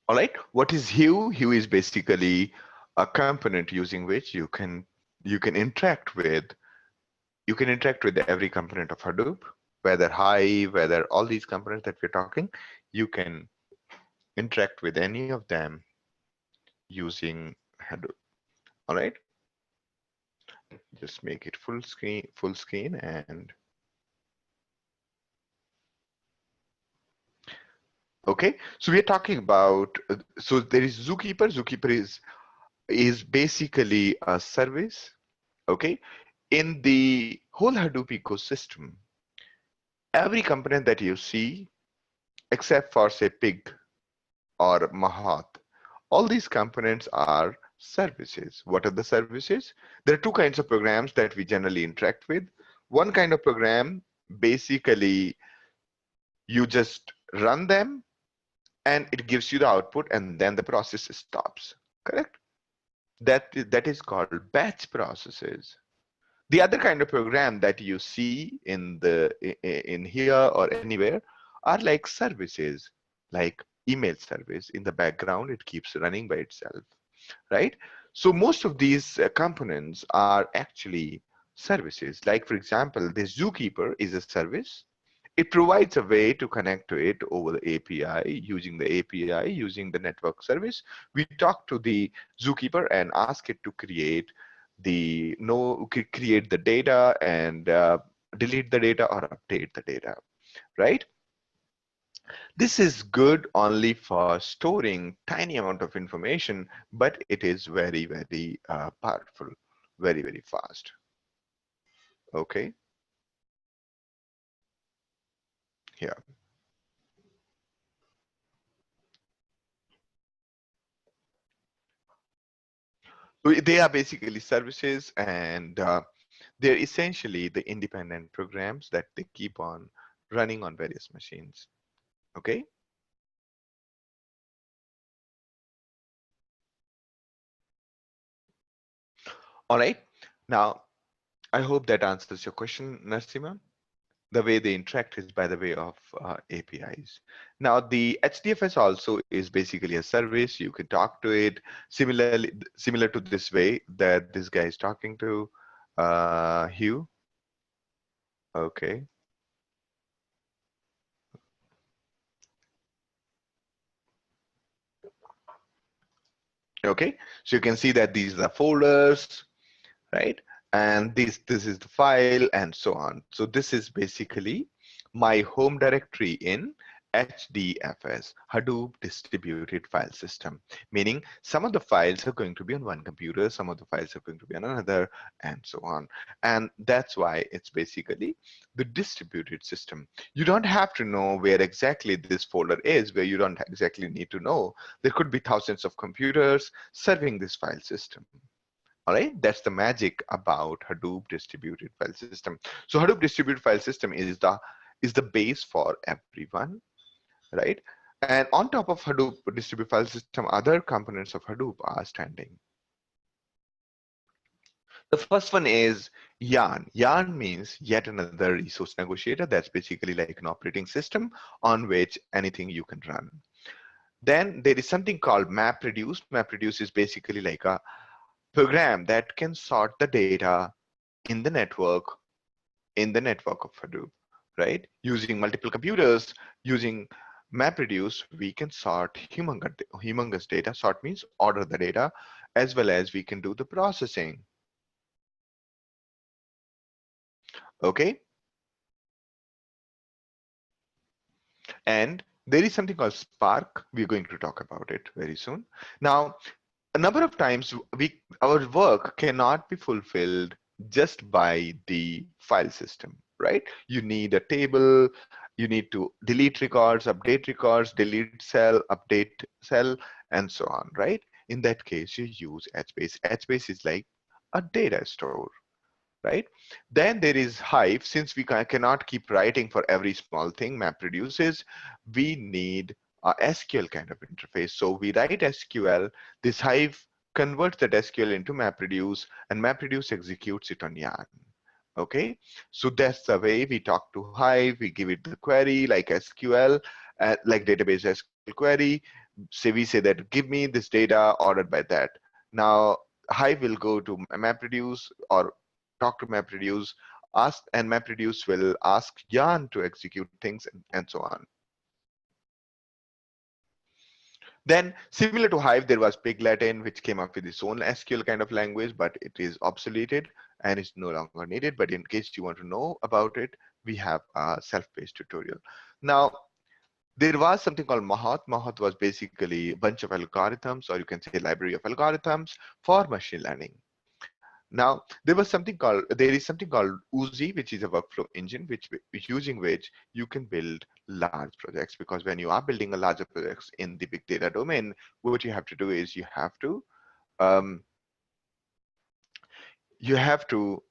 All right, what is Hue? Hue is basically a component using which you can interact with every component of Hadoop, whether Hive, whether all these components that we're talking, you can interact with any of them using Hadoop. All right, just make it full screen, and okay. So we're talking about, so there is Zookeeper. Zookeeper is basically a service, okay? In the whole Hadoop ecosystem, every component that you see, except for say Pig or Mahat, all these components are services. What are the services? There are two kinds of programs that we generally interact with. One kind of program, basically, you just run them and it gives you the output, and then the process stops, correct? That is called batch processes. The other kind of program that you see in here or anywhere are like services, like email service in the background. It keeps running by itself, right? So most of these components are actually services. Like for example, the Zookeeper is a service. It provides a way to connect to it over the API, using the network service. We talk to the Zookeeper and ask it to create create the data and delete the data or update the data, right? This is good only for storing tiny amount of information, but it is very, very powerful, very, very fast. Okay, here. So they are basically services, and they're essentially the independent programs that they keep on running on various machines. Okay. All right. Now, I hope that answers your question, Narsima. The way they interact is by the way of APIs. Now, the HDFS also is basically a service. You can talk to it similar to this way that this guy is talking to Hugh. Okay. Okay, so you can see that these are the folders, right? And this is the file and so on. So this is basically my home directory in HDFS, Hadoop Distributed File System, meaning some of the files are going to be on one computer, some of the files are going to be on another, and so on. And that's why it's basically the distributed system. You don't have to know where exactly this folder is, where you don't exactly need to know. There could be thousands of computers serving this file system. All right, that's the magic about Hadoop distributed file system. So Hadoop distributed file system is the base for everyone, right? And on top of Hadoop distributed file system, other components of Hadoop are standing. The first one is Yarn. Yarn means yet another resource negotiator. That's basically like an operating system on which anything you can run. Then there is something called Mapreduce. Mapreduce is basically like a program that can sort the data in the network of Hadoop, right? Using multiple computers, using MapReduce, we can sort humongous data. Sort means order the data, as well as we can do the processing. Okay. And there is something called Spark. We're going to talk about it very soon. Now, a number of times our work cannot be fulfilled just by the file system, right? You need a table, you need to delete records, delete cell, update cell, and so on, right? In that case, you use HBase. HBase is like a data store, right? Then there is Hive. Since we cannot keep writing for every small thing MapReduces, we need a SQL kind of interface. So we write SQL, this Hive converts that SQL into MapReduce, and MapReduce executes it on Yarn. Okay, so that's the way we talk to Hive. We give it the query like SQL, like database SQL query. So we say that give me this data ordered by that. Now Hive will go to MapReduce or talk to MapReduce, ask, and MapReduce will ask Yarn to execute things, and so on. Then, similar to Hive, there was Pig Latin, which came up with its own SQL kind of language, but it is obsoleted and is no longer needed. But in case you want to know about it, we have a self-paced tutorial. Now, there was something called Mahat. Mahat was basically a bunch of algorithms, or you can say library of algorithms for machine learning. Now, there is something called Uzi, which is a workflow engine, using which you can build large projects. Because when you are building a larger projects in the big data domain, what you have to do is um, you have to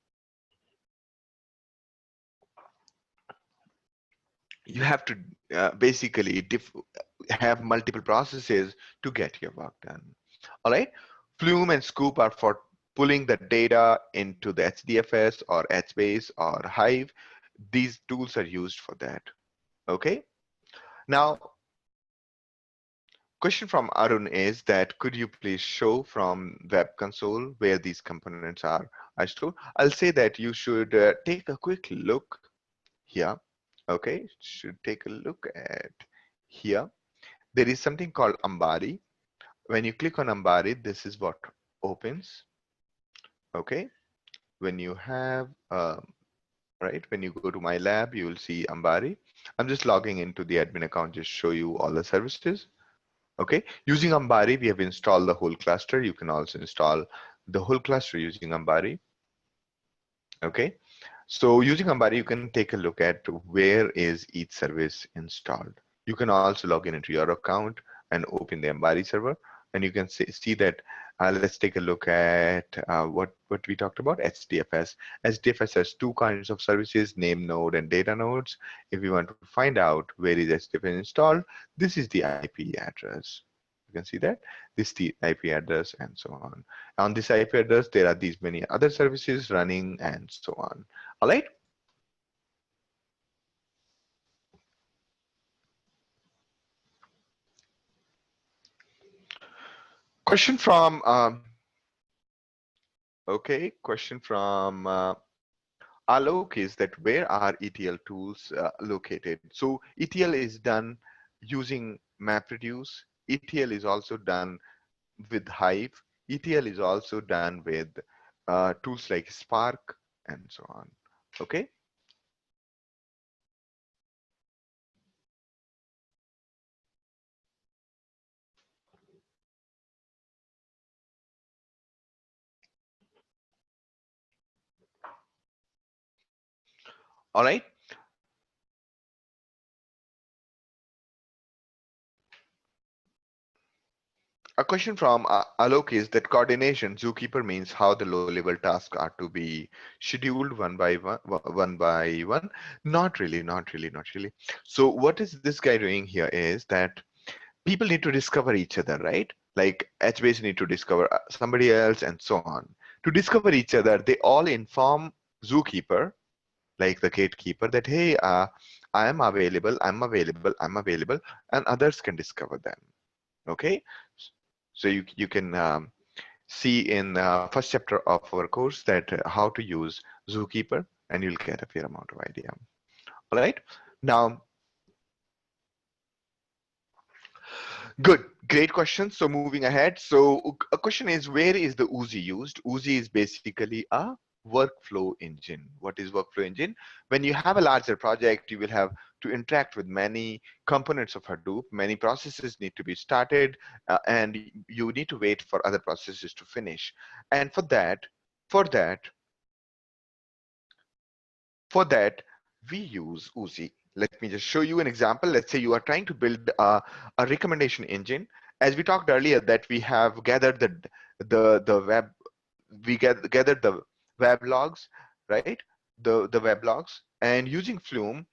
basically have multiple processes to get your work done. All right, Flume and Scoop are for pulling the data into the HDFS or HBase or Hive. These tools are used for that. Okay, now question from Arun is that could you please show from web console where these components are stored? I'll say that you should take a quick look here. Okay, should take a look at here. There is something called Ambari. When you click on Ambari, this is what opens. Okay, when you have right, when you go to my lab, you will see Ambari. I'm just logging into the admin account, just show you all the services. Okay, using Ambari, we have installed the whole cluster. You can also install the whole cluster using Ambari. Okay, so using Ambari, you can take a look at where is each service installed. You can also log in into your account and open the Ambari server, and you can see that. Let's take a look at what we talked about, HDFS. HDFS has two kinds of services, name node and data nodes. If you want to find out where is HDFS installed, this is the IP address. You can see that this is the IP address and so on. On this IP address, there are these many other services running and so on. All right. Question from question from Alok is that where are ETL tools located? So ETL is done using MapReduce. ETL is also done with Hive. ETL is also done with tools like Spark and so on. Okay. All right. A question from Alok is that coordination Zookeeper means how the low-level tasks are to be scheduled one by one, one by one. Not really, not really, not really. So what is this guy doing here is that people need to discover each other, right? Like HBase need to discover somebody else and so on. To discover each other, they all inform Zookeeper, like the gatekeeper, that hey, I am available, I'm available, I'm available, and others can discover them. Okay, so you can see in first chapter of our course that how to use Zookeeper, and you'll get a fair amount of idea. All right, now good, great question. So moving ahead, so a question is, where is the Uzi used? Uzi is basically a workflow engine. What is workflow engine? When you have a larger project, you will have to interact with many components of Hadoop. Many processes need to be started, and you need to wait for other processes to finish. And for that, for that, we use Uzi. Let me just show you an example. Let's say you are trying to build a recommendation engine. As we talked earlier, that we have gathered the web, gathered the web logs, right? The web logs, and using Flume,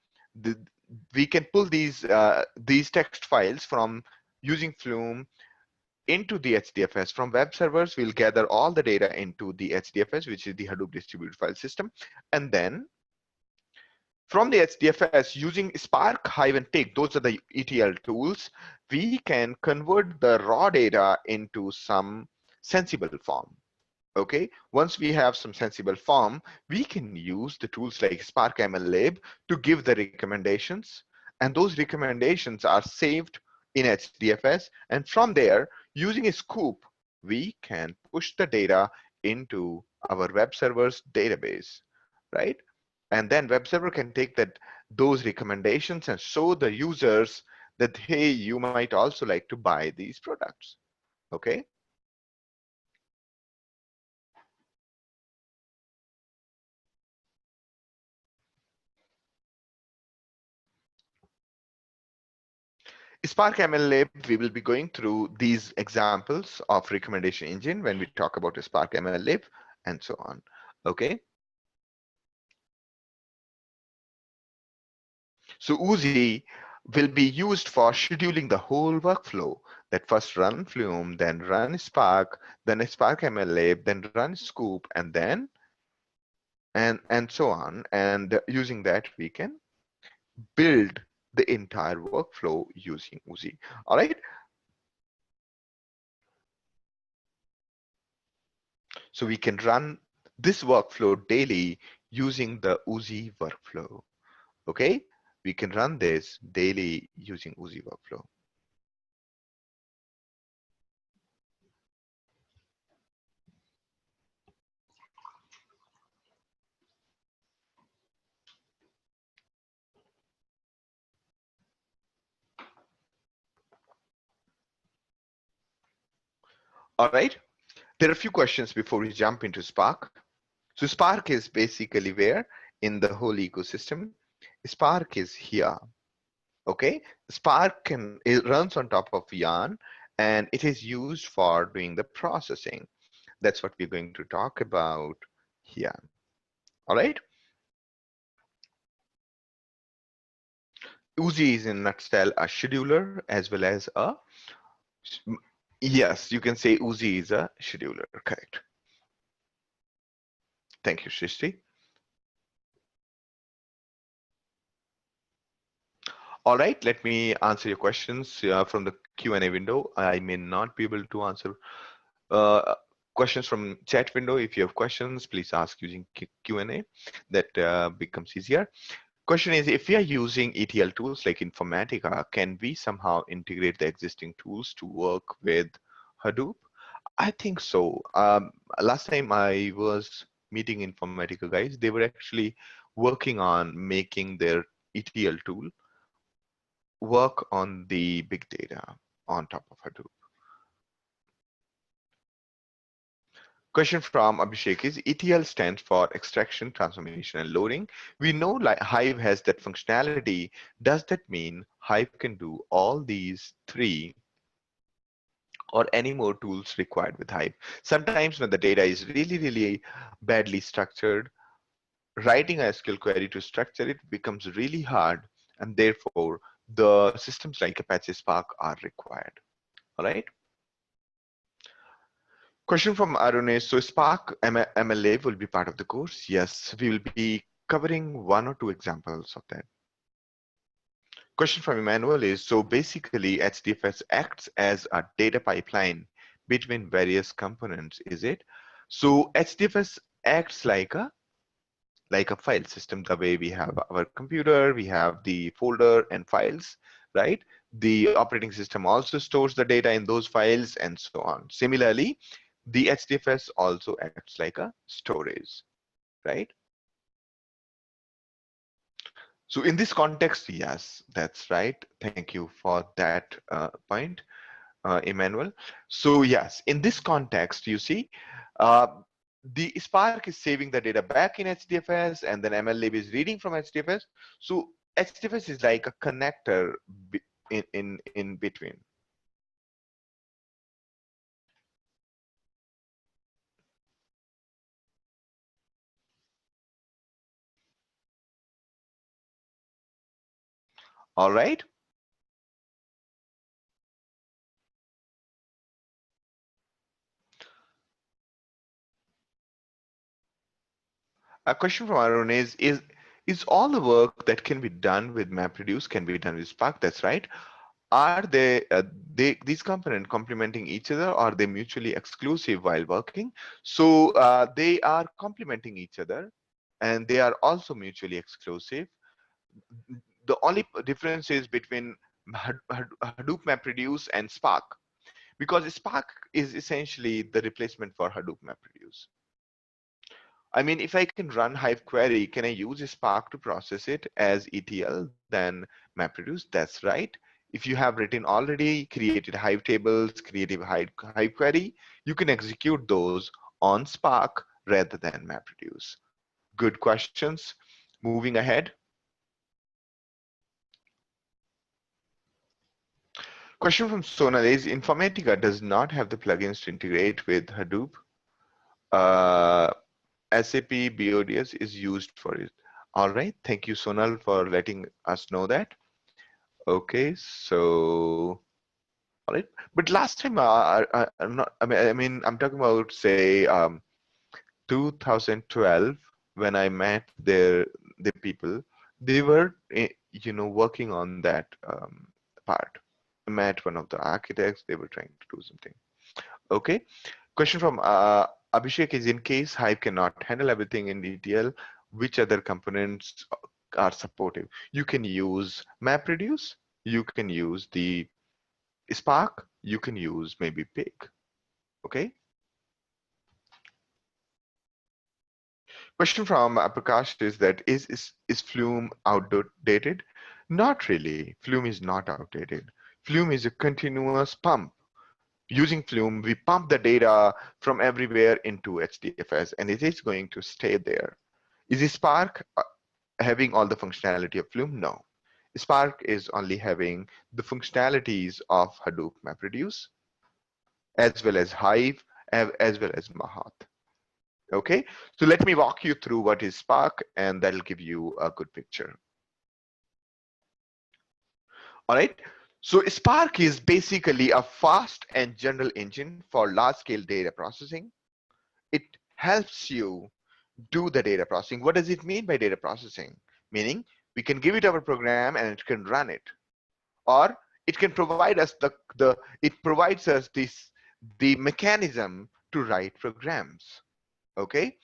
we can pull these text files from using Flume into the HDFS. From web servers, we'll gather all the data into the HDFS, which is the Hadoop distributed file system, and then from the HDFS, using Spark, Hive, and Tick, those are the ETL tools, we can convert the raw data into some sensible form. Okay, once we have some sensible form, we can use the tools like Spark MLlib to give the recommendations, and those recommendations are saved in HDFS, and from there, using a scoop, we can push the data into our web server's database, right? And then web server can take those recommendations and show the users that, hey, you might also like to buy these products. Okay. Spark MLlib, we will be going through these examples of recommendation engine when we talk about Spark MLlib and so on. Okay. So Uzi will be used for scheduling the whole workflow, that first run Flume, then run Spark, then Spark MLlib, then run Scoop, and then and so on. And using that, we can build the entire workflow using Uzi. All right. So we can run this workflow daily using the Uzi workflow. Okay. We can run this daily using Uzi workflow. All right. There are a few questions before we jump into Spark. So Spark is basically where in the whole ecosystem. Spark is here. Okay. Spark it runs on top of Yarn, and it is used for doing the processing. That's what we're going to talk about here. All right. Uzi is in a nutshell a scheduler as well as a, yes, you can say Uzi is a scheduler, correct. Thank you, Shrishti. All right, let me answer your questions from the Q&A window. I may not be able to answer questions from chat window. If you have questions, please ask using Q&A. That becomes easier. Question is, if we are using ETL tools like Informatica, can we somehow integrate the existing tools to work with Hadoop? I think so. Last time I was meeting Informatica guys, they were actually working on making their ETL tool work on the big data on top of Hadoop. Question from Abhishek is ETL stands for extraction, transformation, and loading. We know like Hive has that functionality. Does that mean Hive can do all these three or any more tools required with Hive? Sometimes when the data is really badly structured, writing a SQL query to structure it becomes really hard, and therefore the systems like Apache Spark are required. All right. Question from Arun is, so Spark MLA will be part of the course? Yes, we will be covering one or two examples of that. Question from Emmanuel is, so basically HDFS acts as a data pipeline between various components, is it? So HDFS acts like a file system, the way we have our computer, we have the folder and files, right? The operating system also stores the data in those files and so on. Similarly, the HDFS also acts like a storage, right? So in this context, yes, that's right. Thank you for that point, Emmanuel. So yes, in this context, you see, uh, the Spark is saving the data back in HDFS, and then MLlib is reading from HDFS. So HDFS is like a connector in between. All right. A question from Arun is all the work that can be done with MapReduce can be done with Spark? That's right. Are these components complementing each other, or are they mutually exclusive while working? So they are complementing each other, and they are also mutually exclusive. The only difference is between Hadoop MapReduce and Spark, because Spark is essentially the replacement for Hadoop MapReduce. I mean, if I can run Hive query, can I use Spark to process it as ETL, then MapReduce? That's right. If you have written already, created Hive tables, created Hive query, you can execute those on Spark rather than MapReduce. Good questions. Moving ahead. Question from Sonal is, Informatica does not have the plugins to integrate with Hadoop. SAP BODS is used for it. All right. Thank you, Sonal, for letting us know that. Okay, so all right. But last time, I'm not. I'm talking about say 2012 when I met the people. They were, working on that part. I met one of the architects. They were trying to do something. Okay. Question from Abhishek is, in case Hive cannot handle everything in ETL, which other components are supportive? You can use MapReduce, you can use the Spark, you can use maybe Pig. Okay. Question from Prakash is that is Flume outdated? Not really. Flume is not outdated. Flume is a continuous pump. Using Flume, we pump the data from everywhere into HDFS, and it is going to stay there. Is Spark having all the functionality of Flume? No. Spark is only having the functionalities of Hadoop MapReduce, as well as Hive, as well as Mahat. Okay, so let me walk you through what is Spark, and that'll give you a good picture. All right, so Spark is basically a fast and general engine for large-scale data processing. It helps you do the data processing. What does it mean by data processing? Meaning we can give it our program and it can run it, or it can provide us it provides us the mechanism to write programs. Okay.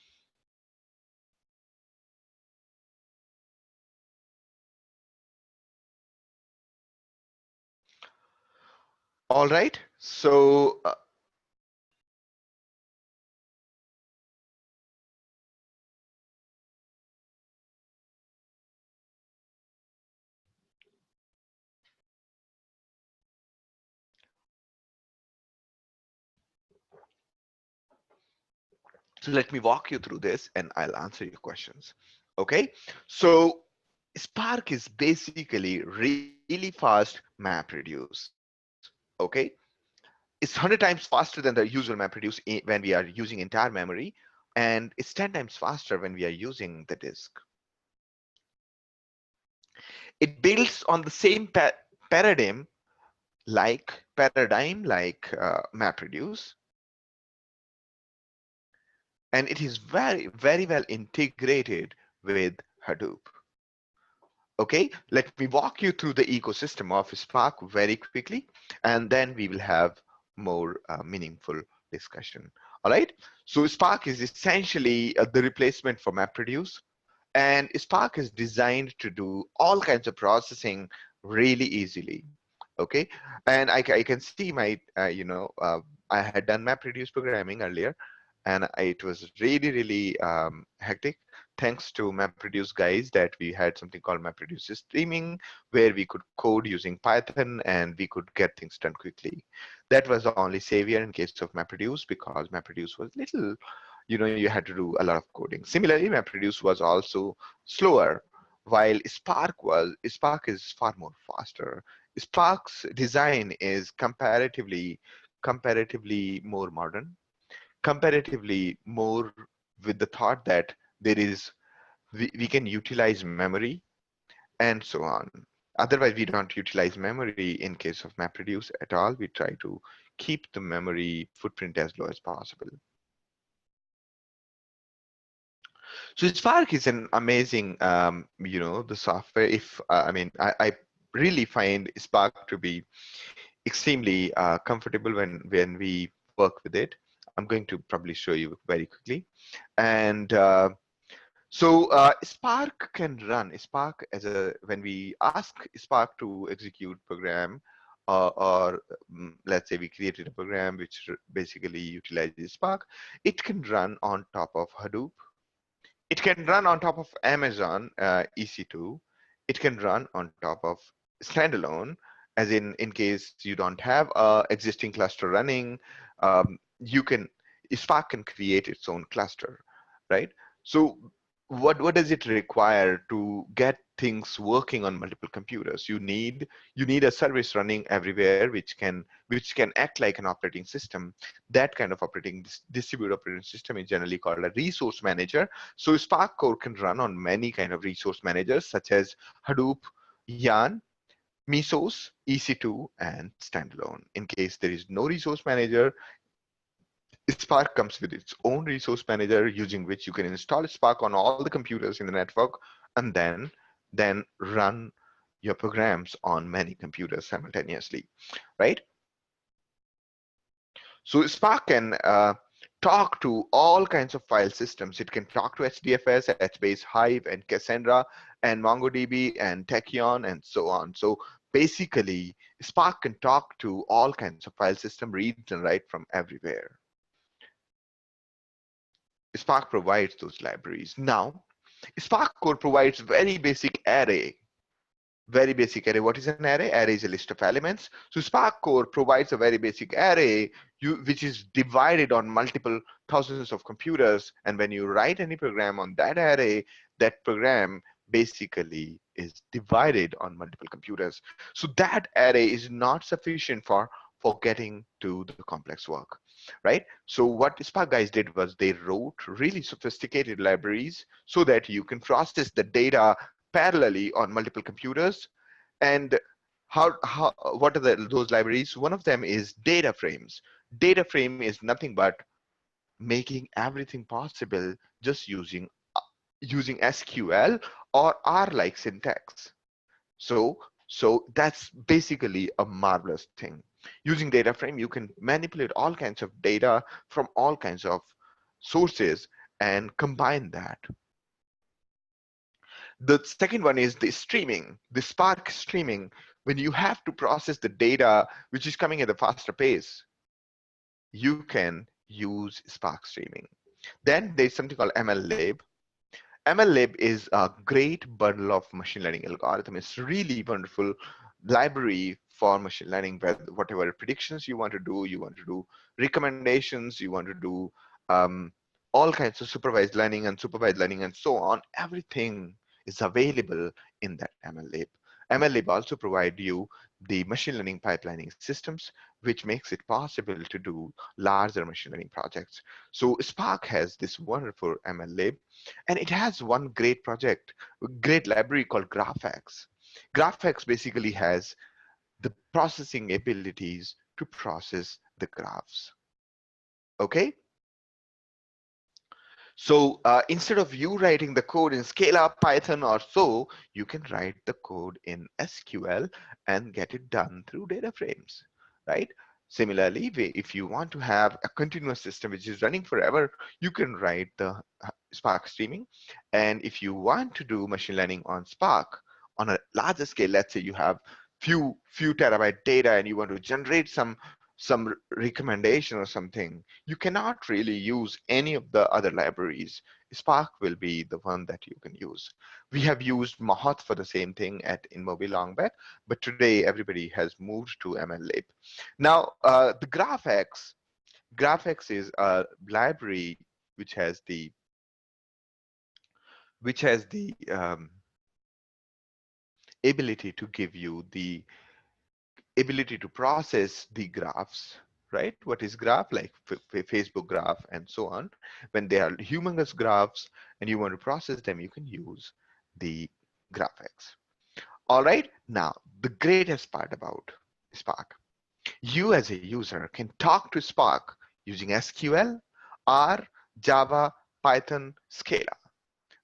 All right. So So let me walk you through this and I'll answer your questions. Okay, so Spark is basically really fast MapReduce. Okay, it's 100 times faster than the usual MapReduce when we are using entire memory, and it's 10 times faster when we are using the disk. It builds on the same paradigm like MapReduce, and it is very well integrated with Hadoop. Okay, let me walk you through the ecosystem of Spark very quickly, and then we will have more meaningful discussion. All right, so Spark is essentially the replacement for MapReduce, and Spark is designed to do all kinds of processing really easily. Okay, and I can see my, I had done MapReduce programming earlier, and it was really hectic. Thanks to MapReduce guys that we had something called MapReduce streaming, where we could code using Python and we could get things done quickly. That was the only savior in case of MapReduce, because MapReduce was little, you had to do a lot of coding. Similarly, MapReduce was also slower, while Spark is far more faster. Spark's design is comparatively more modern, comparatively more with the thought that we can utilize memory and so on. Otherwise, we don't utilize memory in case of MapReduce at all. We try to keep the memory footprint as low as possible. So Spark is an amazing, the software. If I really find Spark to be extremely comfortable when we work with it. I'm going to probably show you very quickly. And Spark can run Spark when we ask Spark to execute program, or let's say we created a program which basically utilizes Spark. It can run on top of Hadoop. It can run on top of Amazon EC2. It can run on top of standalone, as in case you don't have a existing cluster running, you can Spark can create its own cluster, right? So what does it require to get things working on multiple computers? You need a service running everywhere which can act like an operating system. That kind of distributed operating system is generally called a resource manager. So Spark core can run on many kind of resource managers such as Hadoop, Yarn, Mesos, EC2, and standalone. In case there is no resource manager, Spark comes with its own resource manager, using which you can install Spark on all the computers in the network, and then run your programs on many computers simultaneously, right? So Spark can talk to all kinds of file systems. It can talk to Hdfs, HBase, Hive, and Cassandra, and MongoDB, and Tachyon, and so on. So basically, Spark can talk to all kinds of file system, read and write from everywhere. Spark provides those libraries. Now, Spark core provides very basic array. Very basic array. What is an array? Array is a list of elements. So Spark core provides a very basic array which is divided on multiple thousands of computers. And when you write any program on that array, that program basically is divided on multiple computers. So that array is not sufficient for getting to the complex work, right? So what Spark guys did was they wrote really sophisticated libraries so that you can process the data parallelly on multiple computers. And what are those libraries? One of them is data frames. Data frame is nothing but making everything possible just using SQL or R-like syntax. So that's basically a marvelous thing. Using data frame, you can manipulate all kinds of data from all kinds of sources and combine that. The second one is the streaming, the Spark streaming. When you have to process the data which is coming at a faster pace, you can use Spark streaming. Then there's something called MLlib. MLlib is a great bundle of machine learning algorithm. It's really wonderful library for machine learning, whatever predictions you want to do recommendations, you want to do all kinds of supervised learning, unsupervised learning, and so on. Everything is available in that MLlib. MLlib also provide you the machine learning pipelining systems, which makes it possible to do larger machine learning projects. So Spark has this wonderful MLlib, and it has one great project, great library called GraphX. GraphX basically has the processing abilities to process the graphs. Okay? So instead of you writing the code in Scala, Python, or so, you can write the code in SQL and get it done through data frames, right? Similarly, if you want to have a continuous system which is running forever, you can write the Spark streaming. And if you want to do machine learning on Spark on a larger scale, let's say you have few terabyte data and you want to generate some recommendation or something, you cannot really use any of the other libraries. Spark will be the one that you can use. We have used Mahat for the same thing at InMobi long back, but today everybody has moved to MLlib. Now, the GraphX is a library which has the ability to give you the ability to process the graphs, right? What is graph? Like Facebook graph and so on. When they are humongous graphs and you want to process them, you can use the GraphX. All right, now the greatest part about Spark. You as a user can talk to Spark using SQL, R, Java, Python, Scala,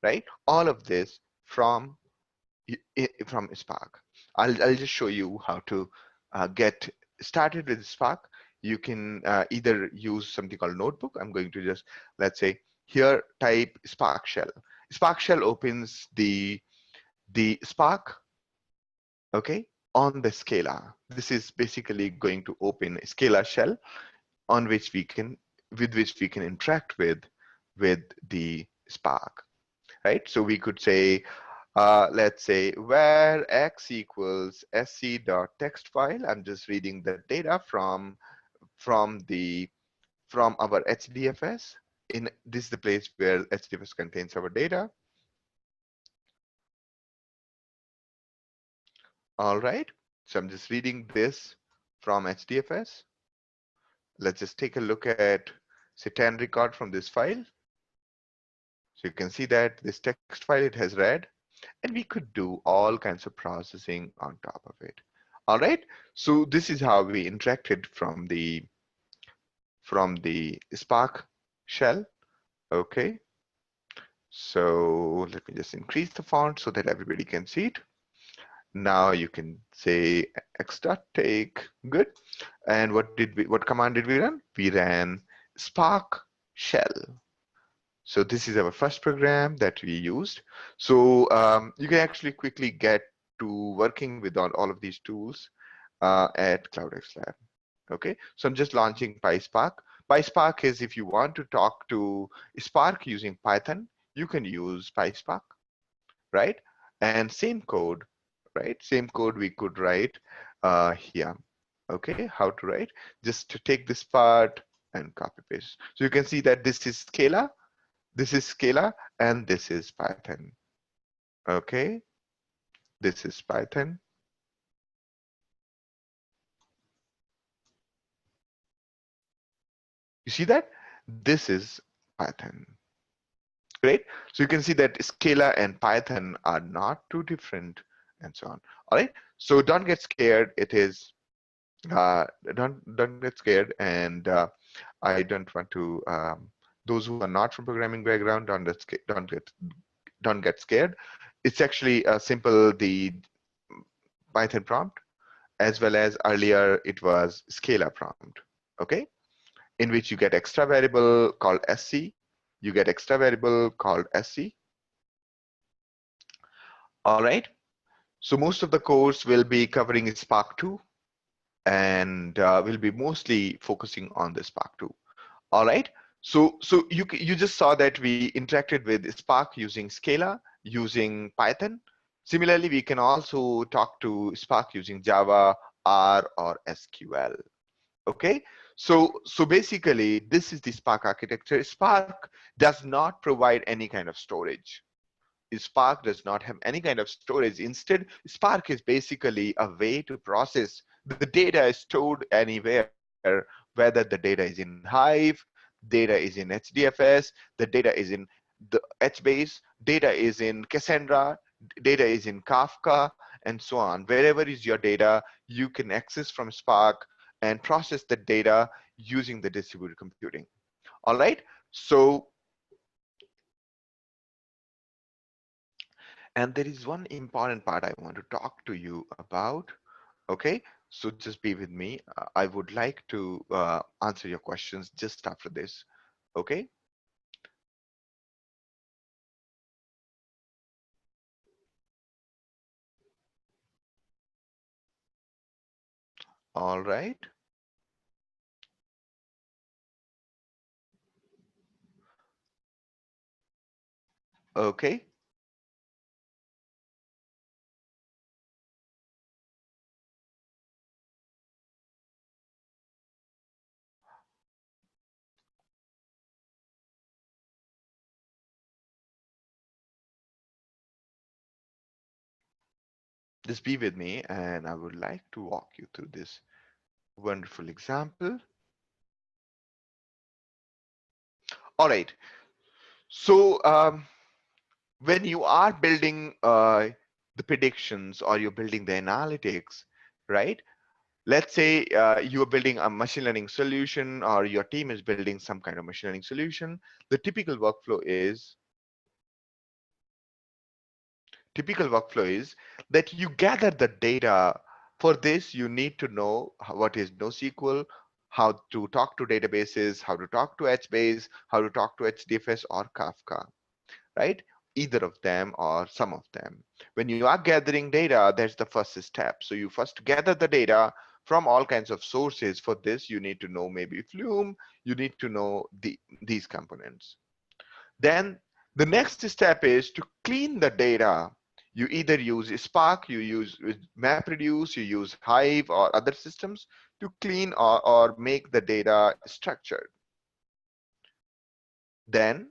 right? All of this from Spark. I'll just show you how to get started with Spark. You can either use something called Notebook. I'm going to just, let's say, here type Spark shell. Spark shell opens the Spark, okay, on the Scala. This is basically going to open a Scala shell on which we can, with which we can interact with the Spark, right? So we could say, let's say where x equals sc.text file. I'm just reading the data from our Hdfs. In this is the place where Hdfs contains our data. All right. So I'm just reading this from Hdfs. Let's just take a look at say 10 record from this file. So you can see that this text file, it has read, and we could do all kinds of processing on top of it. All right. So this is how we interacted from the Spark shell. Okay. So let me just increase the font so that everybody can see it. Now you can say x.take, good. And what command did we run? We ran Spark shell. So this is our first program that we used. So you can actually quickly get to working with all of these tools at CloudX Lab. Okay, so I'm just launching PySpark. PySpark is if you want to talk to Spark using Python, you can use PySpark, right? And same code, right? Same code we could write here. Okay, how to write? Just to take this part and copy paste. So you can see that this is Scala, and this is Python. Okay, this is Python. You see that? This is Python. Great. So you can see that Scala and Python are not too different and so on. All right. So don't get scared. It is don't get scared, and I don't want to. Those who are not from programming background, don't get scared. It's actually simple. The Python prompt, as well as earlier it was Scala prompt. Okay, in which you get extra variable called sc. You get extra variable called sc. All right. So most of the course will be covering Spark 2, and we'll be mostly focusing on the Spark 2. All right. So you just saw that we interacted with Spark using Scala, using Python. Similarly, we can also talk to Spark using Java, R, or SQL. Okay. So basically, this is the Spark architecture. Spark does not provide any kind of storage. Spark does not have any kind of storage. Instead, Spark is basically a way to process the data is stored anywhere, whether the data is in Hive, data is in Hdfs, the data is in the HBase, data is in Cassandra, data is in Kafka, and so on. Wherever is your data, you can access from Spark and process the data using the distributed computing. All right. So, and there is one important part I want to talk to you about. Okay, so just be with me. I would like to answer your questions just after this. Okay. All right. Okay. Just be with me, and I would like to walk you through this wonderful example. All right. So when you are building the predictions or you're building the analytics, right? Let's say you are building a machine learning solution or your team is building some kind of machine learning solution. The typical workflow is that you gather the data. For this, you need to know what is NoSQL, how to talk to databases, how to talk to HBase, how to talk to HDFS or Kafka, right? Either of them or some of them. When you are gathering data, that's the first step. So you first gather the data from all kinds of sources. For this, you need to know maybe Flume, you need to know these components. Then the next step is to clean the data. You either use Spark, you use Mapreduce, you use Hive or other systems to clean or make the data structured. Then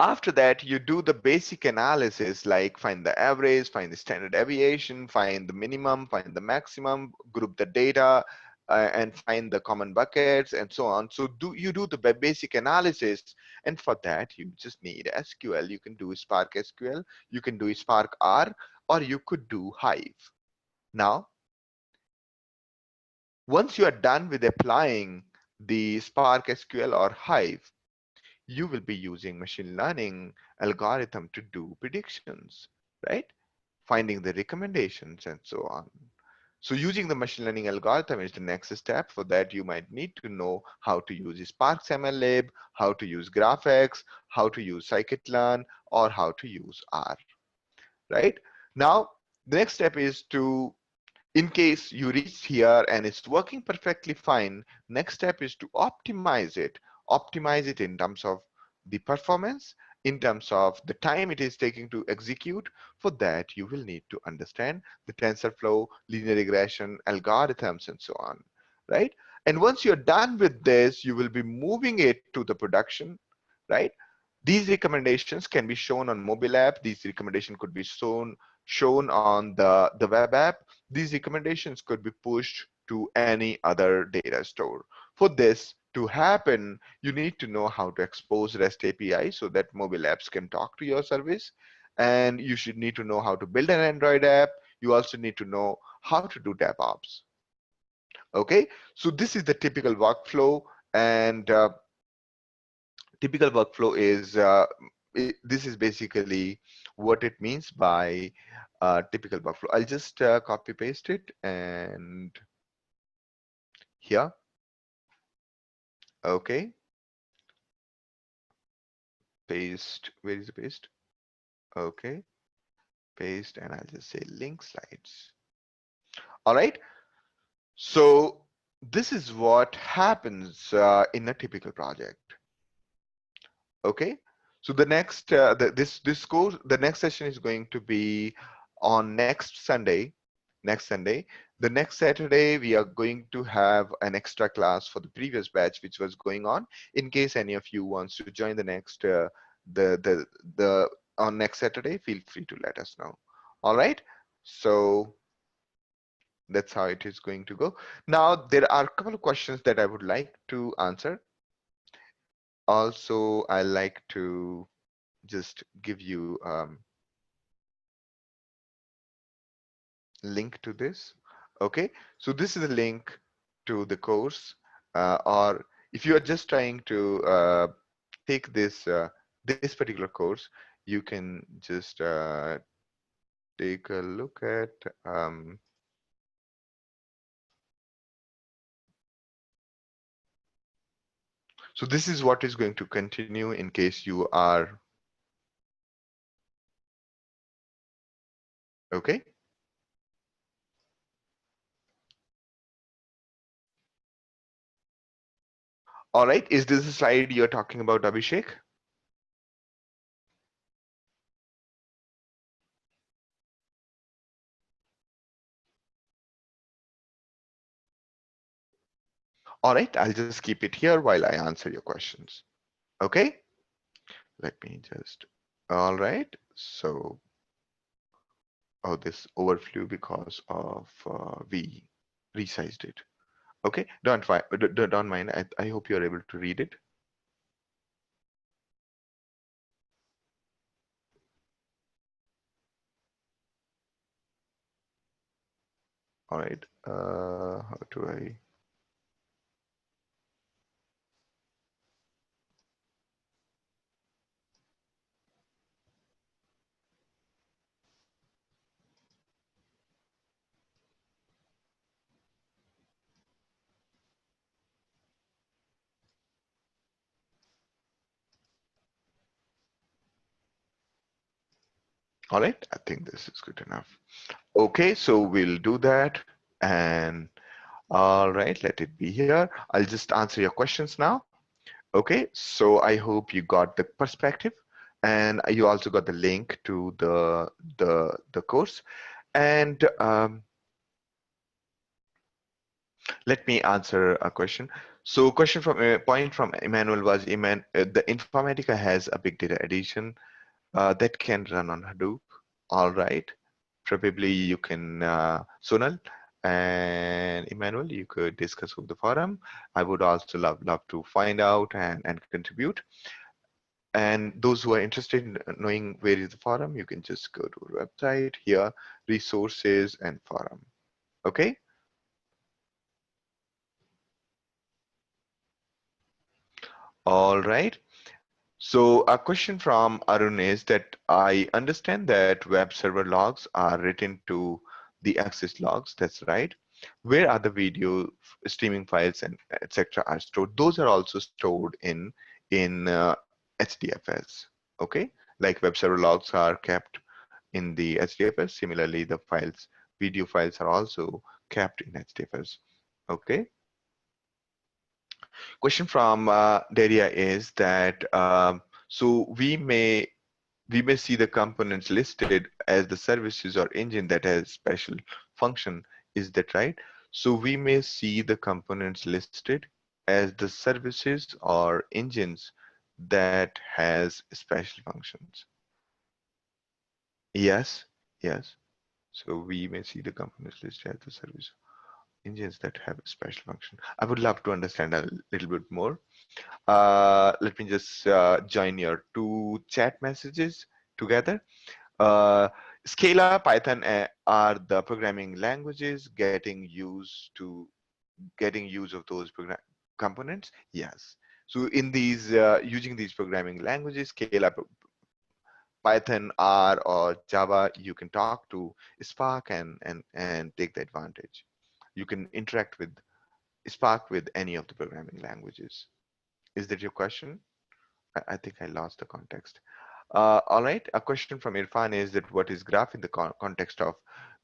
after that, you do the basic analysis like find the average, find the standard deviation, find the minimum, find the maximum, group the data, and find the common buckets and so on. So you do the basic analysis, and for that you just need SQL. You can do Spark SQL, you can do Spark R, or you could do Hive. Now, once you are done with applying the Spark SQL or Hive, you will be using machine learning algorithm to do predictions, right? Finding the recommendations and so on. So using the machine learning algorithm is the next step. For that, you might need to know how to use Spark MLlib, how to use GraphX, how to use scikit-learn, or how to use R, right? Now, the next step is to, in case you reached here and it's working perfectly fine, next step is to optimize it in terms of the performance, in terms of the time it is taking to execute. For that, you will need to understand the TensorFlow, linear regression, algorithms, and so on, right? And once you're done with this, you will be moving it to the production, right? These recommendations can be shown on mobile app. These recommendations could be shown on the web app. These recommendations could be pushed to any other data store. For this to happen, you need to know how to expose REST API so that mobile apps can talk to your service. And you should need to know how to build an Android app. You also need to know how to do DevOps. Okay, so this is the typical workflow, and typical workflow is this is basically what it means by typical workflow. I'll just copy paste it and here. Okay, paste. Where is the paste? Okay, paste, and I'll just say link slides. All right. So this is what happens in a typical project. Okay. So the next this course, the next session is going to be on next Sunday. next Sunday. The next Saturday, we are going to have an extra class for the previous batch, which was going on. In case any of you wants to join the next, the on next Saturday, feel free to let us know. All right. So that's how it is going to go. Now, there are a couple of questions that I would like to answer. Also, I like to just give you link to this. Okay, so this is a link to the course, or if you are just trying to take this particular course, you can just take a look at so this is what is going to continue in case you are okay. All right, is this the slide you're talking about, Abhishek? All right, I'll just keep it here while I answer your questions. Okay, let me just, all right, so, oh, this overflew because of we resized it. Okay, don't mind. I hope you're able to read it. All right, how do I? All right, I think this is good enough. Okay, so we'll do that. And all right, let it be here. I'll just answer your questions now. Okay, so I hope you got the perspective, and you also got the link to the course. And let me answer a question. So, question from a point from Emmanuel was, the Informatica has a big data edition that can run on Hadoop. All right, probably you can, Sonal and Emmanuel, you could discuss with the forum. I would also love to find out and contribute. And those who are interested in knowing where is the forum, you can just go to our website here, resources and forum. Okay. All right. So a question from Arun is that I understand that web server logs are written to the access logs. That's right. Where are the video streaming files and etc. are stored? Those are also stored in HDFS. Okay, like web server logs are kept in the HDFS. Similarly, the files, video files are also kept in HDFS. Okay. Question from Daria is that so we may see the components listed as the services or engine that has special function. Is that right? So we may see the components listed as the services or engines that has special functions. Yes, yes. So we may see the components listed as the service engines that have a special function. I would love to understand a little bit more. Let me just join your two chat messages together. Scala, Python are the programming languages getting use of those components. Yes. So in these using these programming languages, Scala, Python, R, or Java, you can talk to Spark and take the advantage. You can interact with Spark with any of the programming languages. Is that your question? I think I lost the context. All right, a question from Irfan is that what is graph in the context of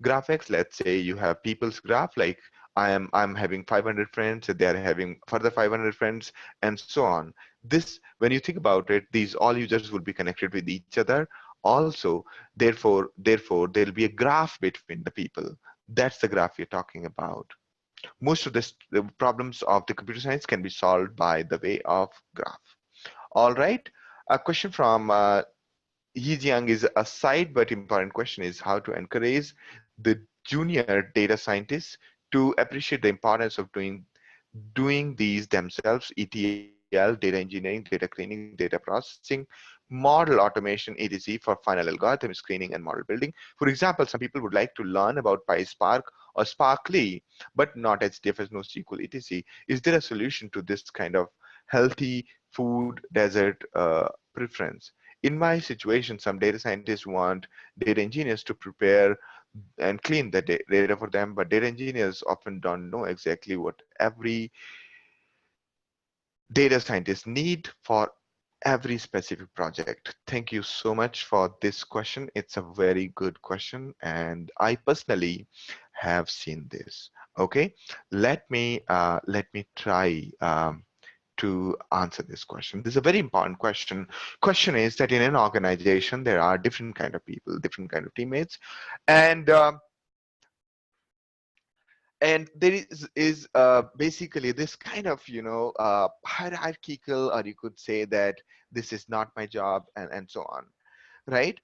graphics? Let's say you have people's graph, like I'm having 500 friends, they are having further 500 friends, and so on. This, when you think about it, these all users will be connected with each other. Also, therefore, there'll be a graph between the people. That's the graph we're talking about. Most of the problems of the computer science can be solved by the way of graph. All right, a question from Yijiang is a side but important question is how to encourage the junior data scientists to appreciate the importance of doing these themselves, ETL, data engineering, data cleaning, data processing, model automation, etc. for final algorithm screening and model building. For example, some people would like to learn about PySpark or Sparkly, but not HDFS, NoSQL, etc. Is there a solution to this kind of healthy food desert preference? In my situation, some data scientists want data engineers to prepare and clean the data for them, but data engineers often don't know exactly what every data scientists need for every specific project. Thank you so much for this question. It's a very good question, and I personally have seen this. Okay, let me try to answer this question. This is a very important question. Question is that in an organization there are different kind of people, different kind of teammates, and there is basically this kind of hierarchical, or you could say that this is not my job, and so on, right?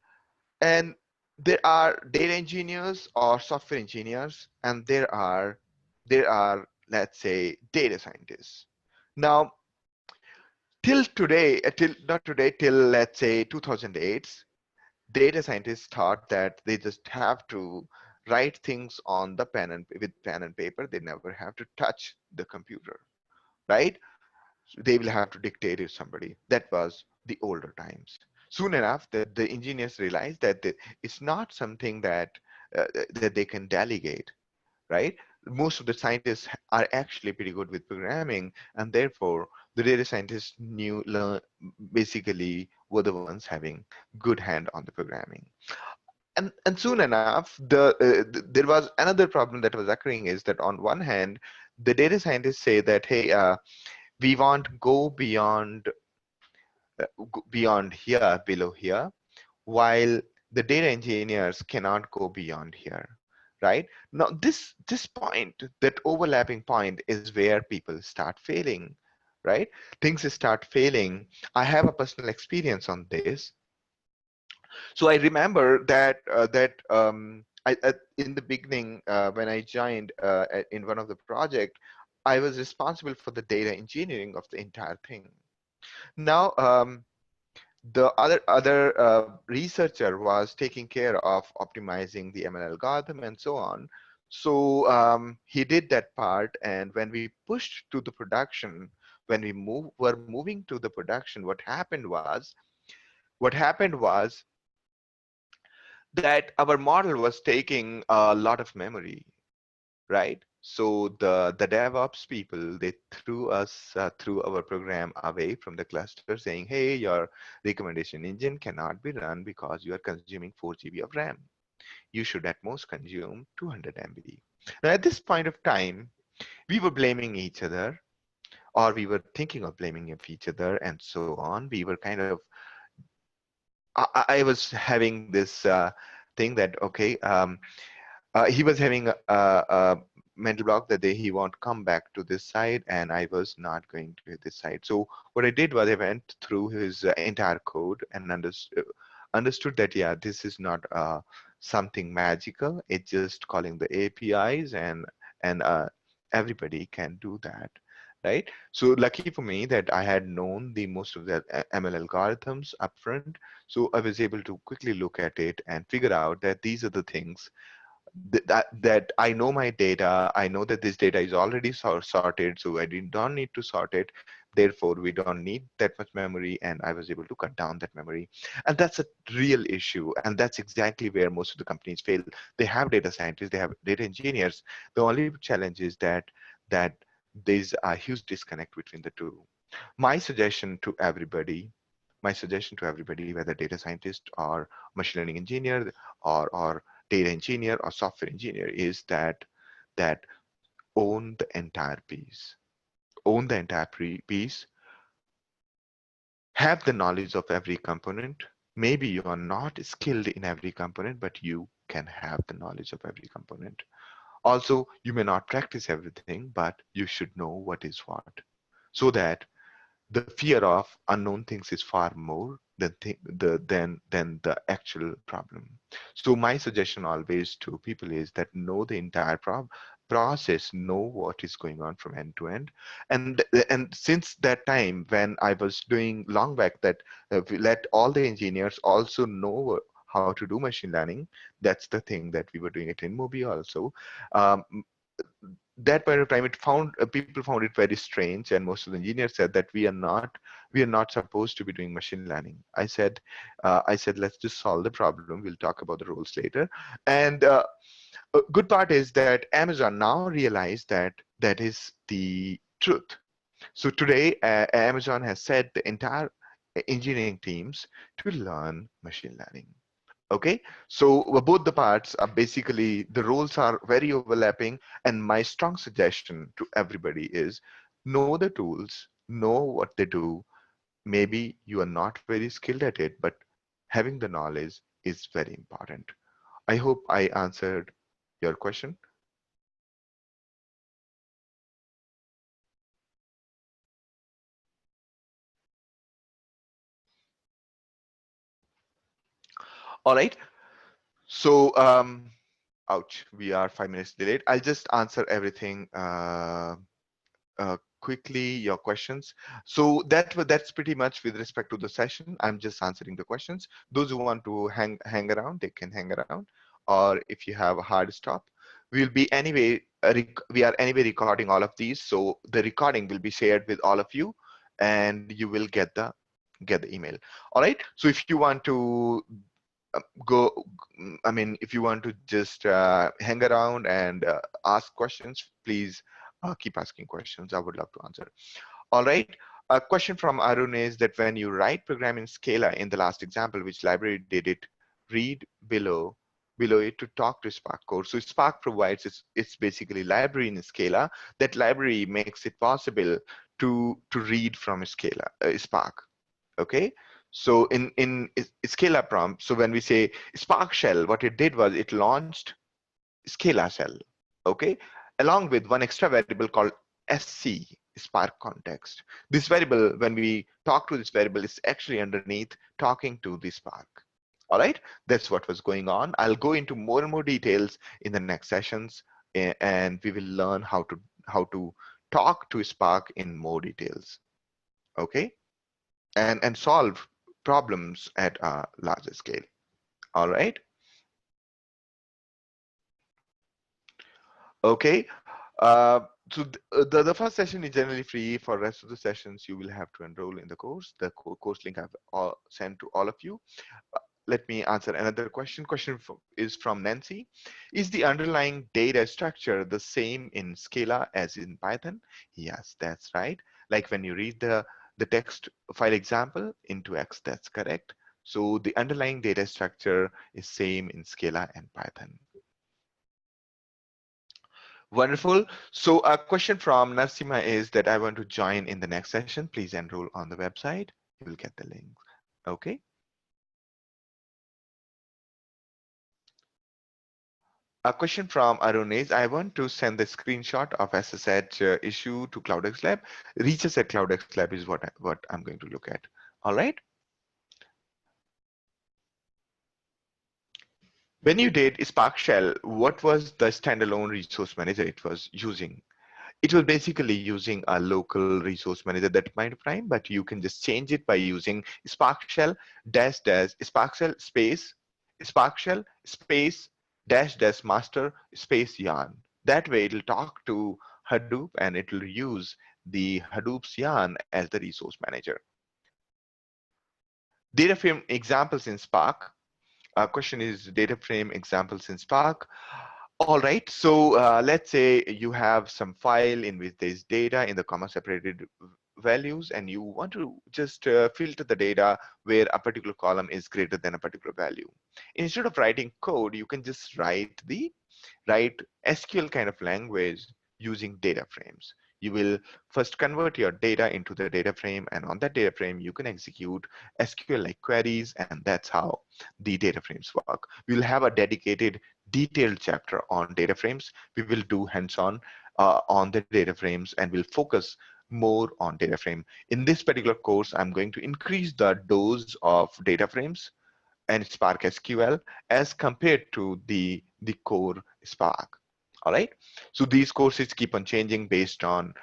And there are data engineers or software engineers, and there are let's say data scientists. Now till today, till not today, till let's say 2008, data scientists thought that they just have to write things on the pen and paper. They never have to touch the computer, right? They will have to dictate to somebody. That was the older times. Soon enough, the engineers realized that it's not something that they can delegate, right? Most of the scientists are actually pretty good with programming, and therefore the data scientists basically were the ones having good hand on the programming. And soon enough, there was another problem that was occurring, is that on one hand, the data scientists say that, hey, we want go beyond here, below here, while the data engineers cannot go beyond here, right? Now this point, that overlapping point, is where people start failing, right? Things start failing. I have a personal experience on this. So I remember that in the beginning, when I joined in one of the project, I was responsible for the data engineering of the entire thing. Now the other researcher was taking care of optimizing the ML algorithm and so on. So he did that part, and when we pushed to the production, when we were moving to the production, what happened was that our model was taking a lot of memory, right? So the DevOps people, they threw our program away from the cluster, saying, hey, your recommendation engine cannot be run because you are consuming 4 GB of RAM. You should at most consume 200 MB. Now at this point of time, we were blaming each other, or we were thinking of blaming each other, and so on. We were kind of I was having this thing that, okay, he was having a mental block that he won't come back to this side, and I was not going to this side. So what I did was I went through his entire code and understood that, yeah, this is not something magical. It's just calling the APIs, and everybody can do that, right? So lucky for me that I had known the most of the ML algorithms upfront, so I was able to quickly look at it and figure out that these are the things that I know my data. I know that this data is already sorted, so I don't need to sort it. Therefore, we don't need that much memory, and I was able to cut down that memory. And that's a real issue, and that's exactly where most of the companies fail. They have data scientists, they have data engineers. The only challenge is that there's a huge disconnect between the two. My suggestion to everybody, whether data scientist or machine learning engineer or data engineer or software engineer, is that own the entire piece. Own the entire piece. Have the knowledge of every component. Maybe you are not skilled in every component, but you can have the knowledge of every component. Also, you may not practice everything, but you should know what is what, so that the fear of unknown things is far more than the actual problem. So my suggestion always to people is that know the entire process, know what is going on from end to end. And since that time when I was doing long back that we let all the engineers also know how to do machine learning. That's the thing that we were doing it in Mobi also. Um, that point of time, it found people found it very strange, and most of the engineers said that we are not supposed to be doing machine learning. I said let's just solve the problem. We'll talk about the rules later. And a good part is that Amazon now realized that that is the truth. So today, Amazon has set the entire engineering teams to learn machine learning. Okay, so both the parts are basically, the roles are very overlapping, and my strong suggestion to everybody is know the tools, know what they do. Maybe you are not very skilled at it, but having the knowledge is very important. I hope I answered your question. All right, so ouch, we are 5 minutes delayed. I'll just answer everything quickly, your questions. So that's pretty much with respect to the session. I'm just answering the questions. Those who want to hang around, they can hang around. Or if you have a hard stop, we'll be anyway. We are anyway recording all of these, so the recording will be shared with all of you, and you will get the email. All right. So if you want to go, I mean, if you want to just hang around and ask questions, please keep asking questions. I would love to answer. All right. A question from Arun is that when you write program in Scala in the last example, which library did it read below it to talk to Spark code? So Spark provides it's basically library in Scala. That library makes it possible to read from Scala Spark. Okay, so in Scala prompt, so when we say Spark shell, what it did was it launched Scala shell, okay, along with one extra variable called SC, Spark context. This variable, when we talk to this variable, is actually underneath talking to the Spark. All right, that's what was going on. I'll go into more and more details in the next sessions, and we will learn how to talk to Spark in more details. Okay, and solve problems at a larger scale. All right. Okay. Uh, so the first session is generally free. For rest of the sessions, you will have to enroll in the course. The course link I've sent to all of you. Let me answer another question. Question is from Nancy. Is the underlying data structure the same in Scala as in Python? Yes, that's right. Like when you read the text file example into X, that's correct. So the underlying data structure is same in Scala and Python. Wonderful. So a question from Narsima is that I want to join in the next session. Please enroll on the website. You will get the link. Okay. A question from Arun is, I want to send the screenshot of SSH issue to CloudX Lab. Reach us at CloudX Lab is what I'm going to look at. All right. When you did Spark Shell, what was the standalone resource manager it was using? It was basically using a local resource manager that point of time, but you can just change it by using Spark Shell dash dash Spark Shell space Spark Shell space dash dash master space yarn. That way it'll talk to Hadoop and it'll use the Hadoop's yarn as the resource manager. Data frame examples in Spark. Question is data frame examples in Spark. All right, so let's say you have some file in which there's data in the comma separated values, and you want to just filter the data where a particular column is greater than a particular value. Instead of writing code, you can just write SQL kind of language using data frames. You will first convert your data into the data frame, and on that data frame, you can execute SQL-like queries, and that's how the data frames work. We'll have a dedicated detailed chapter on data frames. We will do hands-on on the data frames, and we'll focus more on data frame. In this particular course, I'm going to increase the dose of data frames and Spark SQL as compared to the core Spark. All right. So these courses keep on changing based on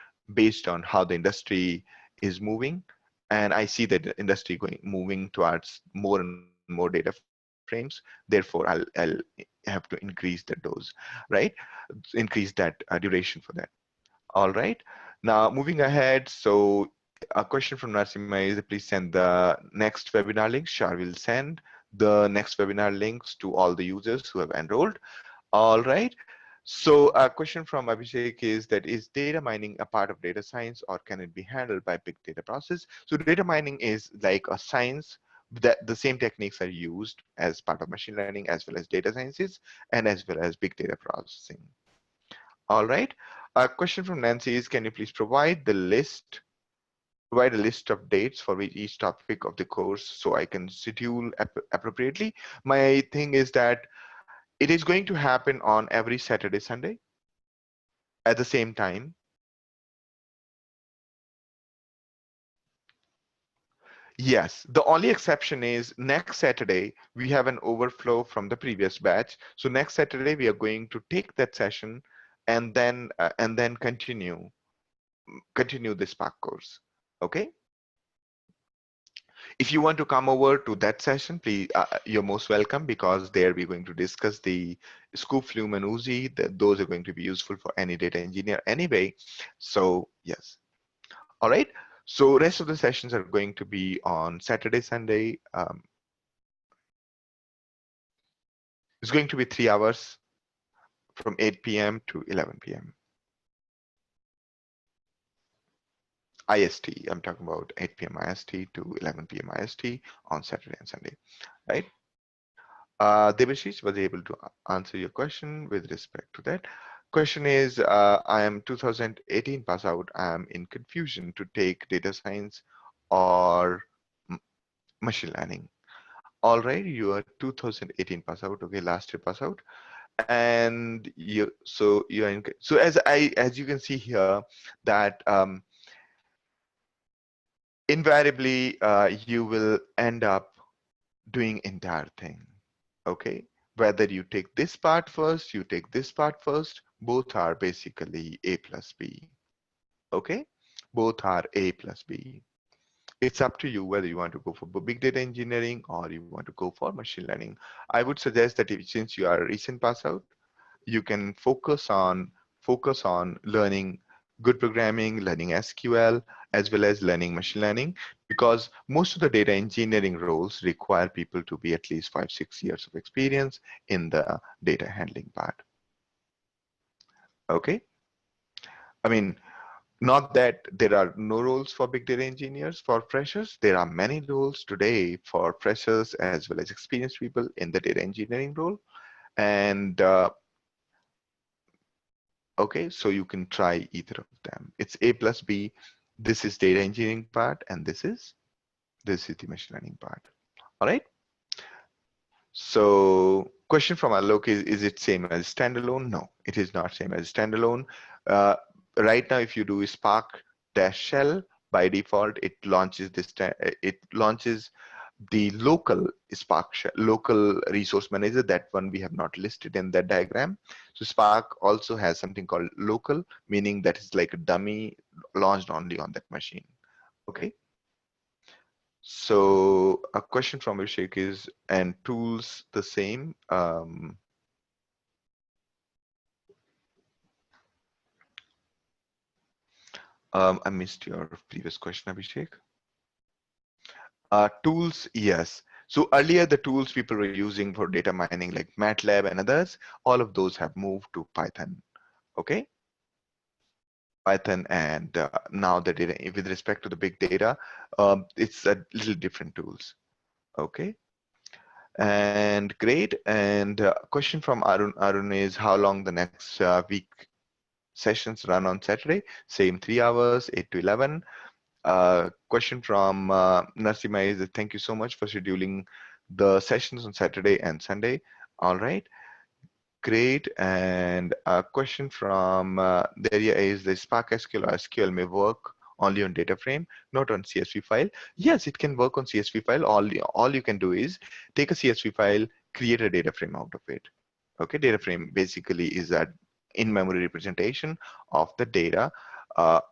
how the industry is moving, and I see that the industry moving towards more and more data frames. Therefore, I'll have to increase the dose, right? Increase that duration for that. All right. Now moving ahead. So a question from Narsima is, please send the next webinar link. Sure, we'll send the next webinar links to all the users who have enrolled. All right. So a question from Abhishek is that, is data mining a part of data science, or can it be handled by big data process? So data mining is like a science that the same techniques are used as part of machine learning as well as data sciences and as well as big data processing. All right. A question from Nancy is, can you please provide a list of dates for which each topic of the course so I can schedule appropriately? My thing is that it is going to happen on every Saturday, Sunday at the same time. Yes, the only exception is next Saturday, we have an overflow from the previous batch. So next Saturday, we are going to take that session and then continue the Spark course. Okay. If you want to come over to that session, please, you're most welcome, because there we're going to discuss the Scoop, Flume, and Uzi. Those are going to be useful for any data engineer anyway. So yes. All right. So rest of the sessions are going to be on Saturday, Sunday. It's going to be 3 hours from 8 p.m. to 11 p.m. IST. I'm talking about 8 p.m. IST to 11 p.m. IST on Saturday and Sunday, right? Debashish was able to answer your question with respect to that. Question is, I am 2018 pass out. I am in confusion to take data science or machine learning. All right, you are 2018 pass out. Okay, last year pass out, and you're in. So as you can see here that invariably you will end up doing entire thing. Okay, whether you take this part first, you take this part first, both are basically A plus B. Okay, both are A plus B. It's up to you whether you want to go for big data engineering or you want to go for machine learning. I would suggest that since you are a recent pass out, you can focus on learning good programming, learning SQL, as well as learning machine learning, because most of the data engineering roles require people to be at least 5-6 years of experience in the data handling part. Okay. I mean, not that there are no roles for big data engineers for freshers. There are many roles today for freshers as well as experienced people in the data engineering role. And okay, so you can try either of them. It's A plus B. This is data engineering part, and this is the machine learning part. All right. So question from Alok is it same as standalone? No, it is not same as standalone. Right now, if you do Spark dash shell, by default, it launches the local Spark shell, local resource manager. That one we have not listed in that diagram. So Spark also has something called local, meaning that is like a dummy launched only on that machine. Okay. So a question from Abhishek is, and tools the same? I missed your previous question, Abhishek. Tools, yes. So earlier, the tools people were using for data mining, like MATLAB and others, all of those have moved to Python. Okay. Python, and now the data, with respect to the big data, it's a little different tools. Okay. And great. And question from Arun is, how long the next week sessions run on Saturday? Same 3 hours, 8 to 11. Question from Narsima is, thank you so much for scheduling the sessions on Saturday and Sunday. All right. Great. And a question from Daria is the Spark SQL or SQL may work only on data frame, not on CSV file. Yes, it can work on CSV file. All you can do is take a CSV file, create a data frame out of it. Okay, data frame basically is that in-memory representation of the data,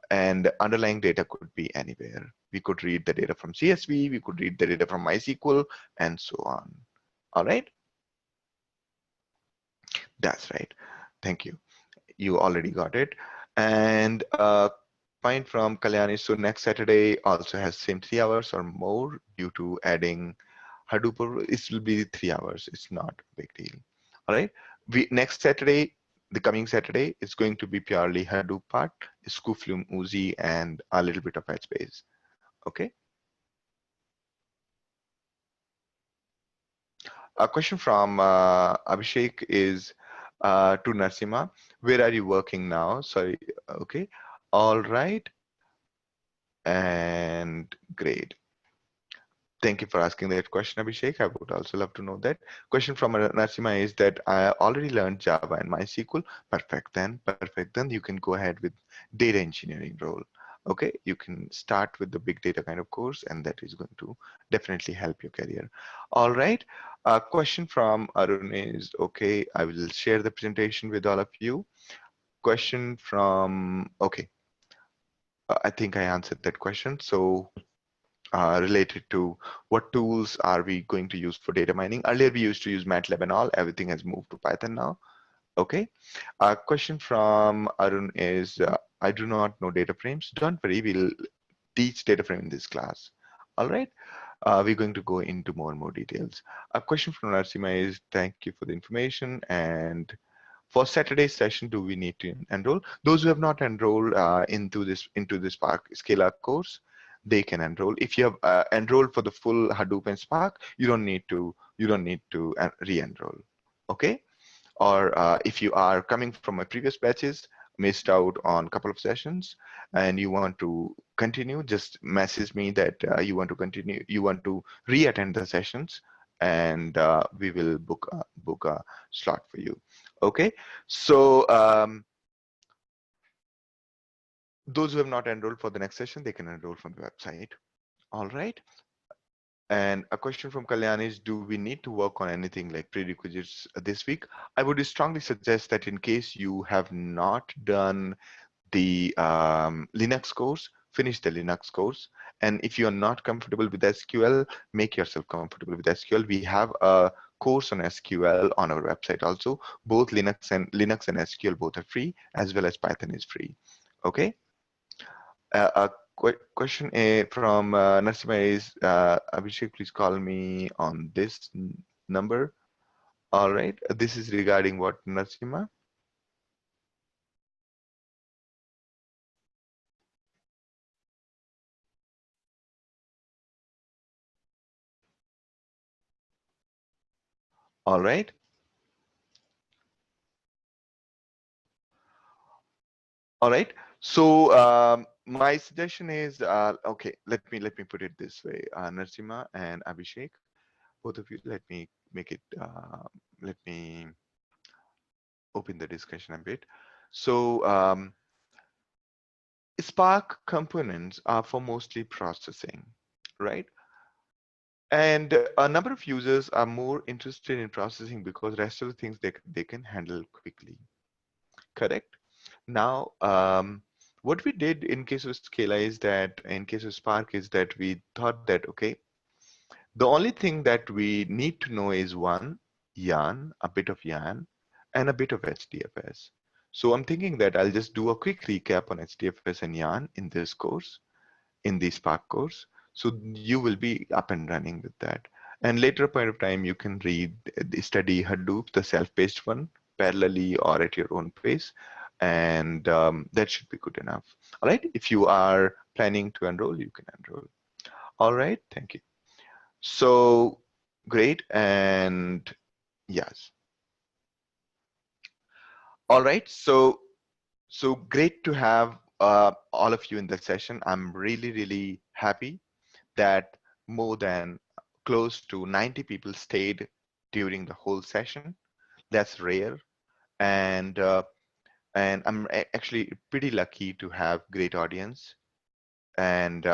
and underlying data could be anywhere. We could read the data from CSV, we could read the data from MySQL, and so on. All right. That's right. Thank you. You already got it. And point from Kalyani. So next Saturday also has same 3 hours or more due to adding Hadoop. It will be 3 hours. It's not a big deal. All right. Next Saturday, the coming Saturday, is going to be purely Hadoop part, Scooflume, Uzi, and a little bit of Headspace. Okay. A question from Abhishek is to Narsima. Where are you working now? Sorry. Okay. All right. And great. Thank you for asking that question, Abhishek. I would also love to know that. Question from Narsima is that I already learned Java and MySQL. Perfect then. Perfect. Then you can go ahead with data engineering role. Okay, you can start with the big data kind of course, and that is going to definitely help your career. All right. A question from Arun is, okay, I will share the presentation with all of you. Question from, okay, I think I answered that question. So related to what tools are we going to use for data mining. Earlier, we used to use MATLAB and all. Everything has moved to Python now. Okay. A question from Arun is, I do not know data frames. Don't worry, we'll teach data frame in this class. All right. We're going to go into more and more details. A question from Narsima is, thank you for the information. And for Saturday's session, do we need to enroll? Those who have not enrolled into this Spark Scala course, they can enroll. If you have enrolled for the full Hadoop and Spark, you don't need to re-enroll. Okay. Or if you are coming from my previous batches, missed out on a couple of sessions, and you want to continue, just message me that you want to continue, you want to re-attend the sessions, and we will book a slot for you. Okay, so those who have not enrolled for the next session, they can enroll from the website. All right. And a question from Kalyan is, do we need to work on anything like prerequisites this week? I would strongly suggest that in case you have not done the Linux course, finish the Linux course. And if you are not comfortable with SQL, make yourself comfortable with SQL. We have a course on SQL on our website also. Both Linux and SQL both are free, as well as Python is free. Okay. A question from Narsima is, Abhishek, please call me on this number. All right. This is regarding what, Narsima? All right. All right. So my suggestion is, okay, let me put it this way, Narsima and Abhishek, both of you, let me make it, let me open the discussion a bit. So Spark components are for mostly processing, right? And a number of users are more interested in processing because rest of the things they can handle quickly. Correct? Now, what we did in case of Scala is that, in case of Spark, is that we thought that, okay, the only thing that we need to know is one, yarn, a bit of yarn, and a bit of HDFS. So I'm thinking that I'll just do a quick recap on HDFS and yarn in this course, in the Spark course. So you will be up and running with that. And later point of time, you can study Hadoop, the self-paced one, parallelly or at your own pace. And that should be good enough. All right. If you are planning to enroll, you can enroll. All right. Thank you. So great. And yes. All right. So great to have all of you in the session. I'm really, really happy that more than close to 90 people stayed during the whole session. That's rare. and I'm actually pretty lucky to have great audience. And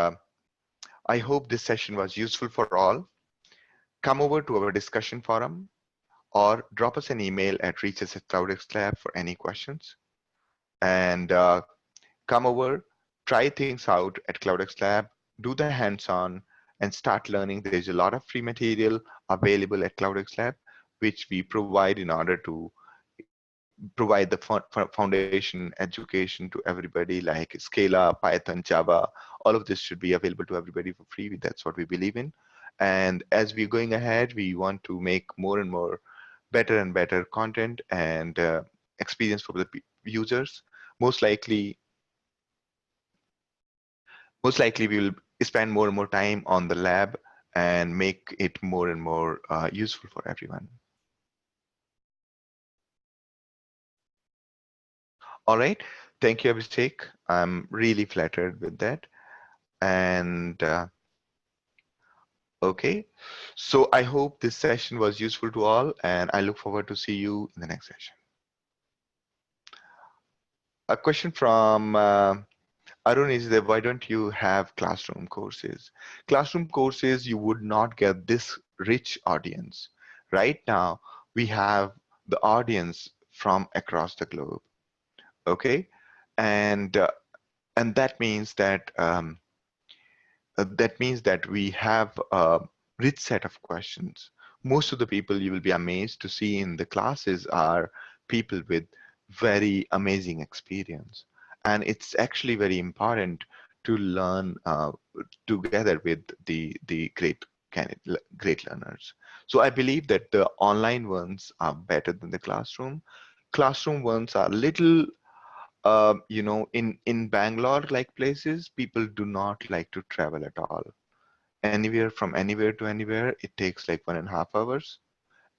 I hope this session was useful for all. Come over to our discussion forum or drop us an email at reaches@cloudxlab for any questions. And come over, try things out at CloudX Lab, do the hands-on, and start learning. There's a lot of free material available at CloudX Lab, which we provide in order to provide the foundation education to everybody, like Scala, Python, Java. All of this should be available to everybody for free. That's what we believe in. And as we're going ahead, we want to make more and more better and better content and experience for the users. Most likely we will spend more and more time on the lab and make it more and more useful for everyone. All right. Thank you, Abhishek. I'm really flattered with that. And okay, so I hope this session was useful to all, and I look forward to see you in the next session. A question from Arun is that why don't you have classroom courses? Classroom courses, you would not get this rich audience. Right now, we have the audience from across the globe. Okay, and that means that we have a rich set of questions. Most of the people you will be amazed to see in the classes are people with very amazing experience. And it's actually very important to learn together with the great learners. So I believe that the online ones are better than the classroom. Classroom ones are little in Bangalore like places, people do not like to travel at all. Anywhere from anywhere to anywhere, it takes like 1.5 hours,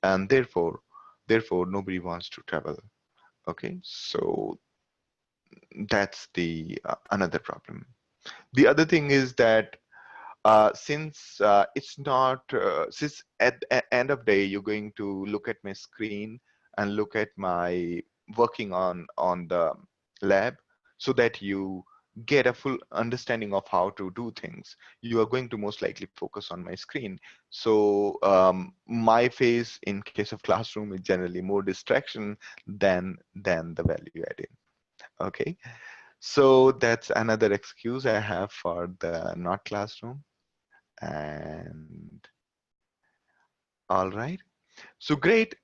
and therefore nobody wants to travel. Okay, so that's the another problem. The other thing is that since it's not since at the end of day you're going to look at my screen and look at my working on the lab, so that you get a full understanding of how to do things, you are going to most likely focus on my screen. So my face in case of classroom is generally more distraction than the value added. Okay, so that's another excuse I have for the not classroom. And all right, so great,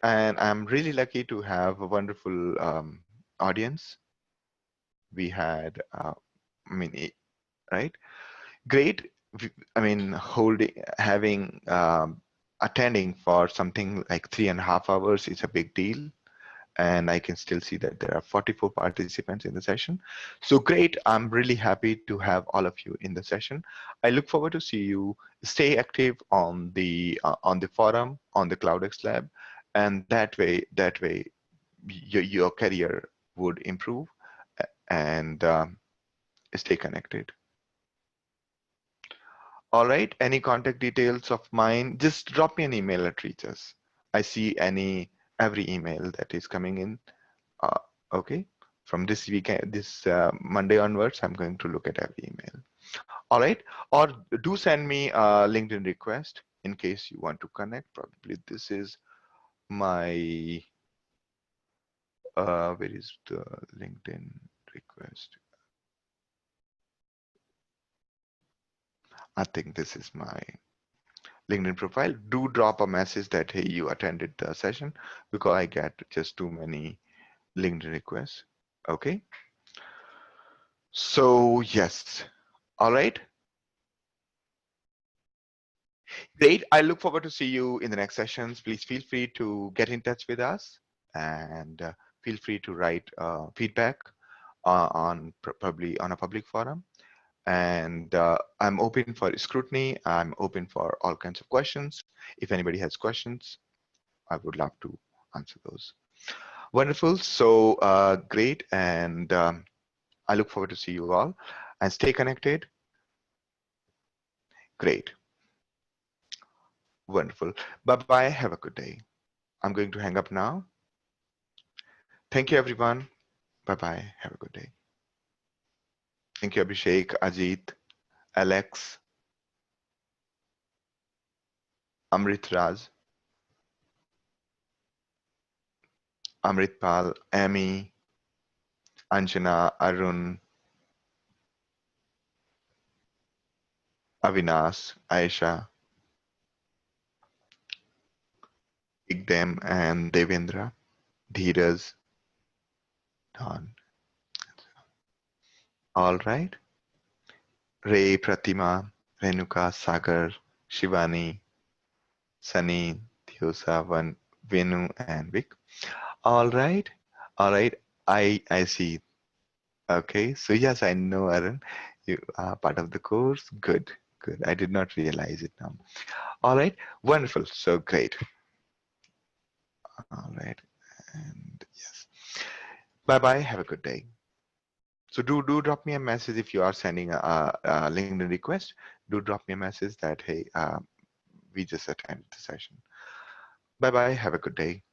and I'm really lucky to have a wonderful audience. We had I mean right, great. I mean, holding having attending for something like 3.5 hours is a big deal. And I can still see that there are 44 participants in the session. So great, I'm really happy to have all of you in the session. I look forward to see you. Stay active on the forum, on the CloudX Lab, and that way your career would improve, and stay connected. All right, any contact details of mine, just drop me an email at Reaches. I see every email that is coming in. Uh, okay, from this weekend, this Monday onwards, I'm going to look at every email. All right, or do send me a LinkedIn request in case you want to connect. Probably this is my, where is the LinkedIn request? I think this is my LinkedIn profile. Do drop a message that, hey, you attended the session, because I get just too many LinkedIn requests. Okay. So yes. All right. Great. I look forward to see you in the next sessions. Please feel free to get in touch with us, and feel free to write feedback on probably on a public forum. And I'm open for scrutiny. I'm open for all kinds of questions. If anybody has questions, I would love to answer those. Wonderful. So great. And I look forward to see you all, and stay connected. Great. Wonderful. Bye-bye. Have a good day. I'm going to hang up now. Thank you, everyone. Bye-bye. Have a good day. Thank you, Abhishek, Ajit, Alex, Amrit Raj, Amritpal, Amy, Anjana, Arun, Avinash, Aisha, Igdem, and Devendra, Dheeraj, Don. All right. Ray, Pratima, Renuka, Sagar, Shivani, Sunny, Thiosa, Venu, and Vic. All right. All right. I see. Okay. So yes, I know, Arun. You are part of the course. Good. Good. I did not realize it now. All right. Wonderful. So great. All right. And yes. Bye bye. Have a good day. So do drop me a message if you are sending a LinkedIn request. Do drop me a message that hey, we just attended the session. Bye bye. Have a good day.